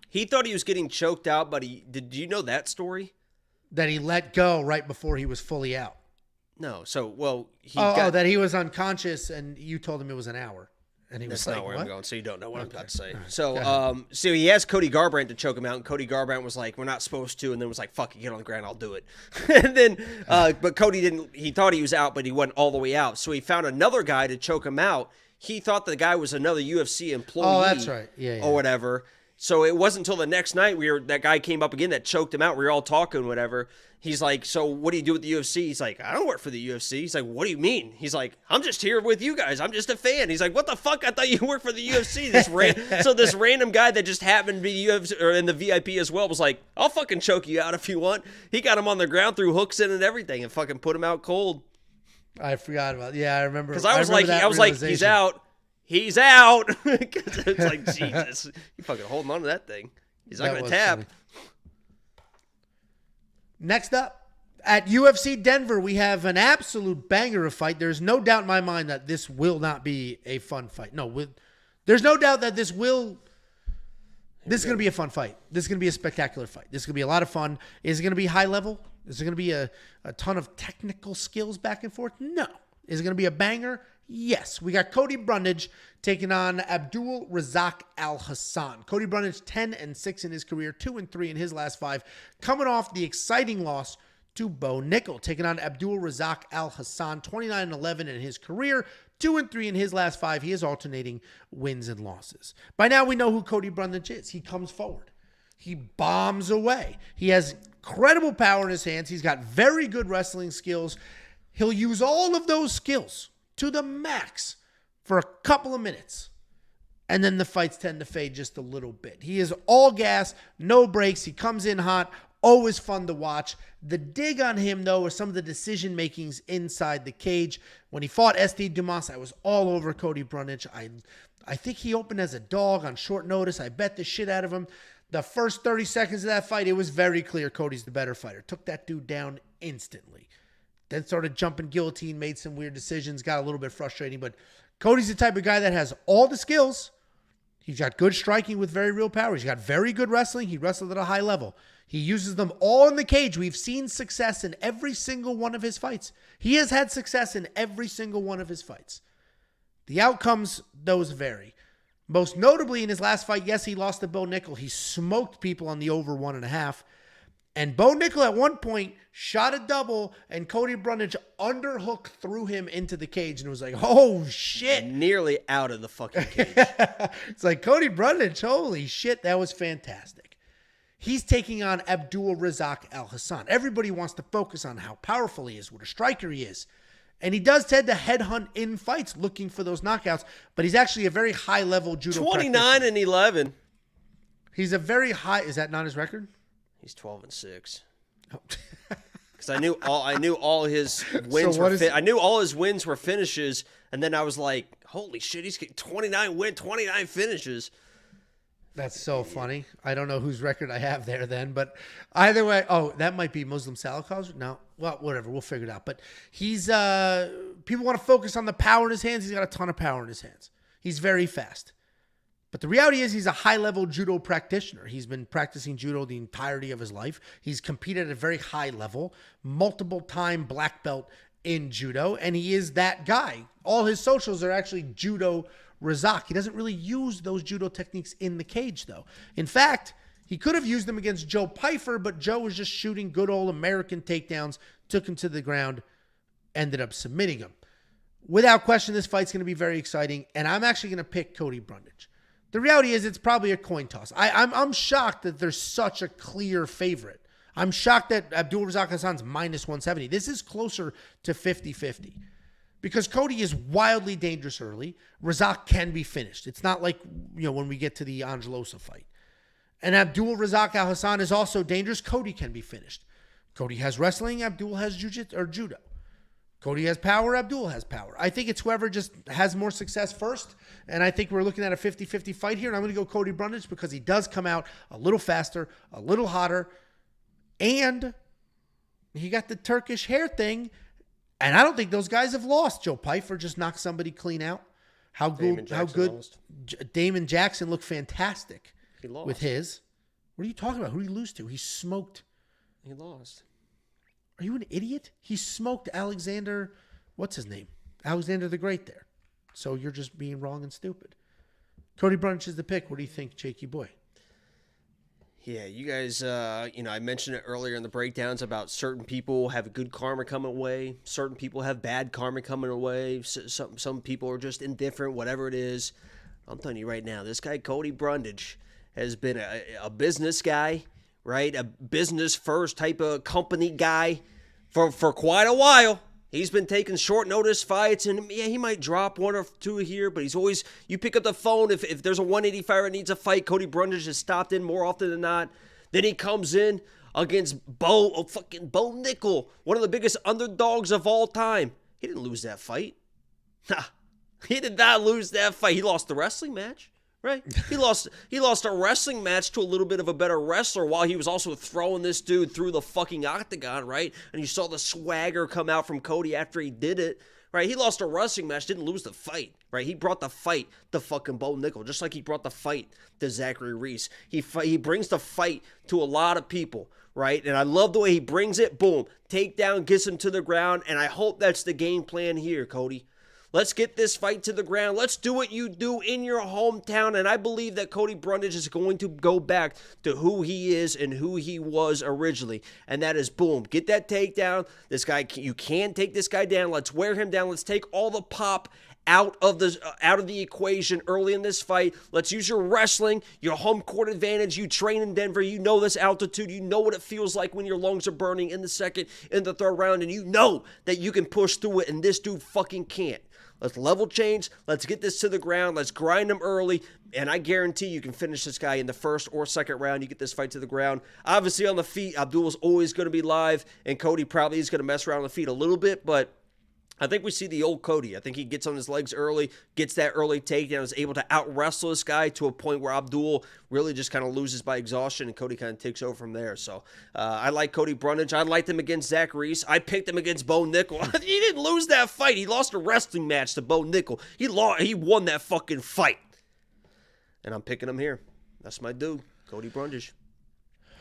He thought he was getting choked out, but did you know that story? That he let go right before he was fully out. No. So, well, that he was unconscious, and you told him it was an hour. And he That's was like, not where what? I'm going, so you don't know what I'm about to say. Right. So, so he asked Cody Garbrandt to choke him out, and Cody Garbrandt was like, we're not supposed to, and then was like, fuck it, get on the ground, I'll do it. And then, but Cody didn't, he thought he was out, but he wasn't all the way out. So he found another guy to choke him out. He thought the guy was another UFC employee. Oh, that's right. Yeah. Or whatever. So it wasn't until the next night that guy came up again that choked him out. We were all talking, whatever. He's like, so what do you do with the UFC? He's like, I don't work for the UFC. He's like, what do you mean? He's like, I'm just here with you guys. I'm just a fan. He's like, what the fuck? I thought you worked for the UFC. So this random guy that just happened to be UFC or in the VIP as well was like, I'll fucking choke you out if you want. He got him on the ground, threw hooks in and everything, and fucking put him out cold. I forgot about. Yeah, I remember. Because I was like, he's out. He's out. Because it's like, Jesus, you fucking holding on to that thing. He's not going to tap. Funny. Next up, at UFC Denver, we have an absolute banger of fight. There's no doubt in my mind that this will not be a fun fight. No, there's no doubt that this is going to be a fun fight. This is going to be a spectacular fight. This is going to be a lot of fun. Is it going to be high level? Is it going to be a ton of technical skills back and forth? No. Is it going to be a banger? Yes. We got Cody Brundage taking on Abdul Razak Alhassan. Cody Brundage 10-6 in his career, 2-3 in his last 5, coming off the exciting loss to Bo Nickel, taking on Abdul Razak Alhassan, 29-11 in his career, 2-3 in his last 5. He is alternating wins and losses. By now we know who Cody Brundage is. He comes forward. He bombs away. He has incredible power in his hands. He's got very good wrestling skills. He'll use all of those skills to the max for a couple of minutes. And then the fights tend to fade just a little bit. He is all gas, no breaks. He comes in hot, always fun to watch. The dig on him, though, is some of the decision makings inside the cage. When he fought St. Dumas, I was all over Cody Brundage. I think he opened as a dog on short notice. I bet the shit out of him. The first 30 seconds of that fight, it was very clear Cody's the better fighter. Took that dude down instantly. Then started jumping guillotine, made some weird decisions, got a little bit frustrating. But Cody's the type of guy that has all the skills. He's got good striking with very real power. He's got very good wrestling. He wrestled at a high level. He uses them all in the cage. We've seen success in every single one of his fights. He has had success in every single one of his fights. The outcomes, those vary. Most notably in his last fight, yes, he lost to Bo Nickel. He smoked people on the over 1.5. And Bo Nickel at one point shot a double, and Cody Brundage underhook threw him into the cage, and it was like, oh, shit. Nearly out of the fucking cage. It's like, Cody Brundage, holy shit, that was fantastic. He's taking on Abdul Razak Alhassan. Everybody wants to focus on how powerful he is, what a striker he is. And he does tend to headhunt in fights looking for those knockouts, but he's actually a very high-level judo 29-11. He's a very high, is that not his record? He's 12-6. Because I knew all his wins I knew all his wins were finishes, and then I was like, holy shit, he's getting 29 finishes. That's so funny. I don't know whose record I have there then, but either way, that might be Muslim Salakaz. No, well, whatever, we'll figure it out. But he's people want to focus on the power in his hands. He's got a ton of power in his hands. He's very fast. But the reality is he's a high-level judo practitioner. He's been practicing judo the entirety of his life. He's competed at a very high level, multiple-time black belt in judo, and he is that guy. All his socials are actually judo Razak. He doesn't really use those judo techniques in the cage, though. In fact, he could have used them against Joe Pyfer, but Joe was just shooting good old American takedowns, took him to the ground, ended up submitting him. Without question, this fight's going to be very exciting, and I'm actually going to pick Cody Brundage. The reality is it's probably a coin toss. I'm shocked that there's such a clear favorite. I'm shocked that Abdul Razak Hassan's minus 170. This is closer to 50-50 because Cody is wildly dangerous early. Razak can be finished. It's not like, when we get to the Ange Loosa fight. And Abdul Razak Alhassan is also dangerous. Cody can be finished. Cody has wrestling. Abdul has jiu-jitsu or judo. Cody has power, Abdul has power. I think it's whoever just has more success first, and I think we're looking at a 50-50 fight here, and I'm going to go Cody Brundage because he does come out a little faster, a little hotter, and he got the Turkish hair thing, And I don't think those guys have lost. Joe Pyfer just knocked somebody clean out. How good Damon Jackson looked fantastic with his. What are you talking about? Who did he lose to? He smoked. He lost. Are you an idiot? He smoked Alexander. What's his name? Alexander the Great there. So you're just being wrong and stupid. Cody Brundage is the pick. What do you think, Jakey boy? Yeah, you guys, I mentioned it earlier in the breakdowns about certain people have good karma coming away. Certain people have bad karma coming away. Some people are just indifferent, whatever it is. I'm telling you right now, this guy, Cody Brundage, has been a business guy, right? A business first type of company guy for quite a while. He's been taking short notice fights, and yeah, he might drop one or two here, but he's always, you pick up the phone, if there's a 185er that needs a fight, Cody Brundage has stopped in more often than not. Then he comes in against Bo Nickel, one of the biggest underdogs of all time. He didn't lose that fight. Nah, he did not lose that fight. He lost the wrestling match. Right? He lost a wrestling match to a little bit of a better wrestler while he was also throwing this dude through the fucking octagon, right? And you saw the swagger come out from Cody after he did it, right? He lost a wrestling match, didn't lose the fight, right? He brought the fight to fucking Bo Nickel, just like he brought the fight to Zachary Reese. He brings the fight to a lot of people, right? And I love the way he brings it. Boom. Takedown, gets him to the ground, and I hope that's the game plan here, Cody. Let's get this fight to the ground. Let's do what you do in your hometown. And I believe that Cody Brundage is going to go back to who he is and who he was originally. And that is, boom, get that takedown. This guy, you can take this guy down. Let's wear him down. Let's take all the pop out of the equation early in this fight. Let's use your wrestling, your home court advantage. You train in Denver. You know this altitude. You know what it feels like when your lungs are burning in the second, in the third round. And you know that you can push through it. And this dude fucking can't. Let's level change. Let's get this to the ground. Let's grind him early. And I guarantee you can finish this guy in the first or second round. You get this fight to the ground. Obviously on the feet, Abdul's always going to be live. And Cody probably is going to mess around on the feet a little bit. But I think we see the old Cody. I think he gets on his legs early, gets that early takedown, is able to out-wrestle this guy to a point where Abdul really just kind of loses by exhaustion, and Cody kind of takes over from there. So I like Cody Brundage. I liked him against Zach Reese. I picked him against Bo Nickel. He didn't lose that fight. He lost a wrestling match to Bo Nickel. He won that fucking fight. And I'm picking him here. That's my dude, Cody Brundage.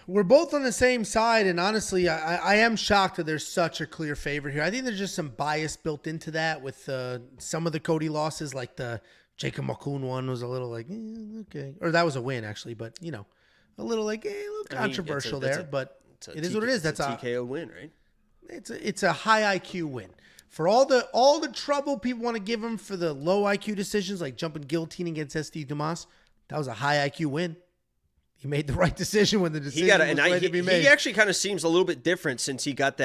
We're both on the same side, and honestly, I am shocked that there's such a clear favorite here. I think there's just some bias built into that with some of the Cody losses, like the Jacob Malkoun one was a little like, okay. Or that was a win, actually, but, a little like, a little controversial there, but it is what it is. That's a TKO win, right? It's a high IQ win. For all the trouble people want to give him for the low IQ decisions, like jumping guillotine against SD Dumas, that was a high IQ win. He made the right decision when the decision was ready to be made. He actually kind of seems a little bit different since he got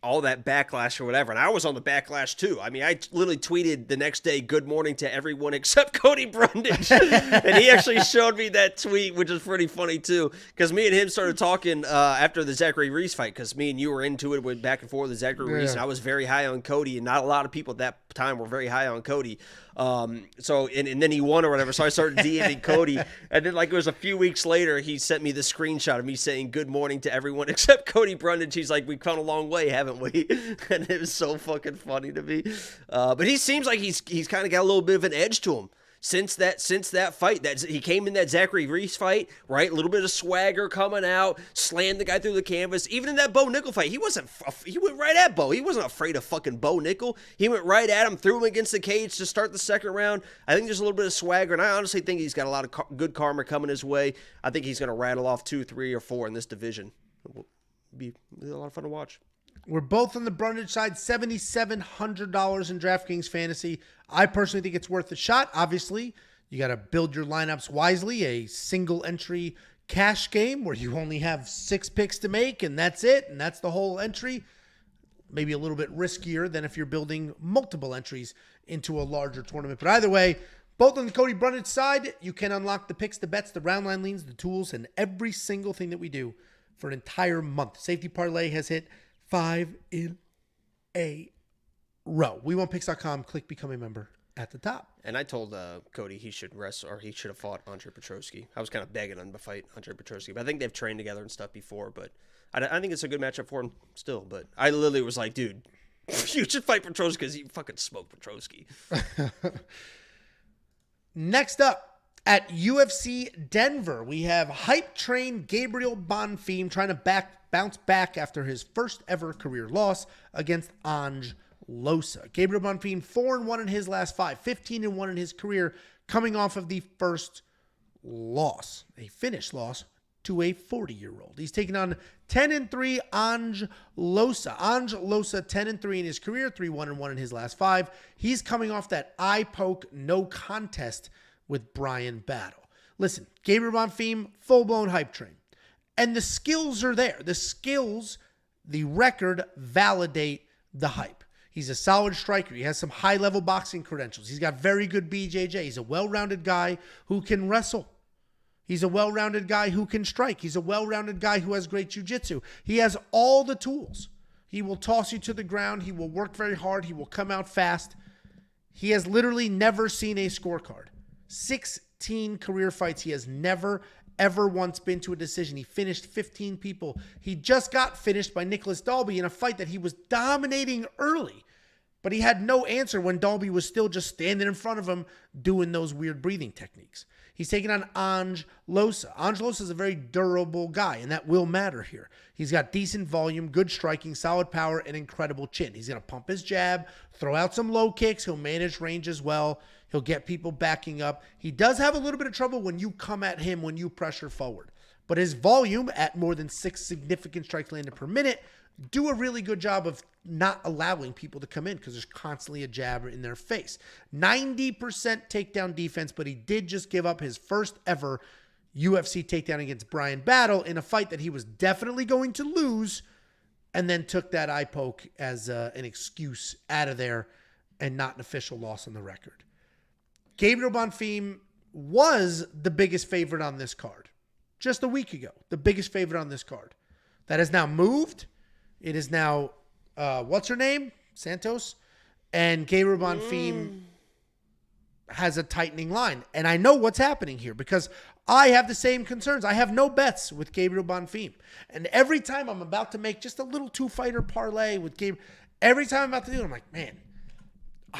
all that backlash or whatever. And I was on the backlash too. I mean, I literally tweeted the next day, "Good morning to everyone except Cody Brundage." And he actually showed me that tweet, which is pretty funny too. Because me and him started talking after the Zachary Reese fight, because me and you were into it, went back and forth with Zachary Reese. And I was very high on Cody, and not a lot of people at that time were very high on Cody. So then he won or whatever. So I started DMing Cody, and then like it was a few weeks later, he sent me the screenshot of me saying "Good morning to everyone except Cody Brundage." He's like, "We've come a long way, haven't we?" And it was so fucking funny to me. But he seems like he's kind of got a little bit of an edge to him since that fight. That he came in that Zachary Reese fight, right? A little bit of swagger coming out, slammed the guy through the canvas. Even in that Bo Nickel fight, he went right at Bo. He wasn't afraid of fucking Bo Nickel. He went right at him, threw him against the cage to start the second round. I think there's a little bit of swagger, and I honestly think he's got a lot of good karma coming his way. I think he's going to rattle off 2, 3, or 4 in this division. It'll be a lot of fun to watch. We're both on the Brundage side, $7,700 in DraftKings Fantasy. I personally think it's worth a shot. Obviously, you got to build your lineups wisely. A single entry cash game where you only have 6 picks to make, and that's it, and that's the whole entry. Maybe a little bit riskier than if you're building multiple entries into a larger tournament. But either way, both on the Cody Brundage side, you can unlock the picks, the bets, the round line leans, the tools, and every single thing that we do for an entire month. Safety Parlay has hit 5 in a row. WeWantPicks.com. Click Become a Member at the top. And I told Cody he should wrestle, or he should have fought Ange Petroski. I was kind of begging him to fight Ange Petroski, but I think they've trained together and stuff before. But I think it's a good matchup for him still. But I literally was like, dude, You should fight Petroski because you fucking smoke Petroski. Next up, at UFC Denver, we have hype train Gabriel Bonfim trying to bounce back after his first ever career loss against Ange Loosa. Gabriel Bonfim 4-1 in his last 5, 15-1 in his career, coming off of the first loss, a finished loss to a 40-year-old. He's taking on 10-3 Ange Loosa. Ange Loosa 10-3 in his career, 3-1-1 in his last 5. He's coming off that eye poke no contest with Bryan Battle. Listen, Gabriel Bonfim, full-blown hype train. And the skills are there. The skills, the record validate the hype. He's a solid striker. He has some high-level boxing credentials. He's got very good BJJ. He's a well-rounded guy who can wrestle. He's a well-rounded guy who can strike. He's a well-rounded guy who has great jiu-jitsu. He has all the tools. He will toss you to the ground. He will work very hard. He will come out fast. He has literally never seen a scorecard. 16 career fights. He has never, ever once been to a decision. He finished 15 people. He just got finished by Nicholas Dalby in a fight that he was dominating early. But he had no answer when Dalby was still just standing in front of him doing those weird breathing techniques. He's taking on Ange Loosa. Ange Loosa is a very durable guy, and that will matter here. He's got decent volume, good striking, solid power, and incredible chin. He's going to pump his jab, throw out some low kicks. He'll manage range as well. He'll get people backing up. He does have a little bit of trouble when you come at him, when you pressure forward. But his volume at more than 6 significant strikes landed per minute do a really good job of not allowing people to come in because there's constantly a jab in their face. 90% takedown defense, but he did just give up his first ever UFC takedown against Bryan Battle in a fight that he was definitely going to lose, and then took that eye poke as an excuse out of there and not an official loss on the record. Gabriel Bonfim was the biggest favorite on this card just a week ago, the biggest favorite on this card. That has now moved. It is now, what's her name? Santos. And Gabriel Bonfim has a tightening line. And I know what's happening here because I have the same concerns. I have no bets with Gabriel Bonfim. And every time I'm about to make just a little two-fighter parlay with Gabriel, every time I'm about to do it, I'm like, man,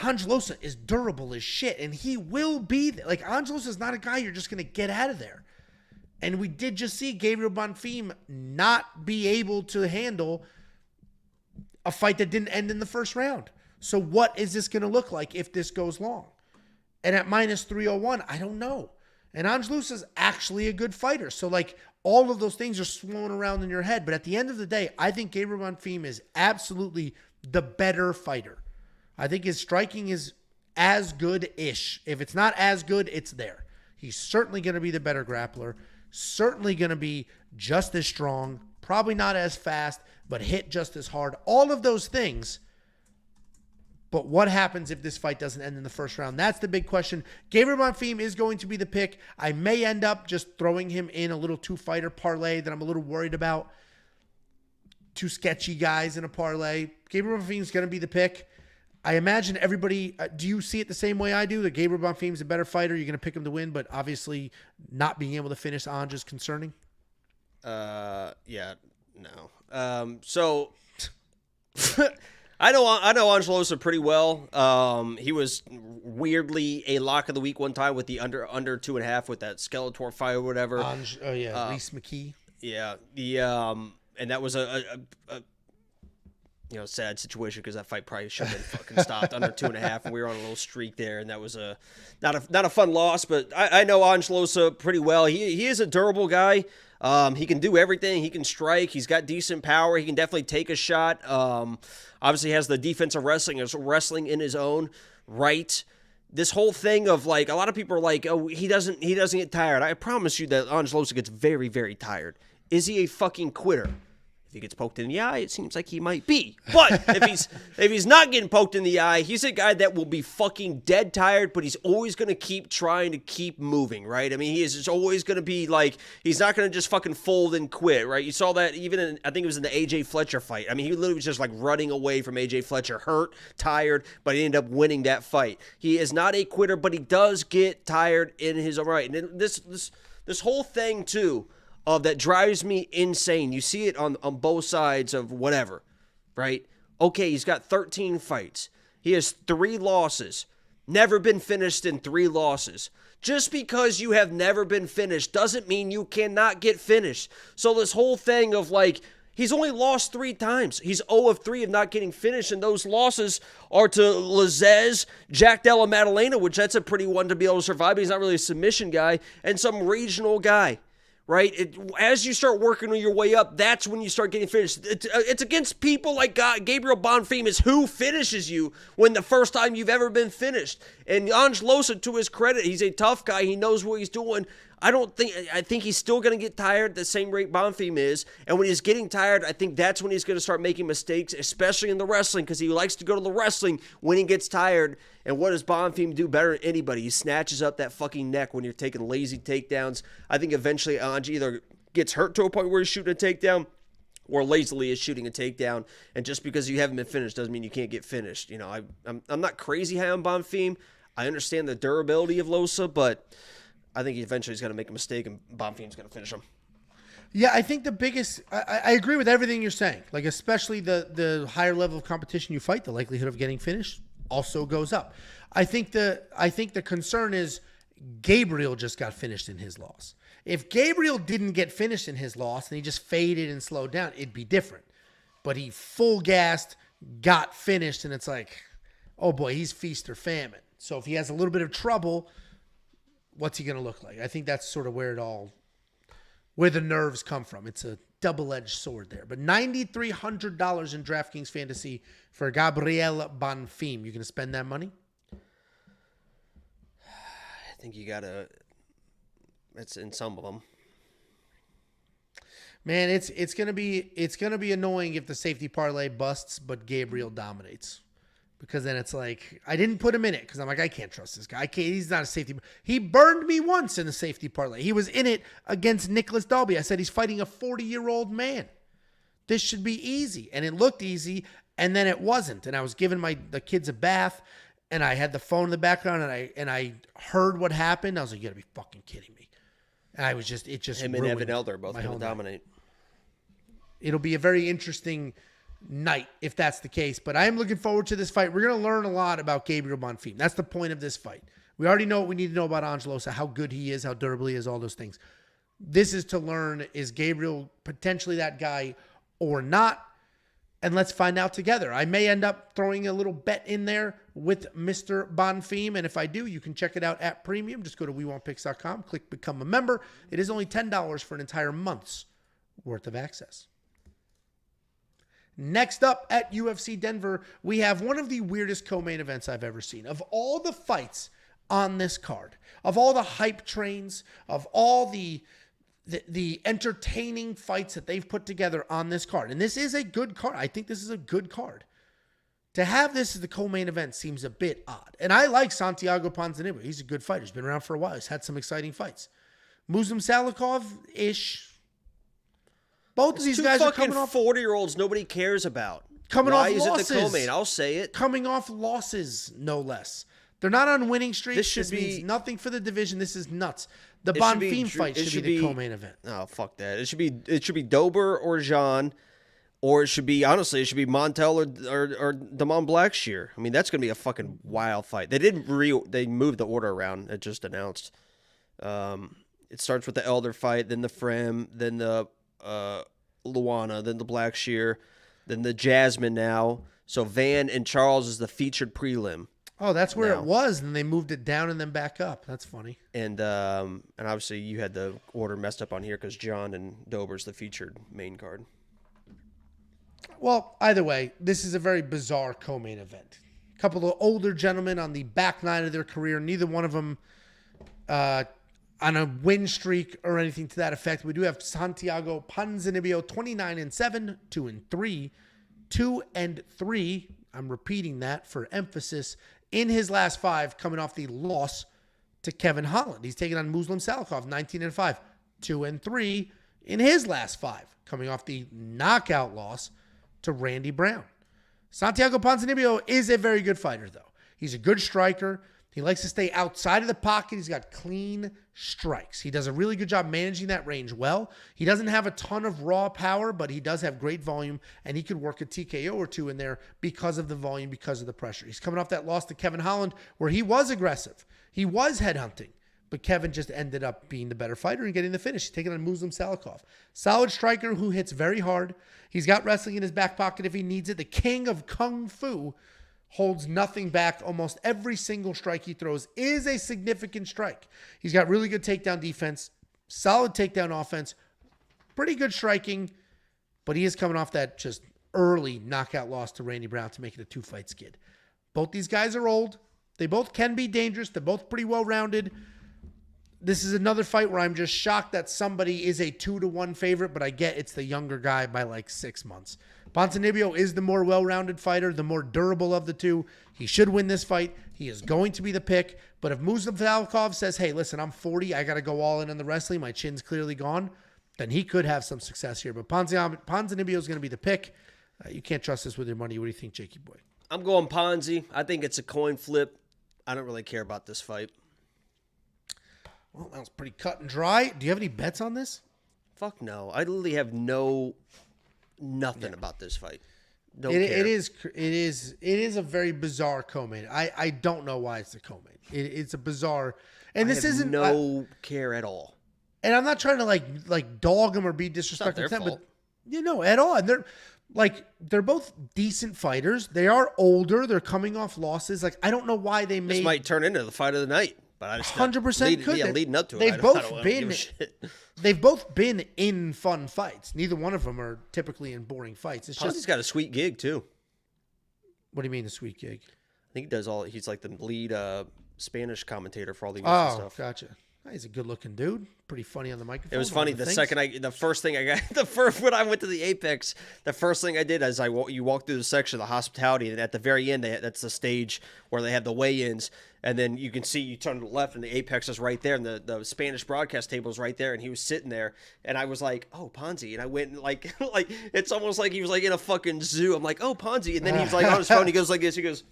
Ange Loosa is durable as shit. And he will be there. Like, Ange Loosa is not a guy you're just going to get out of there. And we did just see Gabriel Bonfim not be able to handle a fight that didn't end in the first round. So what is this going to look like if this goes long? And at minus 301, I don't know. And Ange Loosa is actually a good fighter. So like all of those things are swirling around in your head. But at the end of the day, I think Gabriel Bonfim is absolutely the better fighter. I think his striking is as good-ish. If it's not as good, it's there. He's certainly going to be the better grappler. Certainly going to be just as strong. Probably not as fast, but hit just as hard. All of those things. But what happens if this fight doesn't end in the first round? That's the big question. Gabriel Bonfim is going to be the pick. I may end up just throwing him in a little two-fighter parlay that I'm a little worried about. Two sketchy guys in a parlay. Gabriel Bonfim is going to be the pick. I imagine everybody, do you see it the same way I do? That Gabriel Bonfim is a better fighter. You're going to pick him to win, but obviously not being able to finish Ange is concerning. Yeah, no. So I know Ange Loosa pretty well. He was weirdly a lock of the week one time with the under 2.5 with that Skeletor fight or whatever. Ange, oh yeah, Reese McKee. Yeah, and that was a sad situation because that fight probably should have been fucking stopped under 2.5, and we were on a little streak there, and that was not a fun loss. But I know Ange Loosa pretty well. He is a durable guy. He can do everything. He can strike. He's got decent power. He can definitely take a shot. Obviously has the defensive wrestling in his own right. This whole thing of like, a lot of people are like, oh, he doesn't get tired. I promise you that Ange Loosa gets very, very tired. Is he a fucking quitter? If he gets poked in the eye, it seems like he might be. But if he's not getting poked in the eye, he's a guy that will be fucking dead tired, but he's always going to keep trying to keep moving, right? I mean, he is just always going to be like, he's not going to just fucking fold and quit, right? You saw that even in, I think it was in the AJ Fletcher fight. I mean, he literally was just like running away from AJ Fletcher, hurt, tired, but he ended up winning that fight. He is not a quitter, but he does get tired in his own right. And this whole thing, too, that drives me insane. You see it on both sides of whatever, right? Okay, he's got 13 fights. He has 3 losses. Never been finished in 3 losses. Just because you have never been finished doesn't mean you cannot get finished. So this whole thing of like, he's only lost 3 times. He's 0 of 3 of not getting finished, and those losses are to Lazez, Jack Della Maddalena, which that's a pretty one to be able to survive, but he's not really a submission guy, and some regional guy. Right? As you start working your way up, that's when you start getting finished. It's against people like Gabriel Bonfim is who finishes you when the first time you've ever been finished. And Ange Loosa, to his credit, he's a tough guy. He knows what he's doing. I think he's still going to get tired at the same rate Bonfim is. And when he's getting tired, I think that's when he's going to start making mistakes, especially in the wrestling, because he likes to go to the wrestling when he gets tired. And what does Bonfim do better than anybody? He snatches up that fucking neck when you're taking lazy takedowns. I think eventually Ange either gets hurt to a point where he's shooting a takedown or lazily is shooting a takedown. And just because you haven't been finished doesn't mean you can't get finished. You know, I'm not crazy high on Bonfim. I understand the durability of Loosa, but I think eventually he's going to make a mistake and Bonfim's going to finish him. Yeah, I think the biggest, I agree with everything you're saying. Like, especially the higher level of competition you fight, the likelihood of getting finished also goes up. I think the concern is Gabriel just got finished in his loss. If Gabriel didn't get finished in his loss and he just faded and slowed down, it'd be different. But he full gassed, got finished, and it's like, oh boy, he's feast or famine. So if he has a little bit of trouble, what's he going to look like? I think that's sort of where the nerves come from. It's a double-edged sword there. But $9,300 in DraftKings Fantasy for Gabriel Bonfim. You going to spend that money? I think you got to. It's in some of them. Man, it's going to be annoying if the safety parlay busts, but Gabriel dominates. Because then it's like, I didn't put him in it because I'm like, I can't trust this guy. He's not a safety. He burned me once in the safety parlay. He was in it against Nicholas Dalby. I said he's fighting a 40-year-old man. This should be easy. And it looked easy, and then it wasn't. And I was giving the kids a bath, and I had the phone in the background, and I heard what happened. I was like, you got to be fucking kidding me. And it just him and Evan Elder both going to dominate. It'll be a very interesting night if that's the case, but I am looking forward to this fight. We're going to learn a lot about Gabriel Bonfim. That's the point of this fight. We already know what we need to know about Ange Loosa, how good he is, how durable he is, all those things. This is to learn, is Gabriel potentially that guy or not? And let's find out together. I may end up throwing a little bet in there with Mr. Bonfim, and if I do, you can check it out at Premium. Just go to WeWantPicks.com, click Become a Member. It is only $10 for an entire month's worth of access. Next up at UFC Denver, we have one of the weirdest co-main events I've ever seen. Of all the fights on this card, of all the hype trains, of all the entertaining fights that they've put together on this card, and this is a good card. I think this is a good card. To have this as the co-main event seems a bit odd. And I like Santiago Ponzinibbio. He's a good fighter. He's been around for a while. He's had some exciting fights. Muslim Salikov-ish. Both of these guys are coming off 40-year-olds nobody cares about. Why off is losses. it the co-main? I'll say it. Coming off losses, no less. They're not on winning streaks. This means nothing for the division. This is nuts. The Bonfim fight should be the co-main event. Oh, fuck that. It should be Dober or Jean, or it should be Montel or DaMon Blackshear. I mean, that's going to be a fucking wild fight. They moved the order around. It just announced. It starts with the Elder fight, then the Fremd, then the Luana, then the Blackshear, then the Jasmine now. So Van and Charles is the featured prelim. Oh, that's where it was, and they moved it down and then back up. That's funny. And obviously you had the order messed up on here because John and Dober's the featured main card. Well, either way, this is a very bizarre co-main event. A couple of older gentlemen on the back nine of their career, neither one of them on a win streak or anything to that effect. We do have Santiago Ponzinibbio, 29-7, 2-3, 2-3. I'm repeating that for emphasis. In his last 5, coming off the loss to Kevin Holland. He's taking on Muslim Salikov, 19-5, 2-3 in his last 5, coming off the knockout loss to Randy Brown. Santiago Ponzinibbio is a very good fighter, though. He's a good striker. He likes to stay outside of the pocket. He's got clean strikes. He does a really good job managing that range well. He doesn't have a ton of raw power, but he does have great volume, and he could work a TKO or two in there because of the volume, because of the pressure. He's coming off that loss to Kevin Holland where he was aggressive. He was headhunting, but Kevin just ended up being the better fighter and getting the finish. He's taking on Muslim Salikov. Solid striker who hits very hard. He's got wrestling in his back pocket if he needs it. The king of Kung Fu holds nothing back. Almost every single strike he throws is a significant strike. He's got really good takedown defense, solid takedown offense, pretty good striking, but he is coming off that just early knockout loss to Randy Brown to make it a 2-fight skid. Both these guys are old. They both can be dangerous. They're both pretty well-rounded. This is another fight where I'm just shocked that somebody is a 2-1 favorite, but I get it's the younger guy by like 6 months. Ponzinibbio is the more well-rounded fighter, the more durable of the two. He should win this fight. He is going to be the pick. But if Muslim Salikov says, hey, listen, I'm 40. I got to go all in on the wrestling. My chin's clearly gone. Then he could have some success here. But Ponzinibbio is going to be the pick. You can't trust this with your money. What do you think, Jakey boy? I'm going Ponzi. I think it's a coin flip. I don't really care about this fight. Well, that was pretty cut and dry. Do you have any bets on this? Fuck no. I literally have nothing about this fight. Don't care. It is a very bizarre co-main. I don't know why it's a co-main. It's a bizarre, and this isn't no care at all. And I'm not trying to like dog them or be disrespectful, It's not their fault. but at all. And they're both decent fighters. They are older. They're coming off losses. Like I don't know why they made. This might turn into the fight of the night. But I just 100% could. Leading up to it. They've both been in fun fights. Neither one of them are typically in boring fights. It's Ponzi's just got a sweet gig too. What do you mean the sweet gig? I think he does all. He's like the lead Spanish commentator for all the UFC stuff. Oh, gotcha. He's a good-looking dude. Pretty funny on the microphone. It was funny. The first thing I got, when I went to the Apex, the first thing I did is you walk through the section of the hospitality, and at the very end, that's the stage where they have the weigh-ins, and then you can see you turn to the left, and the Apex is right there, and the Spanish broadcast table is right there, and he was sitting there, and I was like, oh, Ponzi, and I went and like it's almost like he was like in a fucking zoo. I'm like, oh, Ponzi, and then he was like on his phone, he goes like this, he goes.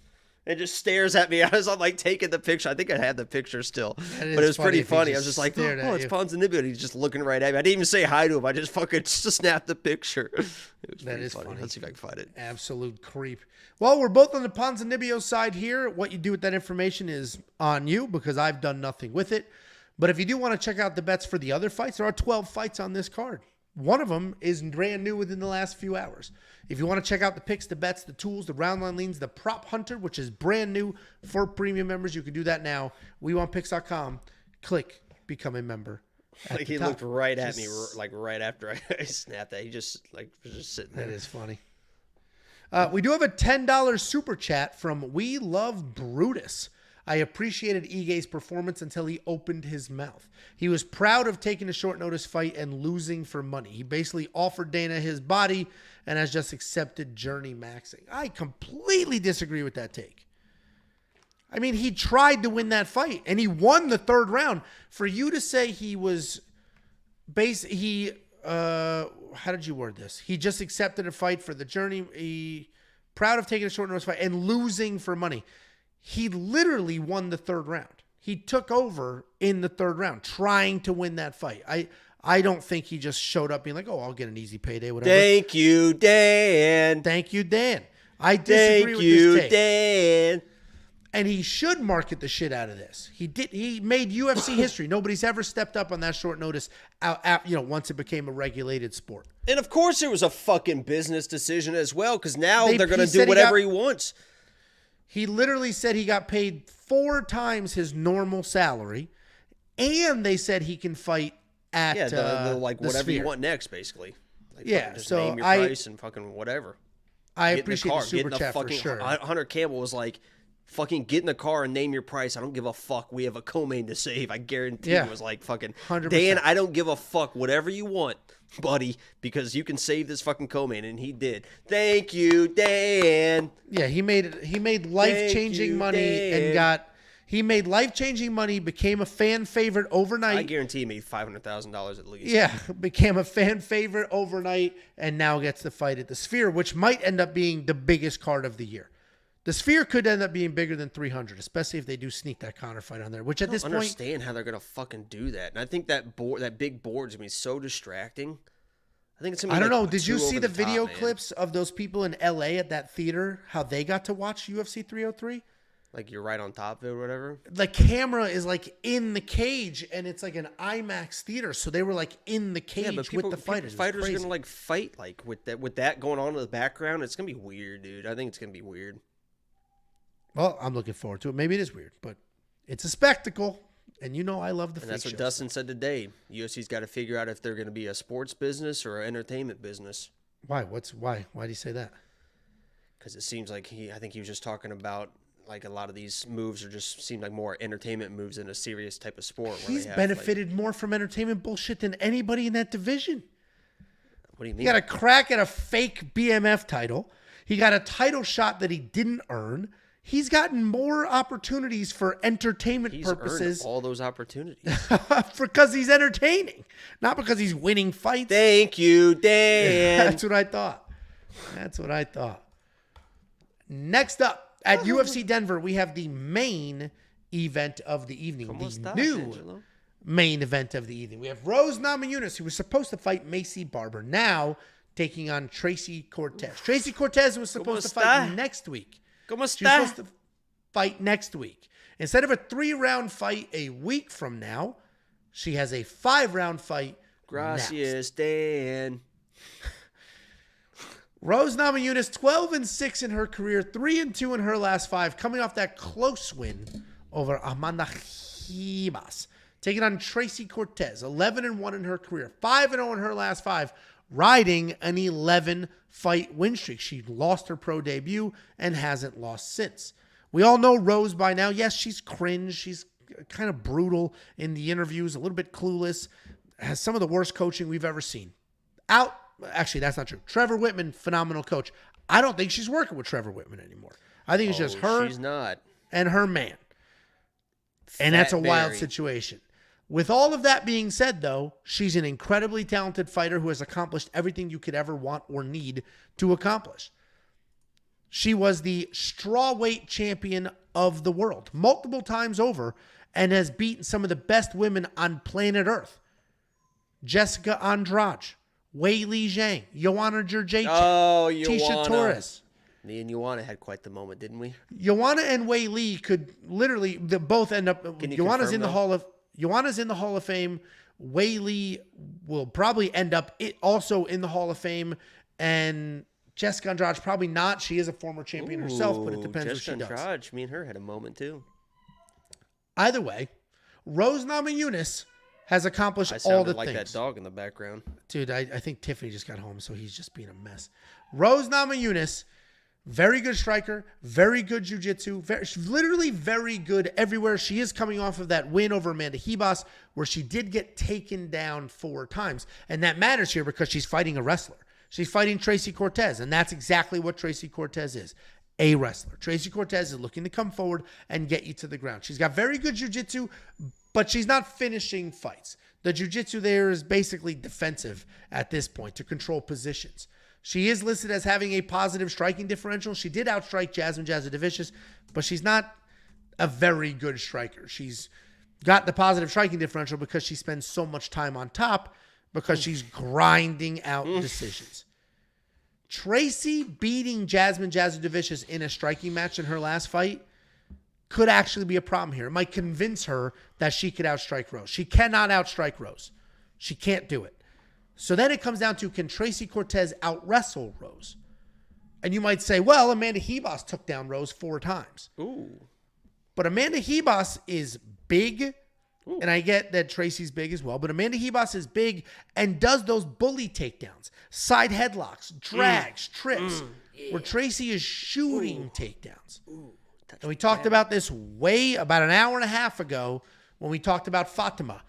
And just stares at me. I was like taking the picture. I think I had the picture still, but it was pretty funny. I was just like, "Oh, it's Ponzinibbio." And he's just looking right at me. I didn't even say hi to him. I just fucking snapped the picture. It was pretty funny. Let's see if I can find it. Absolute creep. Well, we're both on the Ponzinibbio side here. What you do with that information is on you because I've done nothing with it. But if you do want to check out the bets for the other fights, there are 12 fights on this card. One of them is brand new within the last few hours. If you want to check out the picks, the bets, the tools, the round line leans, the prop hunter, which is brand new for premium members, you can do that now. WeWantPicks.com. Click become a member. Like he looked right at me, like right after I snapped that. He just like was just sitting there. That is funny. We do have a $10 super chat from We Love Brutus. I appreciated Ige's performance until he opened his mouth. He was proud of taking a short notice fight and losing for money. He basically offered Dana his body and has just accepted journey maxing. I completely disagree with that take. I mean, he tried to win that fight and he won the third round. For you to say he was how did you word this? He just accepted a fight for the journey. He proud of taking a short notice fight and losing for money. He literally won the third round. He took over in the third round trying to win that fight. I don't think he just showed up being like, oh, I'll get an easy payday, whatever. Thank you, Dan. Thank you, Dan. I disagree with this take. Dan. And he should market the shit out of this. He made UFC history. Nobody's ever stepped up on that short notice once it became a regulated sport. And of course it was a fucking business decision as well, because now they're going to do whatever he wants. He literally said he got paid 4 times his normal salary, and they said he can fight at the whatever Sphere. you want next, basically. Like, just so name your price and fucking whatever. I appreciate the super chat for sure. Hunter Campbell was like, fucking get in the car and name your price. I don't give a fuck. We have a co-main to save. I guarantee it was like fucking 100%. Dan, I don't give a fuck. Whatever you want, buddy, because you can save this fucking co-main, and he did. Thank you, Dan. Yeah, he made life-changing money and made life-changing money, became a fan favorite overnight. I guarantee he made $500,000 at least. Yeah, became a fan favorite overnight and now gets the fight at the Sphere, which might end up being the biggest card of the year. The Sphere could end up being bigger than 300, especially if they do sneak that Conor fight on there, which at this point... I don't understand how they're going to fucking do that. And I think that big board is going to be so distracting. I think it's going to be I don't know. Did you see the video clips of those people in LA at that theater, how they got to watch UFC 303? Like you're right on top of it or whatever? The camera is like in the cage, and it's like an IMAX theater. So they were like in the cage with the fighters. Fighters are going to like fight like with that going on in the background. It's going to be weird, dude. I think it's going to be weird. Well, I'm looking forward to it. Maybe it is weird, but it's a spectacle. And you know I love the freak shows. And that's what Dustin said today. UFC's got to figure out if they're going to be a sports business or an entertainment business. Why? Why? Why do you say that? Because it seems like I think he was just talking about like a lot of these moves seem like more entertainment moves than a serious type of sport. He's benefited more from entertainment bullshit than anybody in that division. What do you mean? He got a crack at a fake BMF title. He got a title shot that he didn't earn. He's gotten more opportunities for entertainment purposes. Earned all those opportunities. Because he's entertaining, not because he's winning fights. Thank you, Dan. That's what I thought. Next up, at UFC Denver, we have the main event of the evening. Main event of the evening. We have Rose Namajunas, who was supposed to fight Macy Barber, now taking on Tracy Cortez. Tracy Cortez was supposed to fight next week. She's supposed to fight next week. Instead of a 3-round fight a week from now, she has a 5-round fight. Gracias, Dan. Rose Namajunas, 12-6 in her career, 3-2 in her last 5, coming off that close win over Amanda Ribas. Taking on Tracy Cortez, 11-1 in her career, 5-0 in her last 5. Riding an 11-fight win streak. She lost her pro debut and hasn't lost since. We all know Rose by now. Yes, she's cringe. She's kind of brutal in the interviews, a little bit clueless, has some of the worst coaching we've ever seen. Actually, that's not true. Trevor Whitman, phenomenal coach. I don't think she's working with Trevor Whitman anymore. I think it's just her and her man. And that's a wild situation. With all of that being said, though, she's an incredibly talented fighter who has accomplished everything you could ever want or need to accomplish. She was the strawweight champion of the world multiple times over and has beaten some of the best women on planet Earth. Jessica Andrade, Weili Zhang, Joanna Jędrzejczyk, Tisha Torres. Me and Luana had quite the moment, didn't we? Joanna and Weili could literally both end up. Joanna's in the Hall of Fame. Weili will probably end up also in the Hall of Fame, and Jessica Andrade probably not. She is a former champion herself, but it depends what she does. Jessica Andrade, me and her had a moment too. Either way, Rose Namajunas has accomplished all the things. I sounded like that dog in the background. Dude, I think Tiffany just got home, so he's just being a mess. Rose Namajunas, very good striker, very good jiu-jitsu, literally very good everywhere. She is coming off of that win over Amanda Ribas, where she did get taken down 4 times. And that matters here because she's fighting a wrestler. She's fighting Tracy Cortez, and that's exactly what Tracy Cortez is, a wrestler. Tracy Cortez is looking to come forward and get you to the ground. She's got very good jiu-jitsu, but she's not finishing fights. The jiu-jitsu there is basically defensive at this point to control positions. She is listed as having a positive striking differential. She did outstrike Jasmine Jasudavicius, but she's not a very good striker. She's got the positive striking differential because she spends so much time on top because she's grinding out decisions. Tracy beating Jasmine Jasudavicius in a striking match in her last fight could actually be a problem here. It might convince her that she could outstrike Rose. She cannot outstrike Rose. She can't do it. So then it comes down to, can Tracy Cortez out-wrestle Rose? And you might say, well, Amanda Ribas took down Rose 4 times. Ooh. But Amanda Ribas is big, and I get that Tracy's big as well, but Amanda Ribas is big and does those bully takedowns, side headlocks, drags, trips, where Tracy is shooting takedowns. And we talked about this about an hour and a half ago when we talked about Fatima.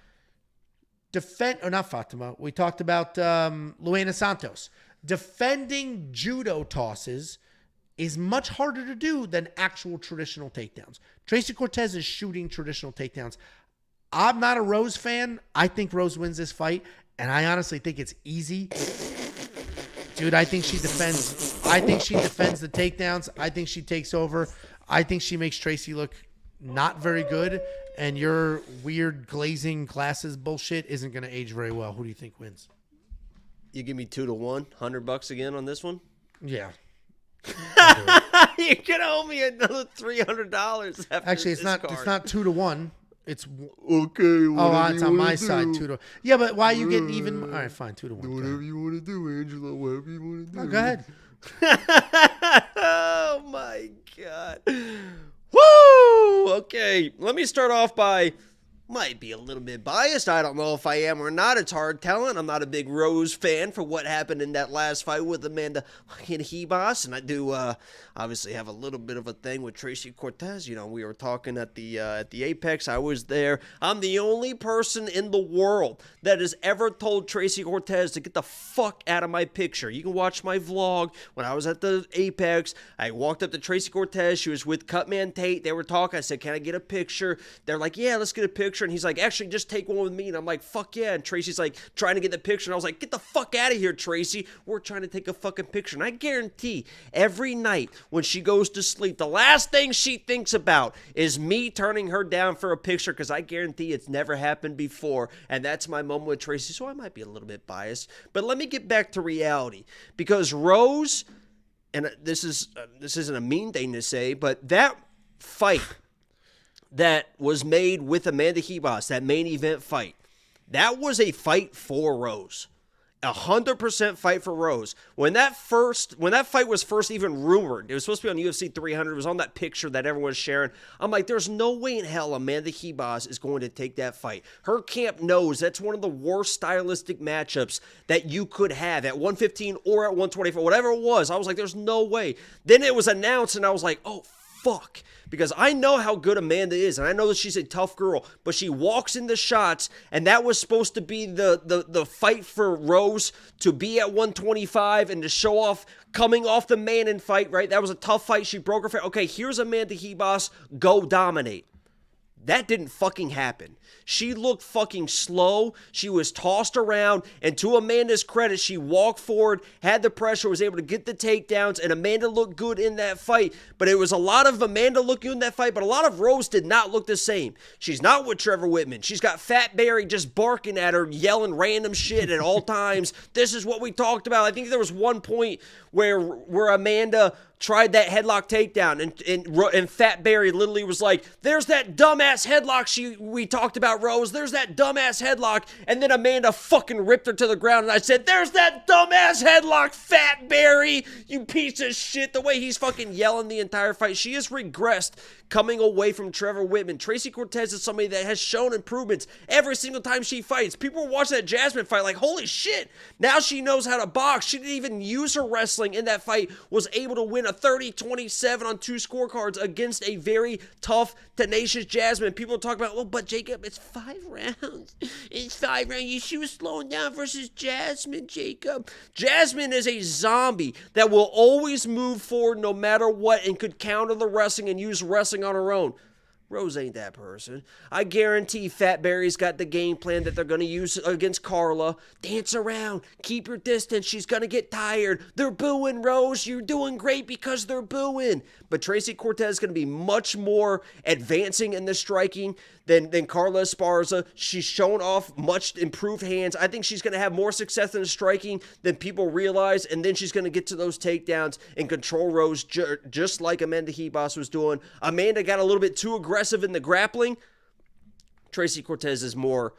We talked about Luana Santos. Defending judo tosses is much harder to do than actual traditional takedowns. Tracy Cortez is shooting traditional takedowns. I'm not a Rose fan. I think Rose wins this fight, and I honestly think it's easy. Dude, I think she defends. I think she defends the takedowns. I think she takes over. I think she makes Tracy look not very good. And your weird glazing glasses bullshit isn't going to age very well. Who do you think wins? You give me 2-1, $100 again on this one? Yeah. You're going to owe me another $300 after Actually, it's this not. card. It's not 2-1. It's Okay. oh, it's on my side 2-1. Yeah, but why you get even? All right, fine, 2-1. Whatever you want to do, Angela. Whatever you want to do. Oh, go ahead. Oh, my God. Woo! Okay, let me start off by, might be a little bit biased. I don't know if I am or not. It's hard telling. I'm not a big Rose fan for what happened in that last fight with Amanda Hebos, and I do obviously have a little bit of a thing with Tracy Cortez. You know, we were talking at the Apex. I was there. I'm the only person in the world that has ever told Tracy Cortez to get the fuck out of my picture. You can watch my vlog when I was at the Apex. I walked up to Tracy Cortez. She was with Cutman Tate. They were talking. I said, can I get a picture? They're like, yeah, let's get a picture. And he's like, actually, just take one with me. And I'm like, fuck yeah. And Tracy's like, trying to get the picture. And I was like, get the fuck out of here, Tracy. We're trying to take a fucking picture. And I guarantee every night when she goes to sleep, the last thing she thinks about is me turning her down for a picture, because I guarantee it's never happened before. And that's my moment with Tracy. So I might be a little bit biased. But let me get back to reality, because Rose, and this isn't a mean thing to say, but that fight that was made with Amanda Hebos, that main event fight, that was a fight for Rose. 100% fight for Rose. When that fight was first even rumored, it was supposed to be on UFC 300. It was on that picture that everyone was sharing. I'm like, there's no way in hell Amanda Hebos is going to take that fight. Her camp knows that's one of the worst stylistic matchups that you could have at 115 or at 124, whatever it was. I was like, there's no way. Then it was announced, and I was like, oh, fuck. Because I know how good Amanda is, and I know that she's a tough girl, but she walks in the shots, and that was supposed to be the fight for Rose to be at 125 and to show off coming off the Manon fight, right? That was a tough fight. She broke her face. Okay, here's Amanda Hebos. Go dominate. That didn't fucking happen. She looked fucking slow. She was tossed around. And to Amanda's credit, she walked forward, had the pressure, was able to get the takedowns, and Amanda looked good in that fight. But it was a lot of Amanda looking in that fight, but a lot of Rose did not look the same. She's not with Trevor Whitman. She's got Fat Barry just barking at her, yelling random shit at all times. This is what we talked about. I think there was one point where Amanda tried that headlock takedown, and Fat Barry literally was like, there's that dumbass headlock we talked about, Rose. There's that dumbass headlock. And then Amanda fucking ripped her to the ground, and I said, there's that dumbass headlock, Fat Barry, you piece of shit. The way he's fucking yelling the entire fight. She has regressed coming away from Trevor Whitman. Tracy Cortez is somebody that has shown improvements every single time she fights. People were watching that Jasmine fight like, holy shit, now she knows how to box. She didn't even use her wrestling in that fight, was able to win a 30-27 on 2 scorecards against a very tough, tenacious Jasmine. People talk about, oh, but Jacob, it's 5 rounds. It's 5 rounds. She was slowing down versus Jasmine, Jacob. Jasmine is a zombie that will always move forward no matter what and could counter the wrestling and use wrestling on her own. Rose ain't that person. I guarantee Fat Barry's got the game plan that they're going to use against Carla. Dance around. Keep your distance. She's going to get tired. They're booing, Rose. You're doing great because they're booing. But Tracy Cortez is going to be much more advancing in the striking than Carla Esparza. She's shown off much improved hands. I think she's going to have more success in the striking than people realize, and then she's going to get to those takedowns and control Rose just like Amanda Hebos was doing. Amanda got a little bit too aggressive in the grappling. Tracy Cortez is more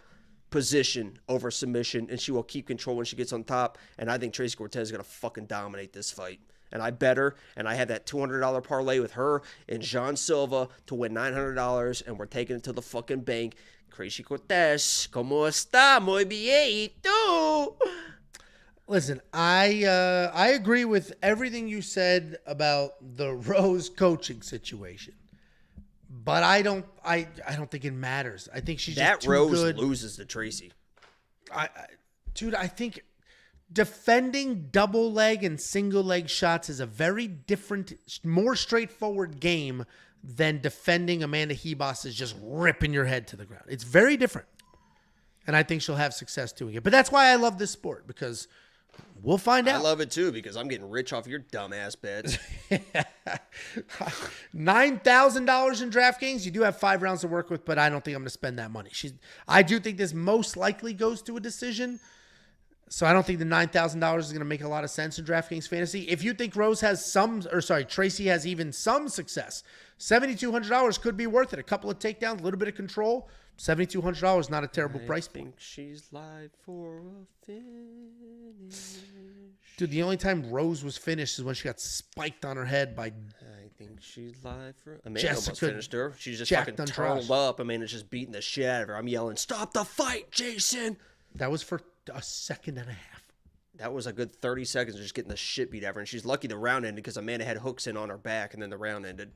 position over submission, and she will keep control when she gets on top, and I think Tracy Cortez is going to fucking dominate this fight. And I bet her, and I have that $200 parlay with her and Jean Silva to win $900, and we're taking it to the fucking bank. Tracy Cortez, ¿cómo está? Muy bien, ¿y tú? Listen, I agree with everything you said about the Rose coaching situation, but I don't think it matters. I think she's just too Rose good. Loses to Tracy. Dude, I think defending double leg and single leg shots is a very different, more straightforward game than defending Amanda Hebos is just ripping your head to the ground. It's very different. And I think she'll have success doing it. But that's why I love this sport, because We'll find I out. love it too because I'm getting rich off your dumbass bets. $9,000 in DraftKings. You do have 5 rounds to work with, but I don't think I'm going to spend that money. I do think this most likely goes to a decision. So I don't think the $9,000 is going to make a lot of sense in DraftKings Fantasy. If you think Tracy has even some success, $7,200 could be worth it. A couple of takedowns, a little bit of control. $7,200, not a terrible price point. I think she's live for a finish. Dude, the only time Rose was finished is when she got spiked on her head by I think she's live for Amanda. Jessica Almost finished her. She's just Jack fucking Duntrash. turned up. Amanda's just beating the shit out of her. I'm yelling, "Stop the fight, Jason!" That was for a second and a half. That was a good 30 seconds of just getting the shit beat out of her. And she's lucky the round ended because Amanda had hooks in on her back, and then the round ended.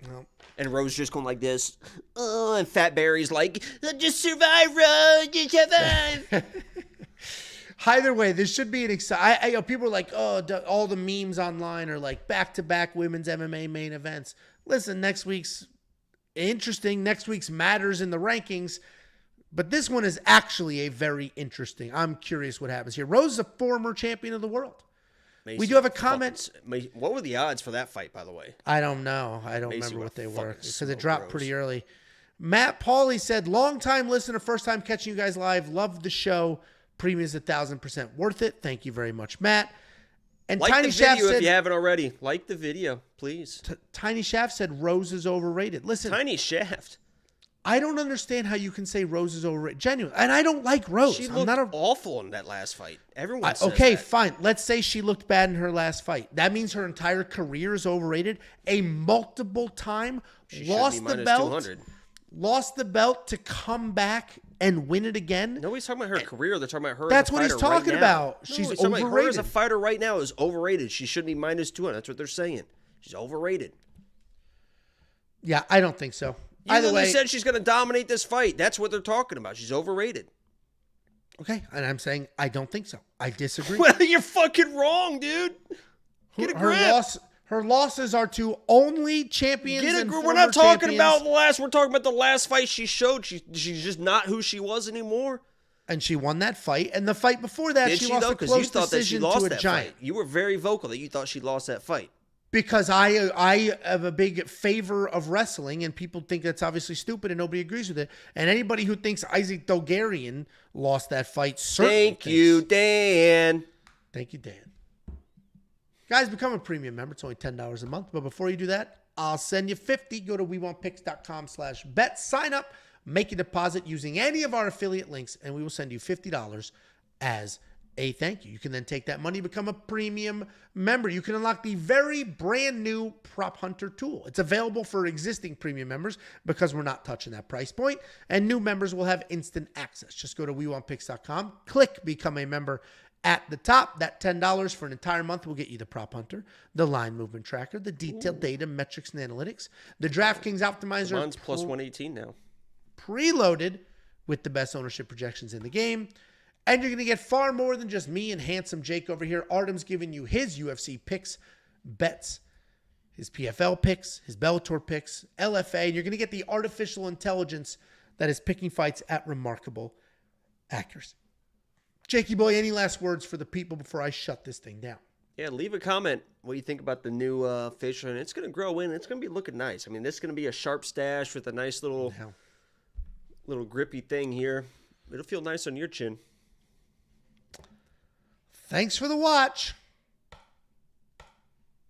Well, And Rose just going like this. Oh, and Fat Barry's like, "Just survive, Rose. Just survive." either way, this should be an exciting. People are like, oh, all the memes online are like back-to-back women's MMA main events. Listen, next week's interesting. Next week's matters in the rankings. But this one is actually a very interesting. I'm curious what happens here. Rose is a former champion of the world. Macy, We do have a comment. What were the odds for that fight, by the way? I don't know. I don't Macy remember would what they were fucking because smoke it dropped Rose. pretty early. Matt Pauly said, long-time listener, first time catching you guys live. Love the show. Premium is 1,000% worth it. Thank you very much, Matt. And Like Tiny the Shaft video if said, you haven't already. Like the video, please. Tiny Shaft said Rose is overrated. Listen, Tiny Shaft. I don't understand how you can say Rose is overrated. Genuine. And I don't like Rose. She I'm looked not awful in that last fight. Everyone says okay, that. fine. Let's say she looked bad in her last fight. That means her entire career is overrated. A multiple time She should be lost the minus belt. 200. Lost the belt to come back and win it again. Nobody's talking about her career. They're talking about her That's as a what he's fighter right talking now. about. No, She's he's talking about her as a overrated. fighter right now is overrated. She should be minus 200. That's what they're saying. She's overrated. Yeah, I don't think so. You Either literally way, said she's going to dominate this fight. That's what they're talking about. She's overrated. okay, and I'm saying I don't think so. I disagree. Well, you're fucking wrong, dude. Get a grip. Her losses are to only champions. Get a and grip. former We're not talking champions, about the last. We're talking about the last fight she showed. She's just not who she was anymore. and she won that fight. And the fight before that, Did she she lost though? a Because you close thought that she decision lost to a that giant. fight. You were very vocal that you thought she lost that fight. Because I am a big favor of wrestling, and people think that's obviously stupid, and nobody agrees with it. And anybody who thinks Isaac Dogarian lost that fight certainly Thank you, Dan. Thank you, Dan. Guys, become a premium member. It's only $10 a month. But before you do that, I'll send you $50. Go to WeWantPicks.com/bet. Sign up. Make a deposit using any of our affiliate links, and we will send you $50 as a thank you. You can then take that money, become a premium member. You can unlock the very brand new Prop Hunter tool. It's available for existing premium members because we're not touching that price point, and new members will have instant access. Just go to WeWantPicks.com, click Become a Member at the top. That $10 for an entire month will get you the Prop Hunter, the line movement tracker, the detailed data, metrics, and analytics, the DraftKings Optimizer. Mine's plus 118 now. Preloaded with the best ownership projections in the game. And you're going to get far more than just me and handsome Jake over here. Artem's giving you his UFC picks, bets, his PFL picks, his Bellator picks, LFA. And you're going to get the artificial intelligence that is picking fights at remarkable accuracy. Jakey boy, any last words for the people before I shut this thing down? Yeah, leave a comment what you think about the new facial. And it's going to grow in. It's going to be looking nice. I mean, this is going to be a sharp stash with a nice little grippy thing here. It'll feel nice on your chin. Thanks for the watch.